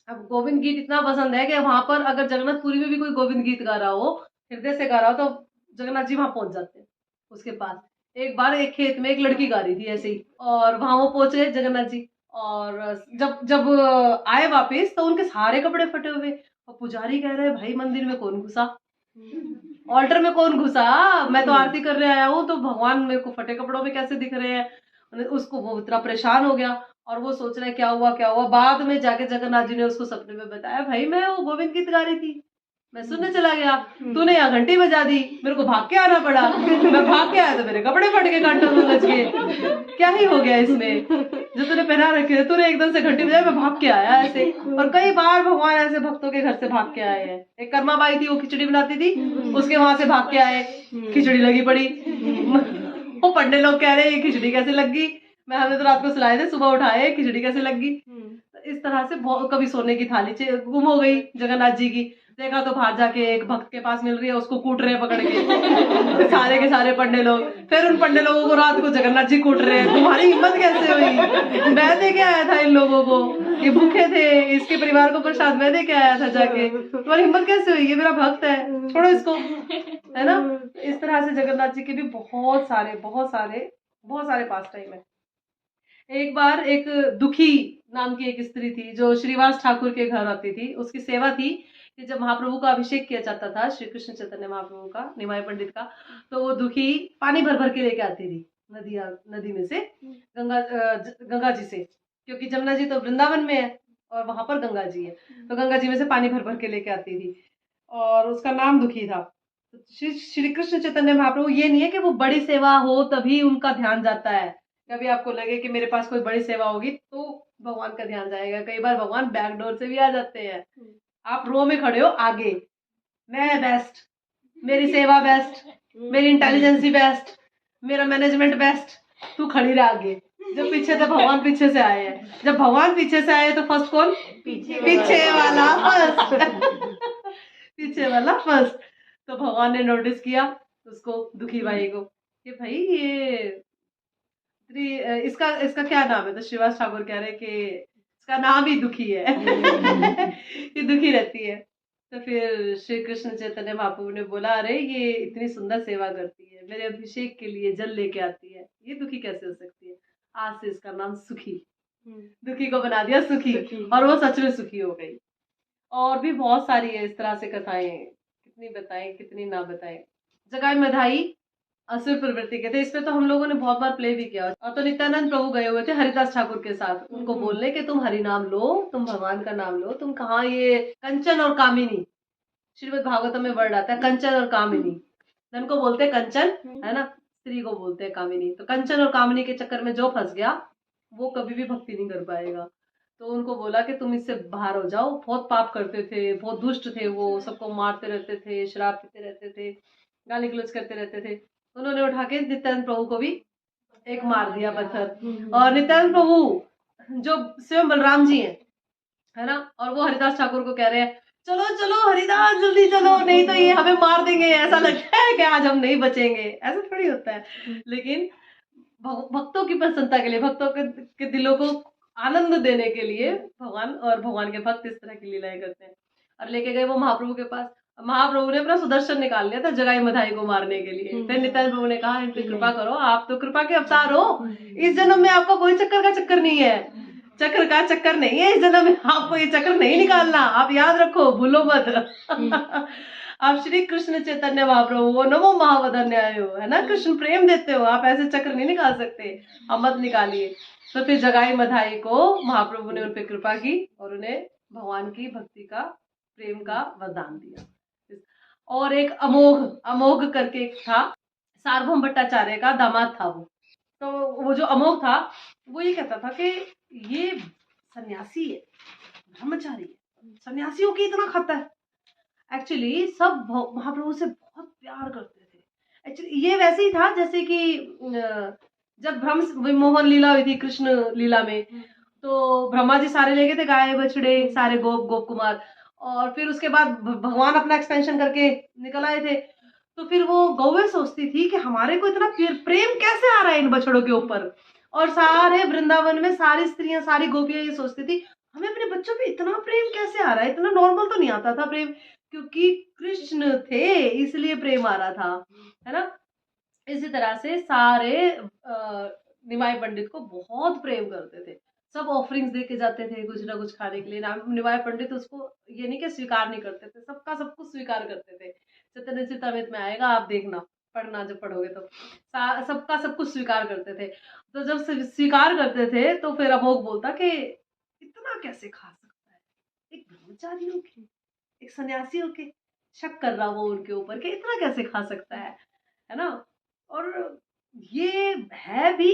S1: अब गोविंद गीत इतना पसंद है कि वहां पर अगर जगन्नाथपुरी में भी कोई गोविंद गीत गा रहा हो, हृदय से गा रहा हो, तो जगन्नाथ जी वहां पहुंच जाते हैं उसके पास। एक बार एक खेत में एक लड़की गा रही थी ऐसे ही, और वहां वो पहुंचे जगन्नाथ जी, और जब जब आए वापस तो उनके सारे कपड़े फटे हुए, और पुजारी कह रहे हैं भाई मंदिर में कौन घुसा, ऑल्टर में कौन घुसा, मैं तो आरती करने आया हूँ, तो भगवान मेरे को फटे कपड़ों में कैसे दिख रहे हैं। उसको वो इतना परेशान हो गया और वो सोच रहा है क्या हुआ क्या हुआ। बाद में जाके जगन्नाथ जी ने उसको सपने में बताया, भाई मैं वो गोविंद गीत गा रही थी, मैं सुनने चला गया, तूने यहाँ घंटी बजा दी, मेरे को भाग के आना पड़ा, मैं भाग के आया तो मेरे कपड़े फट के कांटों में बच गए, क्या ही हो गया इसमें, जो तूने पहना रखे थे, तूने एकदम से घंटी बजाई, मैं भाग के आया ऐसे। और कई बार भगवान ऐसे भक्तों के घर से भाग के आए हैं। एक कर्मा बाई थी, वो खिचड़ी बनाती थी, उसके वहां से भाग के आए, खिचड़ी लगी पड़ी, वो पंडे लोग कह रहे हैं ये खिचड़ी कैसे लग गई, मैं हमने तो रात को सुलाए थे, सुबह उठाए खिचड़ी कैसे लग गई। इस तरह से कभी सोने की थाली गुम हो गई जगन्नाथ जी की, देखा तो बाहर जाके एक भक्त के पास मिल रही है, उसको कूट रहे हैं पकड़ के सारे के सारे पंडे लोग। फिर उन पंडे लोगों को रात को जगन्नाथ जी कूट रहे हैं, तुम्हारी हिम्मत कैसे हुई, मैं दे के आया था इन लोगों को, ये भूखे थे, इसके परिवार को प्रसाद मैं दे के आया था जाके, तुम्हारी हिम्मत कैसे हुई, ये मेरा भक्त है, छोड़ो इसको, है ना। इस तरह से जगन्नाथ जी के भी बहुत सारे पास टाइम है। एक बार एक दुखी नाम की एक स्त्री थी जो श्रीवास ठाकुर के घर आती थी, उसकी सेवा थी कि जब महाप्रभु का अभिषेक किया जाता था, श्री कृष्ण चैतन्य महाप्रभु का, निमाय पंडित का, तो वो दुखी पानी भर भर के लेके आती थी नदी में से, गंगा जी से, क्योंकि जमुना जी तो वृंदावन में है और वहां पर गंगा जी है, तो गंगा जी में से पानी भर भर के लेके आती थी, और उसका नाम दुखी था। श्री कृष्ण चैतन्य महाप्रभु, ये नहीं है कि वो बड़ी सेवा हो तभी उनका ध्यान जाता है, कभी आपको लगे कि मेरे पास कोई बड़ी सेवा होगी तो भगवान का ध्यान जाएगा। कई बार भगवान बैक डोर से भी आ जाते हैं, आप रो में खड़े हो आगे, मैं बेस्ट, मेरी सेवा बेस्ट, मेरी इंटेलिजेंसी बेस्ट, मेरा मैनेजमेंट बेस्ट, तू खड़ी रह आगे। जब पीछे थे भगवान पीछे से आए हैं, जब भगवान पीछे से आए तो फर्स्ट कौन? पीछे वाला फर्स्ट पीछे वाला फर्स्ट। तो भगवान ने नोटिस किया उसको, दुखी भाई को, कि भाई ये इसका क्या नाम है, तो श्रीवास ठाकुर कह रहे कि इसका नाम ही दुखी है ये दुखी रहती है। तो फिर श्री कृष्ण चैतन्य महाप्रभु ने बोला, अरे ये इतनी सुंदर सेवा करती है, मेरे अभिषेक के लिए जल लेके आती है, ये दुखी कैसे हो सकती है, आज से इसका नाम सुखी, दुखी को बना दिया सुखी, और वो सच में सुखी हो गई। और भी बहुत सारी है इस तरह से कथाएं, कितनी बताएं कितनी ना बताएं। जगाई मधाई असुर प्रवृत्ति के थे। इस पे तो हम लोगों ने बहुत बार प्ले भी किया। और तो नित्यानंद प्रभु गए हुए थे हरिदास ठाकुर के साथ उनको बोलने कि तुम हरि नाम लो, तुम भगवान का नाम लो। तुम कहाँ ये कंचन और कामिनी, श्रीमद् भागवतम में वर्ड आता है कंचन और कामिनी। धन को बोलते हैं कंचन, है ना, स्त्री को बोलते हैं कामिनी। तो कंचन और कामिनी के चक्कर में जो फंस गया वो कभी भी भक्ति नहीं कर पाएगा। तो उनको बोला कि तुम इससे बाहर हो जाओ। बहुत पाप करते थे, बहुत दुष्ट थे वो, सबको मारते रहते थे, शराब पीते रहते थे, गाली गलौज करते रहते थे। उन्होंने उठा के नित्यानंद प्रभु को भी एक मार दिया पत्थर। और नित्यानंद प्रभु जो स्वयं बलराम जी हैं, है ना, और वो हरिदास ठाकुर को कह रहे हैं चलो चलो हरिदास जल्दी चलो, नहीं तो ये हमें मार देंगे। ऐसा लगता है कि आज हम नहीं बचेंगे, ऐसा थोड़ी होता है। लेकिन भक्तों की प्रसन्नता के लिए, भक्तों के दिलों को आनंद देने के लिए भगवान और भगवान के भक्त इस तरह की लीलाएं करते हैं। और लेके गए वो महाप्रभु के पास। महाप्रभु ने अपना सुदर्शन निकाल लिया था जगाई मधाई को मारने के लिए। फिर नित्यानंद प्रभु ने कहा इन पे कृपा करो, आप तो कृपा के अवतार हो, इस जन्म में आपका कोई चक्कर का चक्कर नहीं है, चक्र का चक्कर नहीं है इस जन्म में, आपको ये चक्र नहीं निकालना, आप याद रखो, भूलो मत। आप श्री कृष्ण चैतन्य महाप्रभु हो, नमो महावदन्याय हो, है ना, कृष्ण प्रेम देते हो, आप ऐसे चक्र नहीं निकाल सकते, आप मत निकालिए। तो फिर जगाई मधाई को महाप्रभु ने उन पर कृपा की और उन्हें भगवान की भक्ति का, प्रेम का वरदान दिया। और एक अमोघ, अमोघ करके एक था, सार्वभौम भट्टाचार्य का दामाद था वो। तो वो जो अमोघ था वो ये कहता था कि ये सन्यासी है, ब्रह्मचारी है, सन्यासियों की इतना खाता है। एक्चुअली सब महाप्रभु से बहुत प्यार करते थे। एक्चुअली ये वैसे ही था जैसे कि जब ब्रह्म विमोहन लीला हुई थी कृष्ण लीला में, तो ब्रह्मा जी सारे ले गए थे गाय बछड़े, सारे गोप गोप कुमार, और फिर उसके बाद भगवान अपना एक्सपेंशन करके निकल आए थे। तो फिर वो गौवे सोचती थी कि हमारे को इतना प्रेम कैसे आ रहा है इन बछड़ों के ऊपर। और सारे वृंदावन में सारी स्त्रियां, सारी गोपियां ये सोचती थी हमें अपने बच्चों पे इतना प्रेम कैसे आ रहा है, इतना नॉर्मल तो नहीं आता था प्रेम, क्योंकि कृष्ण थे इसलिए प्रेम आ रहा था, है ना। इसी तरह से सारे निमाई पंडित को बहुत प्रेम करते थे, सब ऑफरिंग्स दे के जाते थे कुछ ना कुछ खाने के लिए। निमाई पंडित उसको ये नहीं कि स्वीकार नहीं करते थे, सबका सब कुछ स्वीकार करते थे। चैतन्य चरितमृत में आएगा, आप देखना, पढ़ना जब पढ़ोगे तो सबका सब कुछ स्वीकार करते थे। तो जब स्वीकार करते थे तो फिर अमोघ बोलता कि इतना कैसे खा सकता है एक ब्रह्मचारी होके, एक सन्यासी होके। शक कर रहा वो उनके ऊपर कि इतना कैसे खा सकता है ना। और ये है भी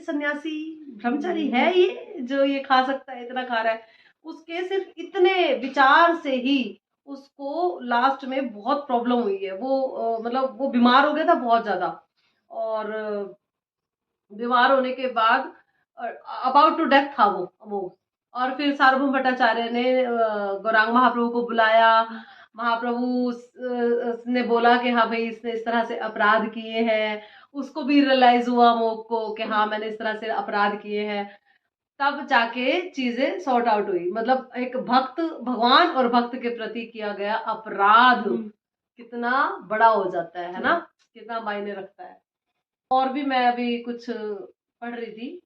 S1: सन्यासी, ब्रह्मचारी है ये जो ये खा सकता है, इतना खा रहा है। उसके सिर्फ इतने विचार से ही उसको लास्ट में बहुत प्रॉब्लम हुई है। वो मतलब वो बीमार हो गया था बहुत ज्यादा, और बीमार होने के बाद अबाउट टू डेथ था वो। और फिर सार्वभौम भट्टाचार्य ने गौरांग महाप्रभु को बुलाया। महाप्रभु ने बोला कि हाँ भाई इसने इस तरह से अपराध किए हैं। उसको भी रियलाइज हुआ मोक को कि हाँ मैंने इस तरह से अपराध किए हैं। तब जाके चीजें सॉर्ट आउट हुई। मतलब एक भक्त, भगवान और भक्त के प्रति किया गया अपराध कितना बड़ा हो जाता है ना, कितना मायने रखता है। और भी मैं अभी कुछ पढ़ रही थी।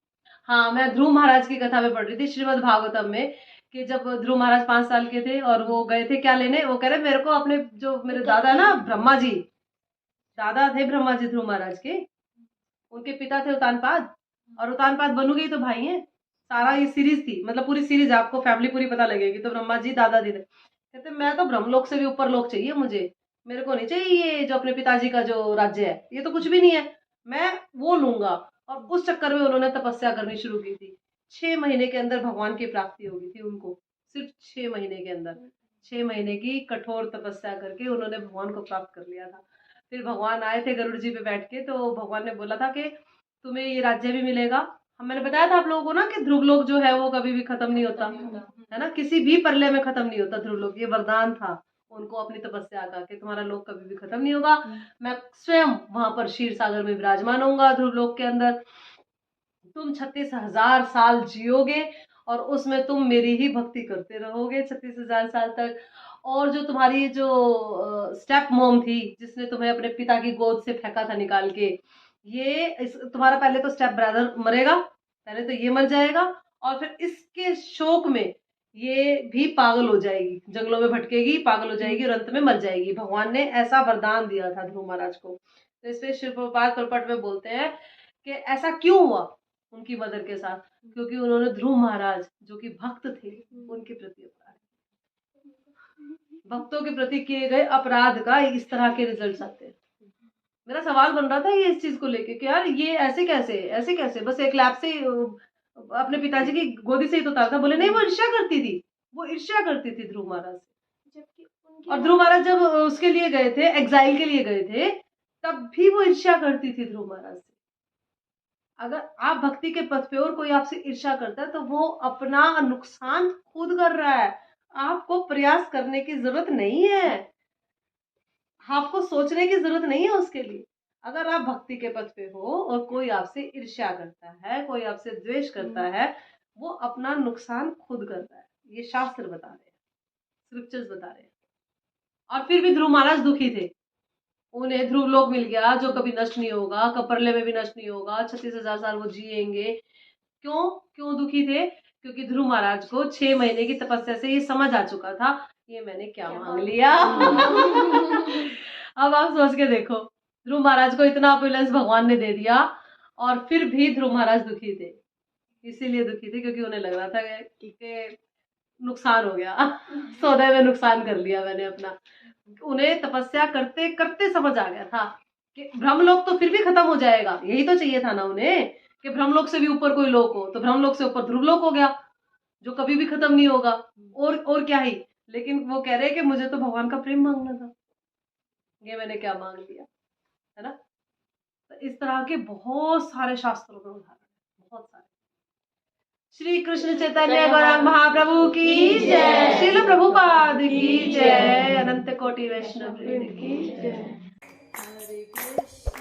S1: हाँ, मैं ध्रुव महाराज की कथा में पढ़ रही थी श्रीमद् भागवतम में, कि जब ध्रुव महाराज 5 साल के थे और वो गए थे क्या लेने, वो कह रहे मेरे को अपने जो मेरे दादा ना ब्रह्मा जी, दादा थे ब्रह्मा जी ध्रुव महाराज के, उनके पिता थे उतानपाद, और उतानपाद बनुगे तो भाई हैं। सारा ये सीरीज थी, मतलब पूरी सीरीज आपको फैमिली पूरी पता लगेगी। तो ब्रह्मा जी दादा जी थे, कहते मैं तो ब्रह्मलोक से भी ऊपर लोक चाहिए मुझे, मेरे को नहीं चाहिए ये जो अपने पिताजी का जो राज्य है, ये तो कुछ भी नहीं है, मैं वो लूंगा। और उस चक्कर में उन्होंने तपस्या करनी शुरू की थी। 6 महीने के अंदर भगवान की प्राप्ति हो गई थी उनको, सिर्फ 6 महीने के अंदर। 6 महीने की कठोर तपस्या करके उन्होंने भगवान को प्राप्त कर लिया था। फिर भगवान आए थे गरुड़ जी पे बैठ के, तो भगवान ने बोला था कि तुम्हें ये राज्य भी मिलेगा। हम मैंने बताया था आप लोगों को ना कि ध्रुवलोक जो है वो कभी भी खत्म नहीं होता, है ना, किसी भी प्रलय में खत्म नहीं होता ध्रुवलोक। ये वरदान था उनको अपनी तपस्या का कि तुम्हारा लोक कभी भी खत्म नहीं होगा, मैं स्वयं वहां पर क्षीर सागर में विराजमान होऊंगा ध्रुवलोक के अंदर। तुम 36,000 साल जियोगे और उसमें तुम मेरी ही भक्ति करते रहोगे 36,000 साल तक। और जो तुम्हारी जो स्टेप मॉम थी जिसने तुम्हें अपने पिता की गोद से फेंका था निकाल के, ये तुम्हारा पहले तो स्टेप ब्रदर मरेगा, पहले तो ये मर जाएगा, और फिर इसके शोक में ये भी पागल हो जाएगी, जंगलों में भटकेगी, पागल हो जाएगी और अंत में मर जाएगी। भगवान ने ऐसा वरदान दिया था ध्रुव महाराज को। तो इस पे शिल प्रभुपाद परपट में बोलते हैं कि ऐसा क्यों हुआ उनकी मदर के साथ, क्योंकि उन्होंने ध्रुव महाराज जो कि भक्त थे उनके प्रति अपराध, भक्तों के प्रति किए गए अपराध का इस तरह के रिजल्ट्स आते हैं। मेरा सवाल बन रहा था ये इस चीज को लेके कि यार ये ऐसे कैसे बस एक लैब से अपने पिताजी की गोदी से ही तो उतारा था। बोले नहीं, वो ईर्ष्या करती थी ध्रुव महाराज से। और ध्रुव महाराज जब उसके लिए गए थे, एग्जाइल के लिए गए थे, तब भी वो ईर्ष्या करती थी ध्रुव महाराज से। अगर आप भक्ति के पथ पे और कोई आपसे ईर्ष्या करता है तो वो अपना नुकसान खुद कर रहा है, आपको प्रयास करने की जरूरत नहीं है, आपको सोचने की जरूरत नहीं है उसके लिए। अगर आप भक्ति के पथ पे हो और कोई आपसे ईर्ष्या करता है, कोई आपसे द्वेष करता है, वो अपना नुकसान खुद करता है। ये शास्त्र बता रहे हैं, स्क्रिप्चर्स बता रहे हैं। और फिर भी ध्रुव महाराज दुखी थे, उन्हें ध्रुव लोक मिल गया जो कभी नष्ट नहीं होगा, कपरले में भी नष्ट नहीं होगा, 36,000 साल वो जिएंगे। क्यों दुखी थे? क्योंकि ध्रुव महाराज को 6 महीने की तपस्या से ये समझ आ चुका था, ये मैंने क्या मांग लिया। अब आप सोच के देखो, ध्रुव महाराज को इतना ऑपुलेंस भगवान ने दे दिया और फिर भी ध्रुव महाराज दुखी थे। इसीलिए दुखी थे क्योंकि उन्हें लग रहा था कि नुकसान हो गया, सौदे में नुकसान कर लिया मैंने अपना। उन्हें तपस्या करते करते समझ आ गया था कि ब्रह्मलोक तो फिर भी खत्म हो जाएगा, यही तो चाहिए था ना उन्हें कि ब्रह्मलोक से भी ऊपर कोई लोक हो। तो ब्रह्मलोक से ऊपर ध्रुवलोक हो गया जो कभी भी खत्म नहीं होगा, और क्या ही। लेकिन वो कह रहे हैं कि मुझे तो भगवान का प्रेम मांगना था, ये मैंने क्या मांग लिया, है ना। तो इस तरह के बहुत सारे शास्त्रों में उदाहरण, बहुत सारे। श्री कृष्ण चैतन्य गौरांग महाप्रभु की जय, श्रील प्रभुपाद की जय, अनंत कोटि वैष्णव की जय। हरे कृष्ण।